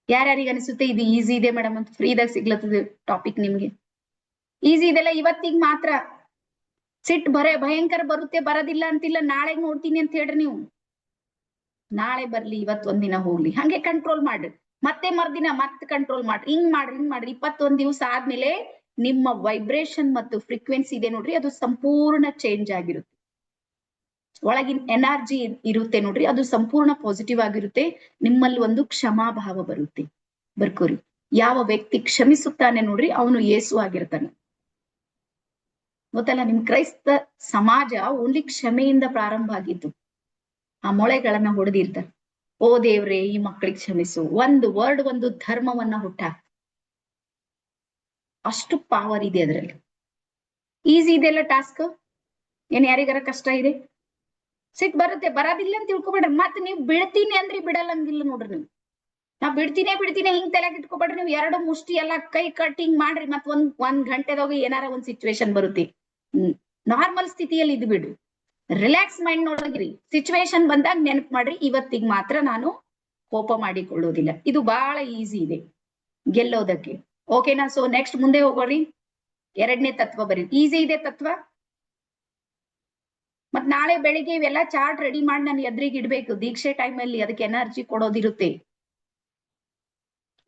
B: ಯಾರ್ಯಾರಿಗೆ ಅನಿಸುತ್ತೆ ಇದು ಈಸಿ ಇದೆ ಮೇಡಮ್ ಅಂತ, ಫ್ರೀದಾಗ ಸಿಗ್ಲತ್ತದ ಟಾಪಿಕ್ ನಿಮ್ಗೆ, ಈಸಿ ಇದೆಲ್ಲ, ಇವತ್ತಿಗೆ ಮಾತ್ರ. ಸಿಟ್ಟು ಭಯಂಕರ ಬರುತ್ತೆ, ಬರೋದಿಲ್ಲ ಅಂತಿಲ್ಲ, ನಾಳೆಗ್ ನೋಡ್ತೀನಿ ಅಂತ ಹೇಳ್ರಿ. ನೀವು ನಾಳೆ ಬರ್ಲಿ, ಇವತ್ ಒಂದಿನ ಹೋಗ್ಲಿ, ಹಂಗೆ ಕಂಟ್ರೋಲ್ ಮಾಡ್ರಿ. ಮತ್ತೆ ಮರ್ದಿನ ಮತ್ತೆ ಕಂಟ್ರೋಲ್ ಮಾಡ್ರಿ. ಹಿಂಗ್ ಮಾಡ್ರಿ 21 ದಿವಸ ಆದ್ಮೇಲೆ ನಿಮ್ಮ ವೈಬ್ರೇಷನ್ ಮತ್ತು ಫ್ರೀಕ್ವೆನ್ಸಿ ಇದೆ ನೋಡ್ರಿ, ಅದು ಸಂಪೂರ್ಣ ಚೇಂಜ್ ಆಗಿರುತ್ತೆ. ಒಳಗಿನ ಎನರ್ಜಿ ಇರುತ್ತೆ ನೋಡ್ರಿ, ಅದು ಸಂಪೂರ್ಣ ಪಾಸಿಟಿವ್ ಆಗಿರುತ್ತೆ. ನಿಮ್ಮಲ್ಲಿ ಒಂದು ಕ್ಷಮಾಭಾವ ಬರುತ್ತೆ. ಬರ್ಕೋರಿ, ಯಾವ ವ್ಯಕ್ತಿ ಕ್ಷಮಿಸುತ್ತಾನೆ ನೋಡ್ರಿ, ಅವನು ಯೇಸು ಆಗಿರ್ತಾನೆ. ಗೊತ್ತಲ್ಲ, ನಿಮ್ ಕ್ರೈಸ್ತ ಸಮಾಜ ಓನ್ಲಿ ಕ್ಷಮೆಯಿಂದ ಪ್ರಾರಂಭ ಆಗಿದ್ದು. ಆ ಮೊಳೆಗಳನ್ನ ಹೊಡೆದಿರ್ತಾರೆ. ಓ ದೇವ್ರೆ, ಈ ಮಕ್ಕಳಿಗೆ ಕ್ಷಮಿಸು. ಒಂದು ವರ್ಡ್, ಒಂದು ಧರ್ಮವನ್ನ ಹುಟ್ಟಾಕ, ಅಷ್ಟು ಪವರ್ ಇದೆ ಅದ್ರಲ್ಲಿ. ಈಸಿ ಇದೆಲ್ಲ ಟಾಸ್ಕ್, ಏನ್ ಯಾರಿಗಾರ ಕಷ್ಟ ಇದೆ? ಸಿಟ್ ಬರುತ್ತೆ, ಬರೋದಿಲ್ಲ ಅಂತ ತಿಳ್ಕೊಬೇಡ್ರಿ. ಮತ್ ನೀವ್ ಬಿಡ್ತೀನಿ ಅಂದ್ರಿ ಬಿಡಲ್ಲಂಗಿಲ್ಲ ನೋಡ್ರಿ. ನೀವು ನಾ ಬಿಡ್ತೀನಿ ಹಿಂಗ್ ತಲೆಗೆ ಇಟ್ಕೊಬೇಡ್ರಿ. ನೀವು ಎರಡು ಮುಷ್ಟಿ ಎಲ್ಲ ಕೈ ಕಟ್ ಹಿಂಗ್ ಮಾಡ್ರಿ, ಮತ್ ಒಂದ್ ಗಂಟೆದಾಗ ಏನಾರ ಒಂದ್ ಸಿಚುವೇಶನ್ ಬರುತ್ತೆ. ನಾರ್ಮಲ್ ಸ್ಥಿತಿಯಲ್ಲಿ ಇದ್ ಬಿಡ್ರಿ, ರಿಲ್ಯಾಕ್ಸ್ ಮೈಂಡ್ ನೋಡಗ್ರಿ. ಸಿಚುವೇಶನ್ ಬಂದಾಗ ನೆನಪು ಮಾಡ್ರಿ, ಇವತ್ತಿಗೆ ಮಾತ್ರ ನಾನು ಕೋಪ ಮಾಡಿಕೊಳ್ಳೋದಿಲ್ಲ. ಇದು ಬಹಳ ಈಸಿ ಇದೆ ಗೆಲ್ಲೋದಕ್ಕೆ. ಓಕೆನಾ? ಸೊ ನೆಕ್ಸ್ಟ್ ಮುಂದೆ ಹೋಗೋರಿ. ಎರಡನೇ ತತ್ವ ಬರೀ, ಈಸಿ ಇದೆ ತತ್ವ. ಮತ್ ನಾಳೆ ಬೆಳಿಗ್ಗೆ ಇವೆಲ್ಲ ಚಾರ್ಟ್ ರೆಡಿ ಮಾಡಿ ನಾನು ಎದುರಿಗೆ ಇಡ್ಬೇಕು ದೀಕ್ಷೆ ಟೈಮ್ ಅಲ್ಲಿ, ಅದಕ್ಕೆ ಎನರ್ಜಿ ಕೊಡೋದಿರುತ್ತೆ.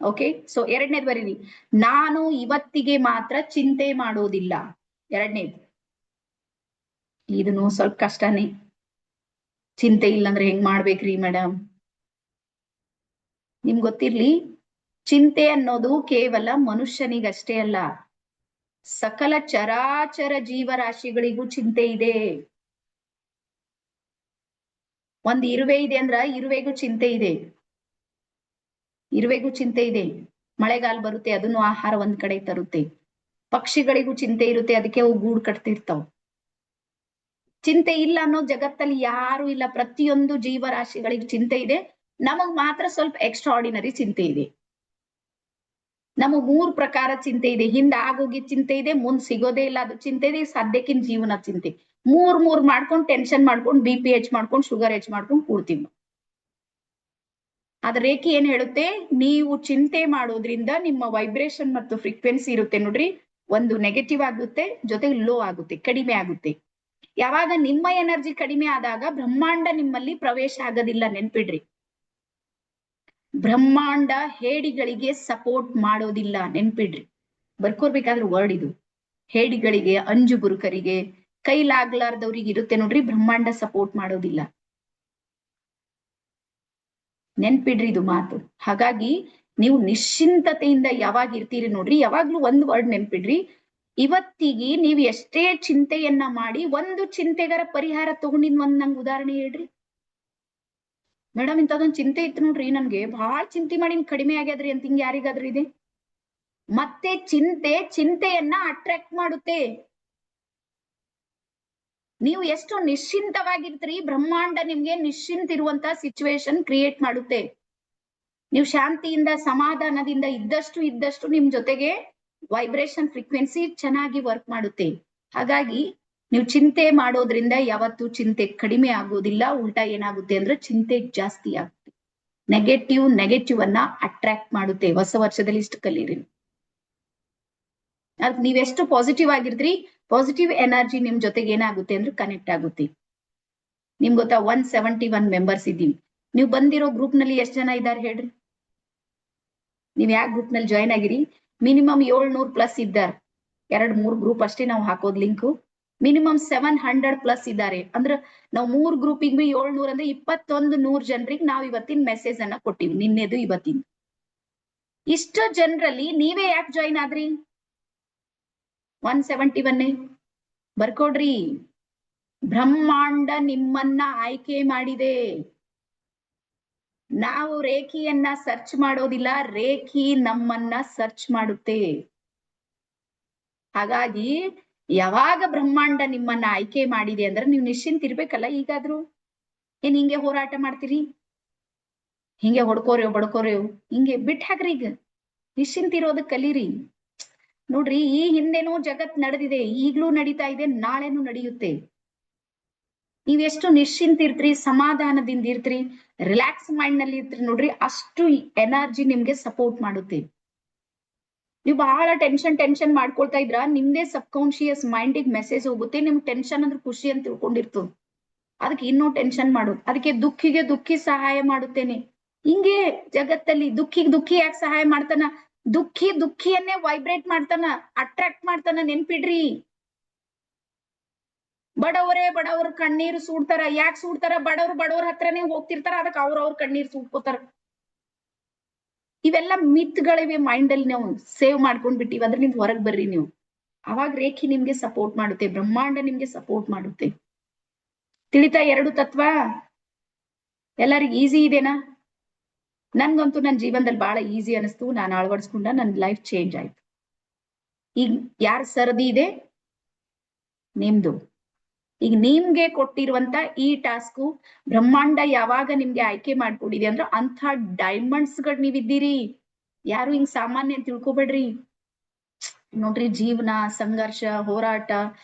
B: ಓಕೆ, ಸೊ ಎರಡನೇದು ಬರೀರಿ, ನಾನು ಇವತ್ತಿಗೆ ಮಾತ್ರ ಚಿಂತೆ ಮಾಡೋದಿಲ್ಲ. ಎರಡನೇದು, ಇದನ್ನು ಸ್ವಲ್ಪ ಕಷ್ಟನೇ. ಚಿಂತೆ ಇಲ್ಲಂದ್ರೆ ಹೆಂಗ್ ಮಾಡ್ಬೇಕ್ರಿ ಮೇಡಮ್? ನಿಮ್ಗೆ ಗೊತ್ತಿರ್ಲಿ, ಚಿಂತೆ ಅನ್ನೋದು ಕೇವಲ ಮನುಷ್ಯನಿಗಷ್ಟೇ ಅಲ್ಲ, ಸಕಲ ಚರಾಚರ ಜೀವರಾಶಿಗಳಿಗೂ ಚಿಂತೆ ಇದೆ. ಒಂದ್ ಇರುವೆ ಇದೆ ಅಂದ್ರ ಇರುವೆಗೂ ಚಿಂತೆ ಇದೆ. ಇರುವೆಗೂ ಚಿಂತೆ ಇದೆ. ಮಳೆಗಾಲ ಬರುತ್ತೆ, ಅದನ್ನು ಆಹಾರ ಒಂದ್ ಕಡೆ ತರುತ್ತೆ. ಪಕ್ಷಿಗಳಿಗೂ ಚಿಂತೆ ಇರುತ್ತೆ, ಅದಕ್ಕೆ ಅವು ಗೂಡು ಕಟ್ತಿರ್ತಾವ. ಚಿಂತೆ ಇಲ್ಲ ಅನ್ನೋ ಜಗತ್ತಲ್ಲಿ ಯಾರು ಇಲ್ಲ. ಪ್ರತಿಯೊಂದು ಜೀವರಾಶಿಗಳಿಗೂ ಚಿಂತೆ ಇದೆ. ನಮಗ್ ಮಾತ್ರ ಸ್ವಲ್ಪ ಎಕ್ಸ್ಟ್ರಾ ಆರ್ಡಿನರಿ ಚಿಂತೆ ಇದೆ. ನಮಗ್ 3 ಪ್ರಕಾರ ಚಿಂತೆ ಇದೆ. ಹಿಂದ ಆಗೋಗಿ ಚಿಂತೆ ಇದೆ, ಮುಂದ್ ಸಿಗೋದೇ ಇಲ್ಲ ಅದು ಚಿಂತೆ ಇದೆ, ಸದ್ಯಕ್ಕಿನ ಜೀವನ ಚಿಂತೆ. ಮೂರ್ ಮಾಡ್ಕೊಂಡು ಟೆನ್ಷನ್ ಮಾಡ್ಕೊಂಡು ಬಿ ಪಿ ಹೆಚ್ಚ್ ಮಾಡ್ಕೊಂಡು ಶುಗರ್ ಹೆಚ್ಚ್ ಮಾಡ್ಕೊಂಡು ಕೂಡ್ತೀವಿ. ಅದ ರೇಖೆ ಏನ್ ಹೇಳುತ್ತೆ, ನೀವು ಚಿಂತೆ ಮಾಡೋದ್ರಿಂದ ನಿಮ್ಮ ವೈಬ್ರೇಷನ್ ಮತ್ತು ಫ್ರೀಕ್ವೆನ್ಸಿ ಇರುತ್ತೆ ನೋಡ್ರಿ, ಒಂದು ನೆಗೆಟಿವ್ ಆಗುತ್ತೆ, ಜೊತೆಗೆ ಲೋ ಆಗುತ್ತೆ, ಕಡಿಮೆ ಆಗುತ್ತೆ. ಯಾವಾಗ ನಿಮ್ಮ ಎನರ್ಜಿ ಕಡಿಮೆ ಆದಾಗ ಬ್ರಹ್ಮಾಂಡ ನಿಮ್ಮಲ್ಲಿ ಪ್ರವೇಶ ಆಗೋದಿಲ್ಲ. ನೆನ್ಪಿಡ್ರಿ, ಬ್ರಹ್ಮಾಂಡ ಹೇಡಿಗಳಿಗೆ ಸಪೋರ್ಟ್ ಮಾಡೋದಿಲ್ಲ. ನೆನ್ಪಿಡ್ರಿ, ಬರ್ಕೋರ್ಬೇಕಾದ್ರೆ ವರ್ಡ್ ಇದು. ಹೇಡಿಗಳಿಗೆ, ಅಂಜು ಬುರುಕರಿಗೆ, ಕೈಲಾಗ್ಲಾರ್ದವ್ರಿಗೆ ಇರುತ್ತೆ ನೋಡ್ರಿ, ಬ್ರಹ್ಮಾಂಡ ಸಪೋರ್ಟ್ ಮಾಡೋದಿಲ್ಲ. ನೆನ್ಪಿಡ್ರಿ ಇದು ಮಾತು. ಹಾಗಾಗಿ ನೀವು ನಿಶ್ಚಿಂತತೆಯಿಂದ ಯಾವಾಗ ಇರ್ತೀರಿ ನೋಡ್ರಿ, ಯಾವಾಗ್ಲೂ ಒಂದು ವರ್ಡ್ ನೆನ್ಪಿಡ್ರಿ, ಇವತ್ತಿಗೆ ನೀವು ಎಷ್ಟೇ ಚಿಂತೆಯನ್ನ ಮಾಡಿ ಒಂದು ಚಿಂತೆಗರ ಪರಿಹಾರ ತಗೊಂಡಿದ್ ಒಂದ್ ನಂಗೆ ಉದಾಹರಣೆ ಹೇಳ್ರಿ. ಮೇಡಮ್ ಇಂಥದೊಂದ್ ಚಿಂತೆ ಇತ್ತು ನೋಡ್ರಿ, ನನ್ಗೆ ಬಹಳ ಚಿಂತೆ ಮಾಡಿ ಕಡಿಮೆ ಆಗ್ಯಾದ್ರಿ ಅಂತ ಹಿಂಗ್ ಯಾರಿಗಾದ್ರೂ ಇದೆ? ಮತ್ತೆ ಚಿಂತೆಯನ್ನ ಅಟ್ರಾಕ್ಟ್ ಮಾಡುತ್ತೆ. ನೀವು ಎಷ್ಟು ನಿಶ್ಚಿಂತವಾಗಿರ್ತೀರಿ, ಬ್ರಹ್ಮಾಂಡ ನಿಮ್ಗೆ ನಿಶ್ಚಿಂತ ಇರುವಂತ ಸಿಚುವೇಶನ್ ಕ್ರಿಯೇಟ್ ಮಾಡುತ್ತೆ. ನೀವು ಶಾಂತಿಯಿಂದ ಸಮಾಧಾನದಿಂದ ಇದ್ದಷ್ಟು ನಿಮ್ ಜೊತೆಗೆ ವೈಬ್ರೇಷನ್ ಫ್ರೀಕ್ವೆನ್ಸಿ ಚೆನ್ನಾಗಿ ವರ್ಕ್ ಮಾಡುತ್ತೆ. ಹಾಗಾಗಿ ನೀವು ಚಿಂತೆ ಮಾಡೋದ್ರಿಂದ ಯಾವತ್ತೂ ಚಿಂತೆ ಕಡಿಮೆ ಆಗೋದಿಲ್ಲ. ಉಲ್ಟಾ ಏನಾಗುತ್ತೆ ಅಂದ್ರೆ ಚಿಂತೆ ಜಾಸ್ತಿ ಆಗುತ್ತೆ. ನೆಗೆಟಿವ್ ಅನ್ನ ಅಟ್ರಾಕ್ಟ್ ಮಾಡುತ್ತೆ. ಹೊಸ ವರ್ಷದಲ್ಲಿ ಇಷ್ಟು ಕಲೀರಿ. ಅದ್ ನೀವೆಷ್ಟು ಪಾಸಿಟಿವ್ ಆಗಿರ್ತೀರಿ, ಪಾಸಿಟಿವ್ ಎನರ್ಜಿ ನಿಮ್ ಜೊತೆಗೆ ಏನಾಗುತ್ತೆ ಅಂದ್ರೆ ಕನೆಕ್ಟ್ ಆಗುತ್ತೆ. ನಿಮ್ಗೆ ಗೊತ್ತಾ, 171 ಮೆಂಬರ್ಸ್ ಇದ್ದೀವಿ. ನೀವು ಬಂದಿರೋ ಗ್ರೂಪ್ ನಲ್ಲಿ ಎಷ್ಟು ಜನ ಇದ್ದಾರೆ ಹೇಳ್ರಿ? ನೀವ್ ಯಾವ ಗ್ರೂಪ್ ನಲ್ಲಿ ಜಾಯ್ನ್ ಆಗಿರಿ? ಮಿನಿಮಮ್ 700+ ಇದ್ದಾರೆ. 2-3 ಗ್ರೂಪ್ ಅಷ್ಟೇ ನಾವು ಹಾಕೋದ್ ಲಿಂಕ್. ಮಿನಿಮಮ್ 700+ ಇದ್ದಾರೆ. ಅಂದ್ರೆ ನಾವು 3 ಗ್ರೂಪಿಗೆ 700 ಅಂದ್ರೆ 2100 ಜನರಿಗೆ ನಾವು ಇವತ್ತಿನ ಮೆಸೇಜ್ ಅನ್ನ ಕೊಟ್ಟಿವಿ, ನಿನ್ನೆದು ಇವತ್ತಿನ. ಇಷ್ಟು ಜನರಲ್ಲಿ ನೀವೇ ಯಾಕೆ ಜಾಯ್ನ್ ಆದ್ರಿ? 171 ಬರ್ಕೊಡ್ರಿ. ಬ್ರಹ್ಮಾಂಡ ನಿಮ್ಮನ್ನ ಆಯ್ಕೆ ಮಾಡಿದೆ. ನಾವು ರೇಖಿಯನ್ನ ಸರ್ಚ್ ಮಾಡೋದಿಲ್ಲ, ರೇಖಿ ನಮ್ಮನ್ನ ಸರ್ಚ್ ಮಾಡುತ್ತೆ. ಹಾಗಾಗಿ ಯಾವಾಗ ಬ್ರಹ್ಮಾಂಡ ನಿಮ್ಮನ್ನ ಆಯ್ಕೆ ಮಾಡಿದೆ ಅಂದ್ರೆ ನೀವು ನಿಶ್ಚಿಂತ ಇರ್ಬೇಕಲ್ಲ. ಈಗಾದ್ರೂ ಏನ್ ಹಿಂಗೆ ಹೋರಾಟ ಮಾಡ್ತೀರಿ? ಹಿಂಗೆ ಹೊಡ್ಕೋರೇವ್ ಬಡ್ಕೋರೇವ್ ಹಿಂಗೆ ಬಿಟ್ಟು ಹಾಕ್ರಿ. ಈಗ ನಿಶ್ಚಿಂತ ಇರೋದಕ್ಕೆ ಕಲೀರಿ. ನೋಡ್ರಿ, ಈ ಹಿಂದೆನೂ ಜಗತ್ ನಡೆದಿದೆ, ಈಗ್ಲೂ ನಡೀತಾ ಇದೆ, ನಾಳೆನೂ ನಡೆಯುತ್ತೆ. ನೀವೆಷ್ಟು ನಿಶ್ಚಿಂತ ಇರ್ತೀರಿ, ಸಮಾಧಾನದಿಂದ ಇರ್ತೀರಿ, ರಿಲ್ಯಾಕ್ಸ್ ಮೈಂಡ್ ನಲ್ಲಿ ಇರ್ತೀರಿ ನೋಡ್ರಿ, ಅಷ್ಟು ಎನರ್ಜಿ ನಿಮ್ಗೆ ಸಪೋರ್ಟ್ ಮಾಡುತ್ತೆ. ನೀವು ಬಹಳ ಟೆನ್ಷನ್ ಮಾಡ್ಕೊಳ್ತಾ ಇದ್ರ, ನಿಮ್ದೇ ಸಬ್ ಕಾನ್ಶಿಯಸ್ ಮೈಂಡಿಗೆ ಮೆಸೇಜ್ ಹೋಗುತ್ತೆ, ನಿಮ್ಗೆ ಟೆನ್ಷನ್ ಅಂದ್ರೆ ಖುಷಿ ಅಂತ ತಿಳ್ಕೊಂಡಿರ್ತದ, ಅದಕ್ಕೆ ಇನ್ನೂ ಟೆನ್ಷನ್ ಮಾಡೋದು. ಅದಕ್ಕೆ ದುಃಖಿ ಸಹಾಯ ಮಾಡುತ್ತೇನೆ. ಹಿಂಗೆ ಜಗತ್ತಲ್ಲಿ ದುಃಖಿ ಯಾಕೆ ಸಹಾಯ ಮಾಡ್ತಾನ? ದುಃಖಿಯನ್ನೇ ವೈಬ್ರೇಟ್ ಮಾಡ್ತಾನ, ಅಟ್ರಾಕ್ಟ್ ಮಾಡ್ತಾನ. ನೆನ್ಪಿಡ್ರಿ, ಬಡವರು ಕಣ್ಣೀರು ಸುಡ್ತಾರ. ಯಾಕೆ ಸುಡ್ತಾರ? ಬಡವ್ರ ಹತ್ರನೇ ಹೋಗ್ತಿರ್ತಾರ, ಅದಕ್ಕೆ ಅವ್ರ ಕಣ್ಣೀರು ಸುಡ್ಕೋತಾರ. ಇವೆಲ್ಲ ಮಿತ್ಗಳಿವೆ ಮೈಂಡ್ ಅಲ್ಲಿ. ನಾವು ಸೇವ್ ಮಾಡ್ಕೊಂಡ್ ಬಿಟ್ಟಿವಿ, ಅದ್ರಿಂದ ಹೊರಗ್ ಬರ್ರಿ ನೀವು. ಅವಾಗ ರೇಖಿ ನಿಮ್ಗೆ ಸಪೋರ್ಟ್ ಮಾಡುತ್ತೆ, ಬ್ರಹ್ಮಾಂಡ ನಿಮ್ಗೆ ಸಪೋರ್ಟ್ ಮಾಡುತ್ತೆ. ತಿಳಿತಾ? 2 ತತ್ವ ಎಲ್ಲರಿಗೂ ಈಸಿ ಇದೆನಾ? ನನ್ಗಂತೂ ನನ್ನ ಜೀವನದಲ್ಲಿ ಬಹಳ ಈಸಿ ಅನಿಸ್ತು. ನಾನು ಅಳವಡಿಸ್ಕೊಂಡ, ನನ್ನ ಲೈಫ್ ಚೇಂಜ್ ಆಯ್ತು. ಈಗ ಯಾರ ಸರದಿ ಇದೆ? ನಿಮ್ದು. ಈಗ ನಿಮ್ಗೆ ಕೊಟ್ಟಿರುವಂತ ಈ ಟಾಸ್ಕು ಬ್ರಹ್ಮಾಂಡ ಯಾವಾಗ ನಿಮ್ಗೆ ಆಯ್ಕೆ ಮಾಡ್ಕೊಂಡಿದೆ ಅಂದ್ರೆ ಅಂಥ ಡೈಮಂಡ್ಸ್ ಗಳು ನೀವಿದ್ದೀರಿ. ಯಾರು ಹಿಂಗ್ ಸಾಮಾನ್ಯ ಅಂತ ತಿಳ್ಕೊಬೇಡ್ರಿ. ನೋಡ್ರಿ, ಜೀವನ, ಸಂಘರ್ಷ, ಹೋರಾಟ,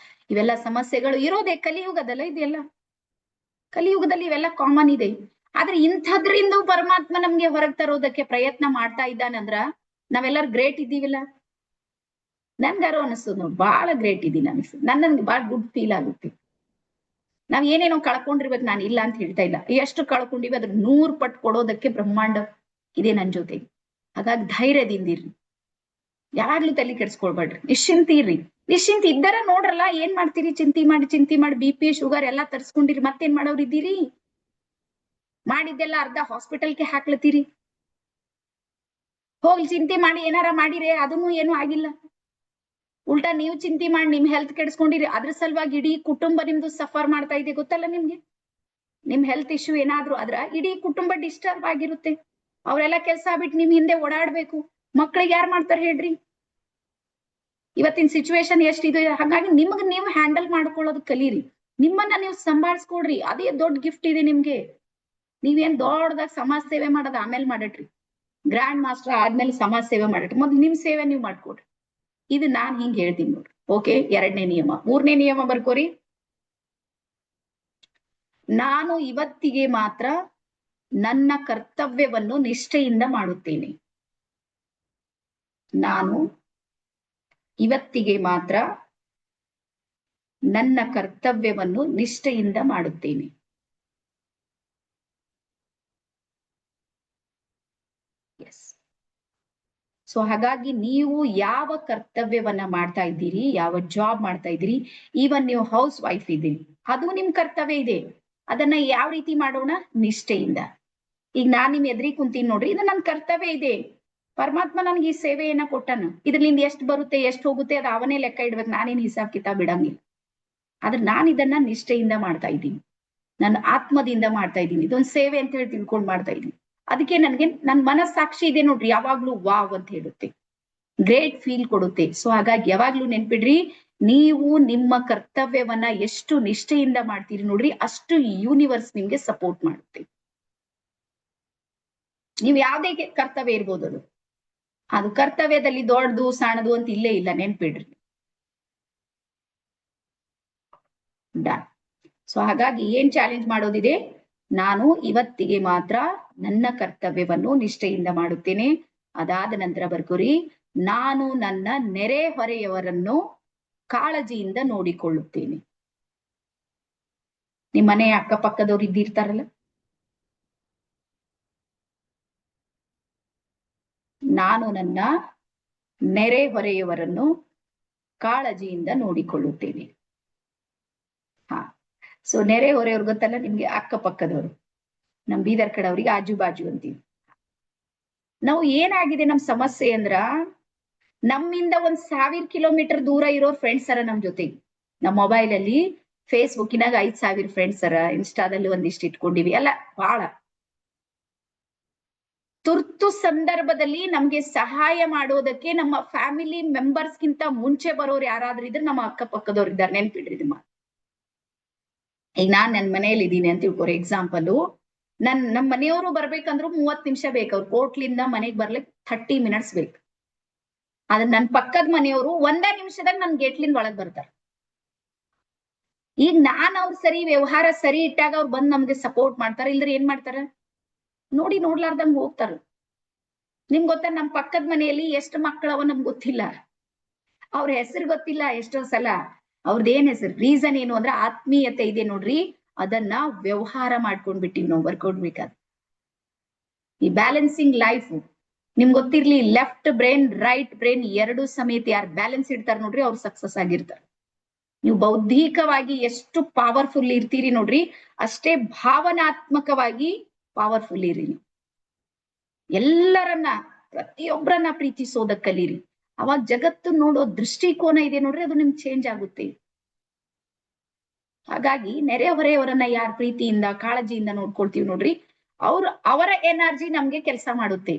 B: ಇವೆಲ್ಲ ಸಮಸ್ಯೆಗಳು ಇರೋದೇ ಕಲಿಯುಗದಲ್ಲ. ಇದೆಲ್ಲ ಕಲಿಯುಗದಲ್ಲಿ ಇವೆಲ್ಲ ಕಾಮನ್ ಇದೆ. ಆದ್ರೆ ಇಂಥದ್ರಿಂದ ಪರಮಾತ್ಮ ನಮ್ಗೆ ಹೊರಗೆ ತರೋದಕ್ಕೆ ಪ್ರಯತ್ನ ಮಾಡ್ತಾ ಇದ್ದಾನಂದ್ರ ನಾವೆಲ್ಲರೂ ಗ್ರೇಟ್ ಇದ್ದೀವಿಲ್ಲ. ನನ್ಗಾರೋ ಅನಿಸ್ತದ ನೋಡಿ, ಬಹಳ ಗ್ರೇಟ್ ಇದೀನಿ ಅನಿಸ್ತದ. ನನ್ಗೆ ಬಹಳ ಗುಡ್ ಫೀಲ್ ಆಗುತ್ತೆ. ನಾವ್ ಏನೇನೋ ಕಳ್ಕೊಂಡಿರ್ಬೇಕು, ನಾನು ಇಲ್ಲ ಅಂತ ಹೇಳ್ತಾ ಇಲ್ಲ. ಎಷ್ಟು ಕಳ್ಕೊಂಡಿವಿ ಅದ್ರ 100 ಪಟ್ಟು ಕೊಡೋದಕ್ಕೆ ಬ್ರಹ್ಮಾಂಡ ಇದೆ ನನ್ ಜೊತೆಗೆ. ಹಾಗಾಗಿ ಧೈರ್ಯದಿಂದಿರ್ರಿ, ಯಾವಾಗ್ಲೂ ತಲೆ ಕೆಡ್ಸ್ಕೊಳ್ಬೇಡ್ರಿ, ನಿಶ್ಚಿಂತ ಇರ್ರಿ. ನಿಶ್ಚಿಂತ ಇದ್ದಾರ ನೋಡ್ರಲ್ಲ, ಏನ್ ಮಾಡ್ತೀರಿ? ಚಿಂತೆ ಮಾಡಿ BP ಶುಗರ್ ಎಲ್ಲಾ ತರ್ಸ್ಕೊಂಡಿರಿ, ಮತ್ತೇನ್ ಮಾಡೋರಿದ್ದೀರಿ? ಮಾಡಿದ್ದೆಲ್ಲ ಅರ್ಧ ಹಾಸ್ಪಿಟಲ್ಗೆ ಹಾಕ್ಲತ್ತೀರಿ. ಹೋಗ್ಲಿ, ಚಿಂತೆ ಮಾಡಿ ಏನಾರ ಮಾಡಿರಿ, ಅದನ್ನು ಏನು ಆಗಿಲ್ಲ. ಉಲ್ಟಾ ನೀವು ಚಿಂತೆ ಮಾಡಿ ನಿಮ್ ಹೆಲ್ತ್ ಕೆಡಿಸ್ಕೊಂಡಿರಿ. ಅದ್ರ ಸಲುವಾಗಿ ಇಡೀ ಕುಟುಂಬ ನಿಮ್ದು ಸಫರ್ ಮಾಡ್ತಾ ಇದೆ, ಗೊತ್ತಲ್ಲ ನಿಮ್ಗೆ? ನಿಮ್ ಹೆಲ್ತ್ ಇಶ್ಯೂ ಏನಾದ್ರು ಆದ್ರ ಇಡೀ ಕುಟುಂಬ ಡಿಸ್ಟರ್ಬ್ ಆಗಿರುತ್ತೆ. ಅವರೆಲ್ಲ ಕೆಲಸ ಬಿಟ್ಟು ನಿಮ್ ಹಿಂದೆ ಓಡಾಡ್ಬೇಕು. ಮಕ್ಳಿಗೆ ಯಾರು ಮಾಡ್ತಾರೆ ಹೇಳ್ರಿ? ಇವತ್ತಿನ ಸಿಚುವೇಶನ್ ಎಷ್ಟಿದೆ. ಹಾಗಾಗಿ ನಿಮ್ಗೆ ನೀವು ಹ್ಯಾಂಡಲ್ ಮಾಡ್ಕೊಳ್ಳೋದು ಕಲೀರಿ. ನಿಮ್ಮನ್ನ ನೀವು ಸಂಭಾಳಿಸ್ಕೊಡ್ರಿ, ಅದೇ ದೊಡ್ಡ ಗಿಫ್ಟ್ ಇದೆ ನಿಮ್ಗೆ. ನೀವೇನ್ ದೊಡ್ಡದಾಗ ಸಮಾಜ ಸೇವೆ ಮಾಡೋದು ಆಮೇಲೆ ಮಾಡಟ್ರಿ. ಗ್ರ್ಯಾಂಡ್ ಮಾಸ್ಟರ್ ಆದ್ಮೇಲೆ ಸಮಾಜ ಸೇವೆ ಮಾಡಟ್ರಿ. ಮೊದ್ಲು ನಿಮ್ ಸೇವೆ ನೀವು ಮಾಡ್ಕೊಡ್ರಿ. ಇದು ನಾನ್ ಹಿಂಗ್ ಹೇಳ್ತೀನಿ ನೋಡ್ರಿ. ಓಕೆ, 2ನೇ ನಿಯಮ. 3ನೇ ನಿಯಮ ಬರ್ಕೋರಿ. ನಾನು ಇವತ್ತಿಗೆ ಮಾತ್ರ ನನ್ನ ಕರ್ತವ್ಯವನ್ನು ನಿಷ್ಠೆಯಿಂದ ಮಾಡುತ್ತೇನೆ. ನಾನು ಇವತ್ತಿಗೆ ಮಾತ್ರ ನನ್ನ ಕರ್ತವ್ಯವನ್ನು ನಿಷ್ಠೆಯಿಂದ ಮಾಡುತ್ತೇನೆ. ಎಸ್. ಸೊ ಹಾಗಾಗಿ ನೀವು ಯಾವ ಕರ್ತವ್ಯವನ್ನ ಮಾಡ್ತಾ ಇದ್ದೀರಿ, ಯಾವ ಜಾಬ್ ಮಾಡ್ತಾ ಇದ್ದೀರಿ, ಈವನ್ ನೀವು ಹೌಸ್ ವೈಫ್ ಇದ್ದೀರಿ, ಅದು ನಿಮ್ ಕರ್ತವ್ಯ ಇದೆ. ಅದನ್ನ ಯಾವ ರೀತಿ ಮಾಡೋಣ? ನಿಷ್ಠೆಯಿಂದ. ಈಗ ನಾನ್ ನಿಮ್ ಎದುರಿ ಕುಂತೀನಿ ನೋಡ್ರಿ, ಇದು ನನ್ ಕರ್ತವ್ಯ ಇದೆ. ಪರಮಾತ್ಮ ನನ್ಗೆ ಈ ಸೇವೆಯನ್ನ ಕೊಟ್ಟನ. ಇದ್ರಲಿಂದ ಎಷ್ಟು ಬರುತ್ತೆ ಎಷ್ಟು ಹೋಗುತ್ತೆ ಅದು ಅವನೇ ಲೆಕ್ಕ ಇಡ್ಬೇಕು. ನಾನೇನ್ ಹಿಸಾಬ್ ಕಿತಾಬ್ ಬಿಡಂಗಿಲ್ಲ. ಆದ್ರೆ ನಾನ್ ಇದನ್ನ ನಿಷ್ಠೆಯಿಂದ ಮಾಡ್ತಾ ಇದ್ದೀನಿ, ನನ್ನ ಆತ್ಮದಿಂದ ಮಾಡ್ತಾ ಇದ್ದೀನಿ. ಇದೊಂದು ಸೇವೆ ಅಂತ ಹೇಳಿ ತಿಳ್ಕೊಂಡ್ ಮಾಡ್ತಾ ಇದ್ದೀನಿ. ಅದಕ್ಕೆ ನನ್ಗೆ ನನ್ ಮನಸ್ಸಾಕ್ಷಿ ಇದೆ ನೋಡ್ರಿ, ಯಾವಾಗ್ಲೂ ವಾವ್ ಅಂತ ಹೇಳುತ್ತೆ, ಗ್ರೇಟ್ ಫೀಲ್ ಕೊಡುತ್ತೆ. ಸೊ ಹಾಗಾಗಿ ಯಾವಾಗ್ಲೂ ನೆನ್ಪಿಡ್ರಿ, ನೀವು ನಿಮ್ಮ ಕರ್ತವ್ಯವನ್ನ ಎಷ್ಟು ನಿಷ್ಠೆಯಿಂದ ಮಾಡ್ತೀರಿ ನೋಡ್ರಿ, ಅಷ್ಟು ಯೂನಿವರ್ಸ್ ನಿಮ್ಗೆ ಸಪೋರ್ಟ್ ಮಾಡುತ್ತೆ. ನೀವ್ ಯಾವ್ದೇ ಕರ್ತವ್ಯ ಇರ್ಬೋದು, ಅದು ಕರ್ತವ್ಯದಲ್ಲಿ ದೊಡ್ಡದು ಸಣ್ಣದು ಅಂತ ಇಲ್ಲೇ ಇಲ್ಲ, ನೆನ್ಪಿಡ್ರಿ. ಡನ್. ಸೊ ಹಾಗಾಗಿ ಏನ್ ಚಾಲೆಂಜ್ ಮಾಡೋದಿದೆ? ನಾನು ಇವತ್ತಿಗೆ ಮಾತ್ರ ನನ್ನ ಕರ್ತವ್ಯವನ್ನು ನಿಷ್ಠೆಯಿಂದ ಮಾಡುತ್ತೇನೆ. ಅದಾದ ನಂತರ ಬರ್ಕೋರಿ, ನಾನು ನನ್ನ ನೆರೆಹೊರೆಯವರನ್ನು ಕಾಳಜಿಯಿಂದ ನೋಡಿಕೊಳ್ಳುತ್ತೇನೆ. ನಿಮ್ ಮನೆ ಅಕ್ಕಪಕ್ಕದವ್ರು ಇದ್ದಿರ್ತಾರಲ್ಲ, ನಾನು ನನ್ನ ನೆರೆಹೊರೆಯವರನ್ನು ಕಾಳಜಿಯಿಂದ ನೋಡಿಕೊಳ್ಳುತ್ತೇನೆ. ಹಾ, ಸೊ ನೆರೆಹೊರೆಯವ್ರು ಗೊತ್ತಲ್ಲ ನಿಮ್ಗೆ, ಅಕ್ಕಪಕ್ಕದವರು. ನಮ್ ಬೀದರ್ ಕಡೆ ಅವ್ರಿಗೆ ಆಜು ಬಾಜು ಅಂತೀವಿ ನಾವು. ಏನಾಗಿದೆ ನಮ್ ಸಮಸ್ಯೆ ಅಂದ್ರ, ನಮ್ಮಿಂದ 1000 ಕಿಲೋಮೀಟರ್ ದೂರ ಇರೋ ಫ್ರೆಂಡ್ಸ್ ಅರ ನಮ್ ಜೊತೆಗೆ. ನಮ್ ಮೊಬೈಲ್ ಅಲ್ಲಿ ಫೇಸ್ಬುಕ್ಕಿನಾಗ 5000 ಫ್ರೆಂಡ್ಸ್ ಅರ, ಇನ್ಸ್ಟಾದಲ್ಲಿ ಒಂದಿಷ್ಟು ಇಟ್ಕೊಂಡಿವಿ ಅಲ್ಲ. ಬಹಳ ತುರ್ತು ಸಂದರ್ಭದಲ್ಲಿ ನಮ್ಗೆ ಸಹಾಯ ಮಾಡೋದಕ್ಕೆ ನಮ್ಮ ಫ್ಯಾಮಿಲಿ ಮೆಂಬರ್ಸ್ ಗಿಂತ ಮುಂಚೆ ಬರೋರು ಯಾರಾದ್ರೂ ಇದ್ರೆ ನಮ್ಮ ಅಕ್ಕಪಕ್ಕದವ್ರು ಇದ್ದಾರೆ, ನೆನ್ಪಿಡ್ರಿ ನಿಮ್ಮ. ಈಗ ನಾನ್ ನನ್ ಮನೇಲಿ ಇದ್ದೀನಿ ಅಂತ ತಿಳ್ಕೊರಿ, ಎಕ್ಸಾಂಪಲ್. ನಮ್ಮ ಮನೆಯವರು ಬರ್ಬೇಕಂದ್ರು 30 ನಿಮಿಷ ಬೇಕು. ಅವ್ರು ಕೋಟ್ಲಿಂದ ಮನೆಗ್ ಬರ್ಲಿಕ್ಕೆ 30 ಮಿನಿಟ್ಸ್ ಬೇಕು. ಆದ್ರೆ ನನ್ ಪಕ್ಕದ ಮನೆಯವರು 1 ನಿಮಿಷದಾಗ ನನ್ ಗೇಟ್ಲಿಂದ ಒಳಗ್ ಬರ್ತಾರ. ಈಗ ನಾನ್ ಅವ್ರ ಸರಿ ವ್ಯವಹಾರ ಸರಿ ಇಟ್ಟಾಗ ಅವ್ರು ಬಂದ್ ನಮ್ಗೆ ಸಪೋರ್ಟ್ ಮಾಡ್ತಾರ, ಇಲ್ದ್ರೆ ಏನ್ ಮಾಡ್ತಾರ? ನೋಡ್ಲಾರ್ದಂಗ್ ಹೋಗ್ತಾರ. ನಿಮ್ಗೆ ಗೊತ್ತಾ, ನಮ್ ಪಕ್ಕದ ಮನೆಯಲ್ಲಿ ಎಷ್ಟು ಮಕ್ಕಳವ ನಮ್ಗೆ ಗೊತ್ತಿಲ್ಲ, ಅವ್ರ ಹೆಸರು ಗೊತ್ತಿಲ್ಲ ಎಷ್ಟೋ ಸಲ. ಅವ್ರದ್ದೇನ್ ಹೆಸರು, ರೀಸನ್ ಏನು ಅಂದ್ರೆ ಆತ್ಮೀಯತೆ ಇದೆ ನೋಡ್ರಿ, ಅದನ್ನ ವ್ಯವಹಾರ ಮಾಡ್ಕೊಂಡ್ಬಿಟ್ಟಿವಿ ನಾವು ಬರ್ಕೊಡ್ಬೇಕಾದ್ರೆ. ಈ ಬ್ಯಾಲೆನ್ಸಿಂಗ್ ಲೈಫ್ ನಿಮ್ಗೆ ಗೊತ್ತಿರ್ಲಿ, ಲೆಫ್ಟ್ ಬ್ರೈನ್ ರೈಟ್ ಬ್ರೈನ್ ಎರಡು ಸಮೇತ ಯಾರು ಬ್ಯಾಲೆನ್ಸ್ ಇಡ್ತಾರ ನೋಡ್ರಿ, ಅವ್ರು ಸಕ್ಸಸ್ ಆಗಿರ್ತಾರ. ನೀವು ಬೌದ್ಧಿಕವಾಗಿ ಎಷ್ಟು ಪವರ್ಫುಲ್ ಇರ್ತೀರಿ ನೋಡ್ರಿ, ಅಷ್ಟೇ ಭಾವನಾತ್ಮಕವಾಗಿ ಪವರ್ಫುಲ್ ಇರಿ ನೀವು. ಎಲ್ಲರನ್ನ, ಪ್ರತಿಯೊಬ್ಬರನ್ನ ಪ್ರೀತಿಸೋದಕ್ಕೆ ಕಲೀರಿ. ಅವಾಗ ಜಗತ್ತು ನೋಡೋ ದೃಷ್ಟಿಕೋನ ಇದೆ ನೋಡ್ರಿ, ಅದು ನಿಮ್ಗೆ ಚೇಂಜ್ ಆಗುತ್ತೆ. ಹಾಗಾಗಿ ನೆರೆಹೊರೆಯವರನ್ನ ಯಾರು ಪ್ರೀತಿಯಿಂದ ಕಾಳಜಿಯಿಂದ ನೋಡ್ಕೊಳ್ತೀವಿ ನೋಡ್ರಿ, ಅವರ ಎನರ್ಜಿ ನಮ್ಗೆ ಕೆಲಸ ಮಾಡುತ್ತೆ.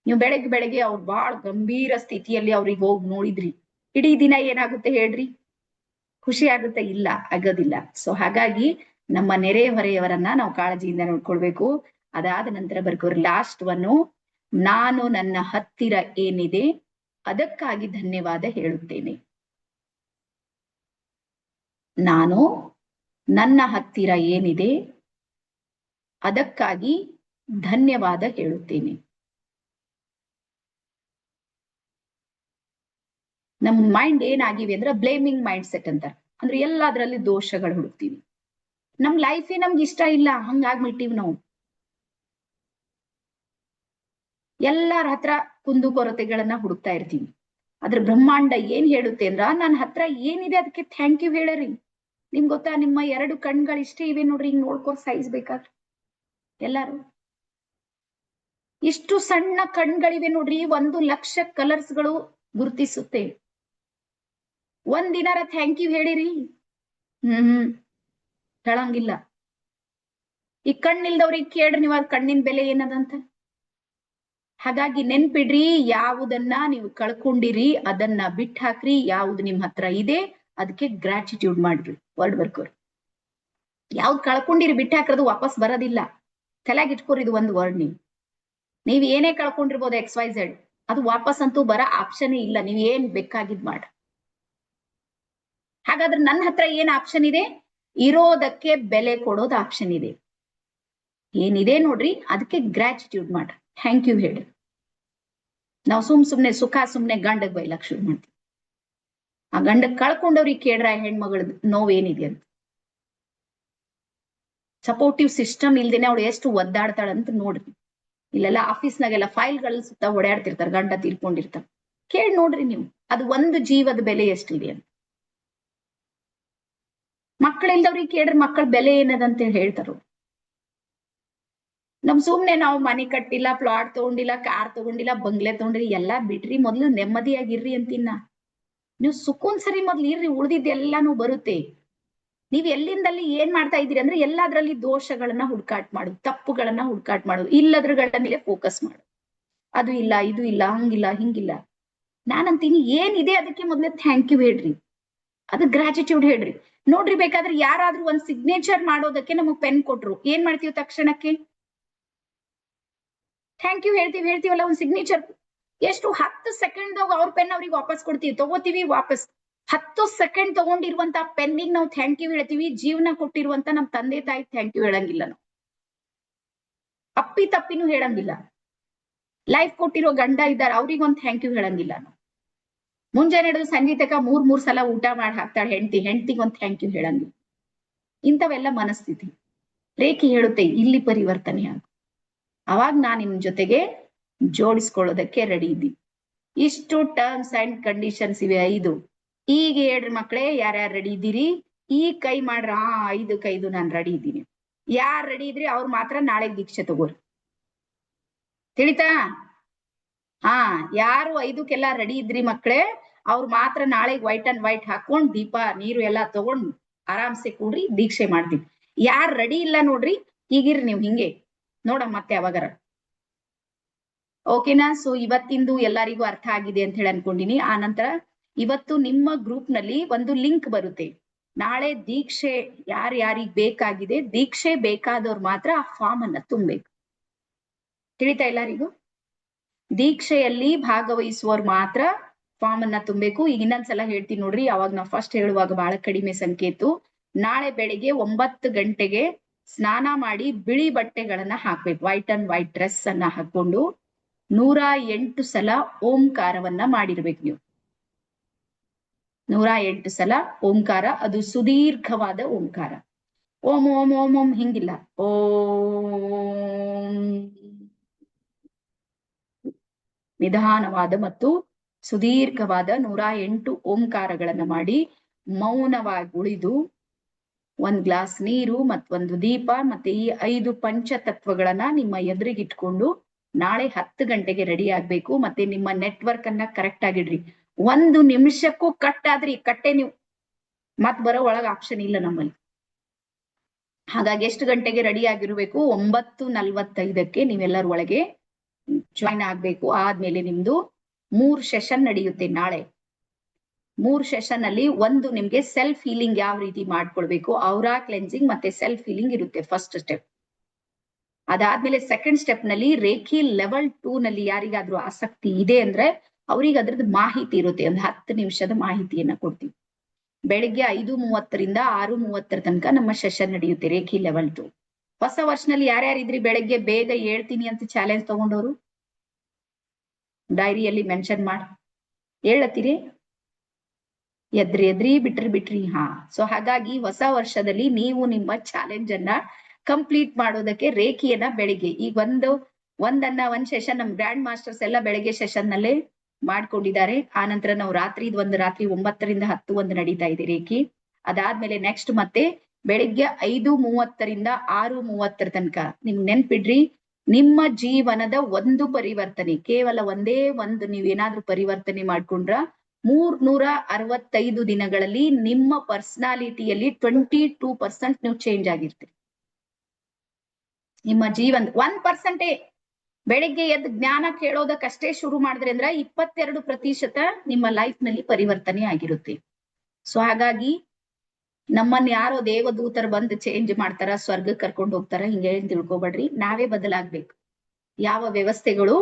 B: ನೀವು ಬೆಳಗ್ಗೆ ಅವ್ರು ಬಹಳ ಗಂಭೀರ ಸ್ಥಿತಿಯಲ್ಲಿ ಅವ್ರಿಗೆ ಹೋಗಿ ನೋಡಿದ್ರಿ, ಇಡೀ ದಿನ ಏನಾಗುತ್ತೆ ಹೇಳ್ರಿ? ಖುಷಿ ಆಗುತ್ತೆ? ಇಲ್ಲ, ಆಗೋದಿಲ್ಲ. ಸೊ ಹಾಗಾಗಿ ನಮ್ಮ ನೆರೆ ಹೊರೆಯವರನ್ನ ನಾವು ಕಾಳಜಿಯಿಂದ ನೋಡ್ಕೊಳ್ಬೇಕು. ಅದಾದ ನಂತರ ಬರ್ಕೋರಿ ಲಾಸ್ಟ್ ಒನ್ನು, ನಾನು ನನ್ನ ಹತ್ತಿರ ಏನಿದೆ ಅದಕ್ಕಾಗಿ ಧನ್ಯವಾದ ಹೇಳುತ್ತೇನೆ. ನಾನು ನನ್ನ ಹತ್ತಿರ ಏನಿದೆ ಅದಕ್ಕಾಗಿ ಧನ್ಯವಾದ ಹೇಳುತ್ತೇನೆ. ನಮ್ ಮೈಂಡ್ ಏನಾಗಿವೆ ಅಂದ್ರೆ ಬ್ಲೇಮಿಂಗ್ ಮೈಂಡ್ ಸೆಟ್ ಅಂತ, ಅಂದ್ರೆ ಎಲ್ಲಾದ್ರಲ್ಲಿ ದೋಷಗಳು ಹುಡುಕ್ತಿವಿ. ನಮ್ ಲೈಫೇ ನಮ್ಗೆ ಇಷ್ಟ ಇಲ್ಲ, ಹಂಗಾಗ್ಬಿಟ್ಟಿವಿ ನಾವು. ಎಲ್ಲರ ಹತ್ರ ಕುಂದು ಕೊರತೆಗಳನ್ನ ಹುಡುಕ್ತಾ ಇರ್ತೀವಿ. ಅದ್ರ ಬ್ರಹ್ಮಾಂಡ ಏನ್ ಹೇಳುತ್ತೆ ಅಂದ್ರ, ನನ್ನ ಹತ್ರ ಏನಿದೆ ಅದಕ್ಕೆ ಥ್ಯಾಂಕ್ ಯು ಹೇಳರಿ. ನಿಮ್ಗೆ ಗೊತ್ತಾ, ನಿಮ್ಮ 2 ಕಣ್ಗಳು ಇಷ್ಟೇ ಇವೆ ನೋಡ್ರಿ, ಹಿಂಗ್ ನೋಡ್ಕೊಂಡು ಸಾಯಿಸ್ಬೇಕಾದ್ರೆ ಎಲ್ಲಾರು. ಇಷ್ಟು ಸಣ್ಣ ಕಣ್ಗಳಿವೆ ನೋಡ್ರಿ, 1,00,000 ಕಲರ್ಸ್ಗಳು ಗುರುತಿಸುತ್ತೆ. ಒಂದಿನಾರ ಥ್ಯಾಂಕ್ ಯು ಹೇಳಿರಿ? ಹೇಳಂಗಿಲ್ಲ. ಈ ಕಣ್ಣಿಲ್ದವ್ರಿಗೆ ಕೇಳ್ರಿ ನೀವು, ಕಣ್ಣಿನ ಬೆಲೆ ಏನದಂತ. ಹಾಗಾಗಿ ನೆನ್ಪಿಡ್ರಿ, ಯಾವುದನ್ನ ನೀವು ಕಳ್ಕೊಂಡಿರಿ ಅದನ್ನ ಬಿಟ್ಟು ಹಾಕ್ರಿ, ಯಾವ್ದು ನಿಮ್ ಹತ್ರ ಇದೆ ಅದಕ್ಕೆ ಗ್ರಾಟಿಟ್ಯೂಡ್ ಮಾಡ್ರಿ. ವರ್ಡ್ ಬರ್ಕೋರಿ. ಯಾವ್ದು ಕಳ್ಕೊಂಡಿರಿ ಬಿಟ್ಟು ಹಾಕ್ರದು ವಾಪಸ್ ಬರೋದಿಲ್ಲ. ತಲೆಯಾಗಿ ಇಟ್ಕೋರಿ ಇದು ಒಂದು ವರ್ಡ್. ನೀವ್ ಏನೇ ಕಳ್ಕೊಂಡಿರ್ಬೋದು XYZ, ಅದು ವಾಪಸ್ ಅಂತೂ ಬರೋ ಆಪ್ಷನ್ ಇಲ್ಲ. ನೀವ್ ಏನ್ ಬೇಕಾಗಿದ್ ಮಾಡ. ಹಾಗಾದ್ರೆ ನನ್ನ ಹತ್ರ ಏನ್ ಆಪ್ಷನ್ ಇದೆ? ಇರೋದಕ್ಕೆ ಬೆಲೆ ಕೊಡೋದು ಆಪ್ಷನ್ ಇದೆ. ಏನಿದೆ ನೋಡ್ರಿ ಅದಕ್ಕೆ ಗ್ರಾಟಿಟ್ಯೂಡ್ ಮಾಡ್ರಿ, ಥ್ಯಾಂಕ್ ಯು ಹೇಳಿ. ನಾವು ಸುಮ್ನೆ ಸುಮ್ನೆ ಗಂಡಗ್ ಬೈಲಕ್ ಶುರು ಮಾಡ್ತೀವಿ. ಆ ಗಂಡಗ್ ಕಳ್ಕೊಂಡವ್ರಿಗೆ ಕೇಳ್ರ ಹೆಣ್ಮಗಳ ನೋವೇನಿದೆ ಅಂತ. ಸಪೋರ್ಟಿವ್ ಸಿಸ್ಟಮ್ ಇಲ್ದೇನೆ ಅವಳು ಎಷ್ಟು ಒದ್ದಾಡ್ತಾಳಂತ ನೋಡ್ರಿ. ಇಲ್ಲೆಲ್ಲ ಆಫೀಸ್ನಾಗೆಲ್ಲ ಫೈಲ್ಗಳ ಸುತ್ತ ಓಡಾಡ್ತಿರ್ತಾರ, ಗಂಡ ತೀರ್ಕೊಂಡಿರ್ತಾರ. ಕೇಳಿ ನೋಡ್ರಿ ನೀವು, ಅದು ಒಂದು ಜೀವದ ಬೆಲೆ ಎಷ್ಟಿದೆ ಅಂತ. ಮಕ್ಕಳಿಲ್ದವ್ರಿಗೆ ಕೇಳ್ರಿ ಮಕ್ಕಳ ಬೆಲೆ ಏನದಂತ ಹೇಳ್ತಾರ. ಸುಮ್ನೆ ನಾವು ಮನೆ ಕಟ್ಟಿಲ್ಲ, ಪ್ಲಾಟ್ ತಗೊಂಡಿಲ್ಲ, ಕಾರ್ ತಗೊಂಡಿಲ್ಲ, ಬಂಗ್ಲೆ ತಗೊಂಡಿಲ್ಲ, ಎಲ್ಲಾ ಬಿಡ್ರಿ, ಮೊದ್ಲು ನೆಮ್ಮದಿಯಾಗಿರ್ರಿ ಅಂತಿನ್ನ. ನೀವು ಸುಕೂನ್ ಸರಿ ಮೊದ್ಲು ಇರ್ರಿ, ಉಳ್ದಿದ್ದೆಲ್ಲಾನು ಬರುತ್ತೆ. ನೀವ್ ಎಲ್ಲಿಂದಲ್ಲಿ ಏನ್ ಮಾಡ್ತಾ ಇದೀರಿ ಅಂದ್ರೆ ಎಲ್ಲಾದ್ರಲ್ಲಿ ದೋಷಗಳನ್ನ ಹುಡ್ಕಾಟ್ ಮಾಡುದು, ತಪ್ಪುಗಳನ್ನ ಹುಡ್ಕಾಟ್ ಮಾಡುದು, ಇಲ್ಲದ್ರಗಳ ಮೇಲೆ ಫೋಕಸ್ ಮಾಡುದು. ಅದು ಇಲ್ಲ, ಇದು ಇಲ್ಲ, ಹಂಗಿಲ್ಲ, ಹಿಂಗಿಲ್ಲ. ನಾನಂತೀನಿ ಏನಿದೆ ಅದಕ್ಕೆ ಮೊದ್ಲೇ ಥ್ಯಾಂಕ್ ಯು ಹೇಳ್ರಿ, ಅದು ಗ್ರಾಟಿಟ್ಯೂಡ್ ಹೇಳ್ರಿ. ನೋಡ್ರಿ, ಬೇಕಾದ್ರೆ ಯಾರಾದ್ರೂ ಒಂದ್ ಸಿಗ್ನೇಚರ್ ಮಾಡೋದಕ್ಕೆ ನಮಗ್ ಪೆನ್ ಕೊಟ್ರು, ಏನ್ ಮಾಡ್ತೀವಿ ತಕ್ಷಣಕ್ಕೆ? ಥ್ಯಾಂಕ್ ಯು ಹೇಳ್ತೀವಲ್ಲ, ಒಂದ್ ಸಿಗ್ನೇಚರ್ ಎಷ್ಟು 10 ಸೆಕೆಂಡ್ದಾಗ ಅವ್ರ ಪೆನ್ ಅವ್ರಿಗೆ ವಾಪಸ್ ಕೊಡ್ತೀವಿ, ತಗೋತೀವಿ ವಾಪಸ್. 10 ಸೆಕೆಂಡ್ ತಗೊಂಡಿರುವಂತ ಪೆನ್ನಿಗೆ ನಾವು ಥ್ಯಾಂಕ್ ಯು ಹೇಳ್ತೀವಿ. ಜೀವನ ಕೊಟ್ಟಿರುವಂತ ನಮ್ ತಂದೆ ತಾಯಿ ಥ್ಯಾಂಕ್ ಯು ಹೇಳಂಗಿಲ್ಲ ನಾವು, ಅಪ್ಪಿ ತಪ್ಪಿನೂ ಹೇಳಂಗಿಲ್ಲ. ಲೈಫ್ ಕೊಟ್ಟಿರೋ ಗಂಡ ಇದ್ದಾರೆ, ಅವ್ರಿಗೊಂದ್ ಥ್ಯಾಂಕ್ ಯು ಹೇಳಂಗಿಲ್ಲ ನಾವು. ಮುಂಜಾನೆ ಹಿಡಿದು ಸಂಜೆ ತನಕ 3 ಸಲ ಊಟ ಮಾಡಿ ಹಾಕ್ತಾಳೆ ಹೆಂಡತಿಗೊಂದ್ ಥ್ಯಾಂಕ್ ಯು ಹೇಳಂಗಿಲ್ಲ. ಇಂಥವೆಲ್ಲ ಮನಸ್ಥಿತಿ. ರೇಖೆ ಹೇಳುತ್ತೆ ಇಲ್ಲಿ ಪರಿವರ್ತನೆ ಆಗ. ಅವಾಗ ನಾನ್ ನಿಮ್ ಜೊತೆಗೆ ಜೋಡಿಸ್ಕೊಳ್ಳೋದಕ್ಕೆ ರೆಡಿ ಇದ್ದೀನಿ. ಇಷ್ಟು ಟರ್ಮ್ಸ್ ಅಂಡ್ ಕಂಡೀಷನ್ಸ್ ಇವೆ 5. ಈಗ ಹೇಳ್ರಿ ಮಕ್ಕಳೇ, ಯಾರ್ಯಾರು ರೆಡಿ ಇದ್ದೀರಿ? ಈ ಕೈ ಮಾಡ್ರ. 5 ಕೈದು ನಾನು ರೆಡಿ ಇದ್ದೀನಿ. ಯಾರು ರೆಡಿ ಇದ್ರಿ ಅವ್ರು ಮಾತ್ರ ನಾಳೆ ದೀಕ್ಷೆ ತಗೋರಿ, ತಿಳಿತಾ? ಯಾರು 5ಕ್ಕೆಲ್ಲ ರೆಡಿ ಇದ್ರಿ ಮಕ್ಕಳೇ, ಅವ್ರು ಮಾತ್ರ ನಾಳೆಗ್ ವೈಟ್ ಅಂಡ್ ವೈಟ್ ಹಾಕೊಂಡ್ ದೀಪ ನೀರು ಎಲ್ಲಾ ತಗೊಂಡ್ ಆರಾಮ್ಸೆ ಕೂಡ್ರಿ, ದೀಕ್ಷೆ ಮಾಡ್ತೀವಿ. ಯಾರು ರೆಡಿ ಇಲ್ಲ ನೋಡ್ರಿ, ಈಗಿರ್ರಿ ನೀವು ಹಿಂಗೆ ನೋಡ ಮತ್ತೆ ಯಾವಾಗಾರ. ಓಕೆನಾ? ಸೊ ಇವತ್ತಿಂದು ಎಲ್ಲರಿಗೂ ಅರ್ಥ ಆಗಿದೆ ಅಂತ ಹೇಳಿ ಅನ್ಕೊಂಡಿನಿ. ಆ ನಂತರ ಇವತ್ತು ನಿಮ್ಮ ಗ್ರೂಪ್ ನಲ್ಲಿ ಒಂದು ಲಿಂಕ್ ಬರುತ್ತೆ. ನಾಳೆ ದೀಕ್ಷೆ ಯಾರ್ಯಾರಿಗ್ ಬೇಕಾಗಿದೆ, ದೀಕ್ಷೆ ಬೇಕಾದವ್ರು ಮಾತ್ರ ಆ ಫಾರ್ಮ್ ಅನ್ನ ತುಂಬಬೇಕು. ತಿಳಿತಾ ಎಲ್ಲರಿಗೂ? ದೀಕ್ಷೆಯಲ್ಲಿ ಭಾಗವಹಿಸುವವ್ರು ಮಾತ್ರ ಫಾರ್ಮ್ ಅನ್ನ ತುಂಬಬೇಕು. ಈಗ ಇನ್ನೊಂದ್ಸಲ ಹೇಳ್ತೀನಿ ನೋಡ್ರಿ, ಅವಾಗ ನಾವು ಫಸ್ಟ್ ಹೇಳುವಾಗ ಬಹಳ ಕಡಿಮೆ ಸಂಖ್ಯೆ ಇತ್ತು. ನಾಳೆ ಬೆಳಿಗ್ಗೆ 9 ಗಂಟೆಗೆ ಸ್ನಾನ ಮಾಡಿ ಬಿಳಿ ಬಟ್ಟೆಗಳನ್ನ ಹಾಕ್ಬೇಕು. ವೈಟ್ ಅಂಡ್ ವೈಟ್ ಡ್ರೆಸ್ ಅನ್ನ ಹಾಕೊಂಡು 108 ಸಲ ಓಂಕಾರವನ್ನ ಮಾಡಿರ್ಬೇಕು ನೀವು. 108 ಸಲ ಓಂಕಾರ, ಅದು ಸುದೀರ್ಘವಾದ ಓಂಕಾರ. ಓಂ ಓಂ ಓಂ ಓಂ ಹಿಂಗಿಲ್ಲ, ಓಂ. ನಿಧಾನವಾದ ಮತ್ತು ಸುದೀರ್ಘವಾದ 108 ಓಂಕಾರಗಳನ್ನ ಮಾಡಿ ಮೌನವಾಗಿ ಉಳಿದು 1 ಗ್ಲಾಸ್ ನೀರು ಮತ್ತೊಂದು ದೀಪ ಮತ್ತೆ ಈ 5 ಪಂಚತತ್ವಗಳನ್ನ ನಿಮ್ಮ ಎದುರಿಗಿಟ್ಕೊಂಡು ನಾಳೆ 10 ಗಂಟೆಗೆ ರೆಡಿ ಆಗ್ಬೇಕು. ಮತ್ತೆ ನಿಮ್ಮ ನೆಟ್ವರ್ಕ್ ಅನ್ನ ಕರೆಕ್ಟ್ ಆಗಿಡ್ರಿ. 1 ನಿಮಿಷಕ್ಕೂ ಕಟ್ ಆದ್ರಿ ಕಟ್ಟೆ ನೀವು, ಮತ್ ಬರೋ ಒಳಗ ಆಪ್ಷನ್ ಇಲ್ಲ ನಮ್ಮಲ್ಲಿ. ಹಾಗಾಗಿ ಎಷ್ಟು ಗಂಟೆಗೆ ರೆಡಿ ಆಗಿರ್ಬೇಕು? 9:45ಕ್ಕೆ ನೀವೆಲ್ಲರ ಒಳಗೆ ಜಾಯಿನ್ ಆಗ್ಬೇಕು. ಆದ್ಮೇಲೆ ನಿಮ್ದು 3 ಸೆಷನ್ ನಡೆಯುತ್ತೆ ನಾಳೆ. 3 ಸೆಷನ್ ಅಲ್ಲಿ ಒಂದು ನಿಮ್ಗೆ ಸೆಲ್ಫ್ ಹೀಲಿಂಗ್ ಯಾವ ರೀತಿ ಮಾಡ್ಕೊಳ್ಬೇಕು, ಔರಾ ಕ್ಲೆನ್ಸಿಂಗ್ ಮತ್ತೆ ಸೆಲ್ಫ್ ಹೀಲಿಂಗ್ ಇರುತ್ತೆ ಫಸ್ಟ್ ಸ್ಟೆಪ್. ಅದಾದ್ಮೇಲೆ ಸೆಕೆಂಡ್ ಸ್ಟೆಪ್ ನಲ್ಲಿ ರೇಖಿ ಲೆವೆಲ್ 2 ನಲ್ಲಿ ಯಾರಿಗಾದ್ರೂ ಆಸಕ್ತಿ ಇದೆ ಅಂದ್ರೆ ಅವ್ರಿಗೆ ಅದ್ರದ್ದು ಮಾಹಿತಿ ಇರುತ್ತೆ. ಒಂದು 10 ನಿಮಿಷದ ಮಾಹಿತಿಯನ್ನ ಕೊಡ್ತೀವಿ. ಬೆಳಿಗ್ಗೆ 5:30 6:30 ತನಕ ನಮ್ಮ ಸೆಷನ್ ನಡೆಯುತ್ತೆ ರೇಖಿ ಲೆವೆಲ್ 2. ಹೊಸ ವರ್ಷನಲ್ಲಿ ಯಾರ್ಯಾರಿದ್ರಿ ಬೆಳಗ್ಗೆ ಬೇಗ ಹೇಳ್ತೀನಿ ಅಂತ ಚಾಲೆಂಜ್ ತಗೊಂಡವರು? ಡೈರಿಯಲ್ಲಿ ಮೆನ್ಷನ್ ಮಾಡಿ ಹೇಳತ್ತೀರಿ. ಎದ್ರಿ ಬಿಟ್ರಿ. ಹಾ, ಸೊ ಹಾಗಾಗಿ ಹೊಸ ವರ್ಷದಲ್ಲಿ ನೀವು ನಿಮ್ಮ ಚಾಲೆಂಜ್ ಅನ್ನ ಕಂಪ್ಲೀಟ್ ಮಾಡೋದಕ್ಕೆ ರೇಖಿಯನ್ನ ಬೆಳಿಗ್ಗೆ ಈಗ ಒಂದ್ ಸೆಷನ್ ನಮ್ ಗ್ರ್ಯಾಂಡ್ ಮಾಸ್ಟರ್ಸ್ ಎಲ್ಲ ಬೆಳಗ್ಗೆ ಸೆಷನ್ ನಲ್ಲೇ ಮಾಡ್ಕೊಂಡಿದ್ದಾರೆ. ಆ ನಂತರ ನಾವು ರಾತ್ರಿ 9 ರಿಂದ 10 ಒಂದು ನಡೀತಾ ಇದೆ ರೇಖಿ. ಅದಾದ್ಮೇಲೆ ನೆಕ್ಸ್ಟ್ ಮತ್ತೆ ಬೆಳಿಗ್ಗೆ 5:30 6:30 ತನಕ. ನಿಮ್ಗೆ ನೆನ್ಪಿಡ್ರಿ, ನಿಮ್ಮ ಜೀವನದ ಒಂದು ಪರಿವರ್ತನೆ, ಕೇವಲ ಒಂದೇ ಒಂದು ನೀವೇನಾದ್ರೂ ಪರಿವರ್ತನೆ ಮಾಡ್ಕೊಂಡ್ರ 365 ದಿನಗಳಲ್ಲಿ ನಿಮ್ಮ ಪರ್ಸನಾಲಿಟಿಯಲ್ಲಿ 22% ನೀವು ಚೇಂಜ್ ಆಗಿರ್ತೀರಿ. ನಿಮ್ಮ ಜೀವನ 1% ಬೆಳಿಗ್ಗೆ ಎದ್ದು ಜ್ಞಾನ ಕೇಳೋದಕ್ಕಷ್ಟೇ ಶುರು ಮಾಡಿದ್ರೆ ಅಂದ್ರೆ 22% ನಿಮ್ಮ ಲೈಫ್ ನಲ್ಲಿ ಪರಿವರ್ತನೆ ಆಗಿರುತ್ತೆ. ಸೊ ಹಾಗಾಗಿ ನಮ್ಮನ್ನ ಯಾರೋ ದೇವದೂತರು ಬಂದು ಚೇಂಜ್ ಮಾಡ್ತಾರ, ಸ್ವರ್ಗಕ್ಕೆ ಕರ್ಕೊಂಡು ಹೋಗ್ತಾರ, ಹಿಂಗೆ ತಿಳ್ಕೊಬೇಡ್ರಿ. ನಾವೇ ಬದಲಾಗ್ಬೇಕು. ಯಾವ ವ್ಯವಸ್ಥೆಗಳು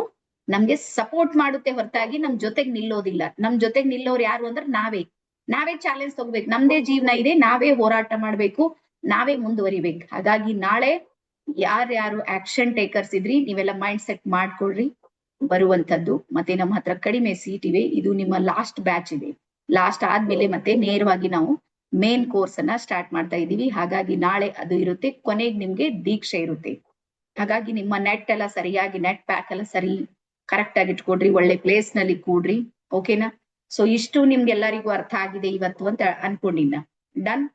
B: ನಮ್ಗೆ ಸಪೋರ್ಟ್ ಮಾಡುತ್ತೆ ಹೊರತಾಗಿ ನಮ್ ಜೊತೆಗ್ ನಿಲ್ಲೋದಿಲ್ಲ. ನಮ್ ಜೊತೆಗ್ ನಿಲ್ಲೋರು ಯಾರು ಅಂದ್ರೆ ನಾವೇ ಚಾಲೆಂಜ್ ತಗೋಬೇಕು. ನಮ್ದೇ ಜೀವನ ಇದೆ, ನಾವೇ ಹೋರಾಟ ಮಾಡ್ಬೇಕು, ನಾವೇ ಮುಂದುವರಿಬೇಕು. ಹಾಗಾಗಿ ನಾಳೆ ಯಾರ್ಯಾರು ಆಕ್ಷನ್ ಟೇಕರ್ಸ್ ಇದ್ರಿ ನೀವೆಲ್ಲ ಮೈಂಡ್ ಸೆಟ್ ಮಾಡ್ಕೊಳ್ರಿ ಬರುವಂತದ್ದು. ಮತ್ತೆ ನಮ್ಮ ಹತ್ರ ಕಡಿಮೆ ಸೀಟ್ ಇವೆ, ಇದು ನಿಮ್ಮ ಲಾಸ್ಟ್ ಬ್ಯಾಚ್ ಇದೆ. ಲಾಸ್ಟ್ ಆದ್ಮೇಲೆ ಮತ್ತೆ ನೇರವಾಗಿ ನಾವು ಮೇನ್ ಕೋರ್ಸ್ ಅನ್ನ ಸ್ಟಾರ್ಟ್ ಮಾಡ್ತಾ ಇದೀವಿ. ಹಾಗಾಗಿ ನಾಳೆ ಅದು ಇರುತ್ತೆ, ಕೊನೆಗೆ ನಿಮ್ಗೆ ದೀಕ್ಷೆ ಇರುತ್ತೆ. ಹಾಗಾಗಿ ನಿಮ್ಮ ನೆಟ್ ಎಲ್ಲ ಸರಿಯಾಗಿ, ನೆಟ್ ಪ್ಯಾಕ್ ಎಲ್ಲ ಸರಿ ಕರೆಕ್ಟ್ ಆಗಿ ಇಟ್ಕೊಡ್ರಿ, ಒಳ್ಳೆ ಪ್ಲೇಸ್ ನಲ್ಲಿ ಕೂಡ್ರಿ. ಓಕೆನಾ? ಸೊ ಇಷ್ಟು ನಿಮ್ಗೆಲ್ಲರಿಗೂ ಅರ್ಥ ಆಗಿದೆ ಇವತ್ತು ಅಂತ ಅನ್ಕೊಂಡಿನ. ಡನ್?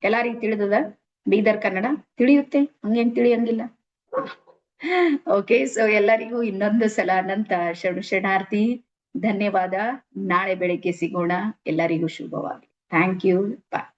B: ಎಲ್ಲರಿಗೂ ತಿಳಿದದ? ಬೀದರ್ ಕನ್ನಡ ತಿಳಿಯುತ್ತೆ, ಹಂಗೇನ್ ತಿಳಿಯಂಗಿಲ್ಲ. ಓಕೆ, ಸೊ ಎಲ್ಲರಿಗೂ ಇನ್ನೊಂದು ಸಲ ಅನಂತ ಶರಣಾರ್ಥಿ, ಧನ್ಯವಾದ. ನಾಳೆ ಬೆಳಿಗ್ಗೆ ಸಿಗೋಣ. ಎಲ್ಲರಿಗೂ ಶುಭವಾಗಿ. Thank you. ಬಾಯ್.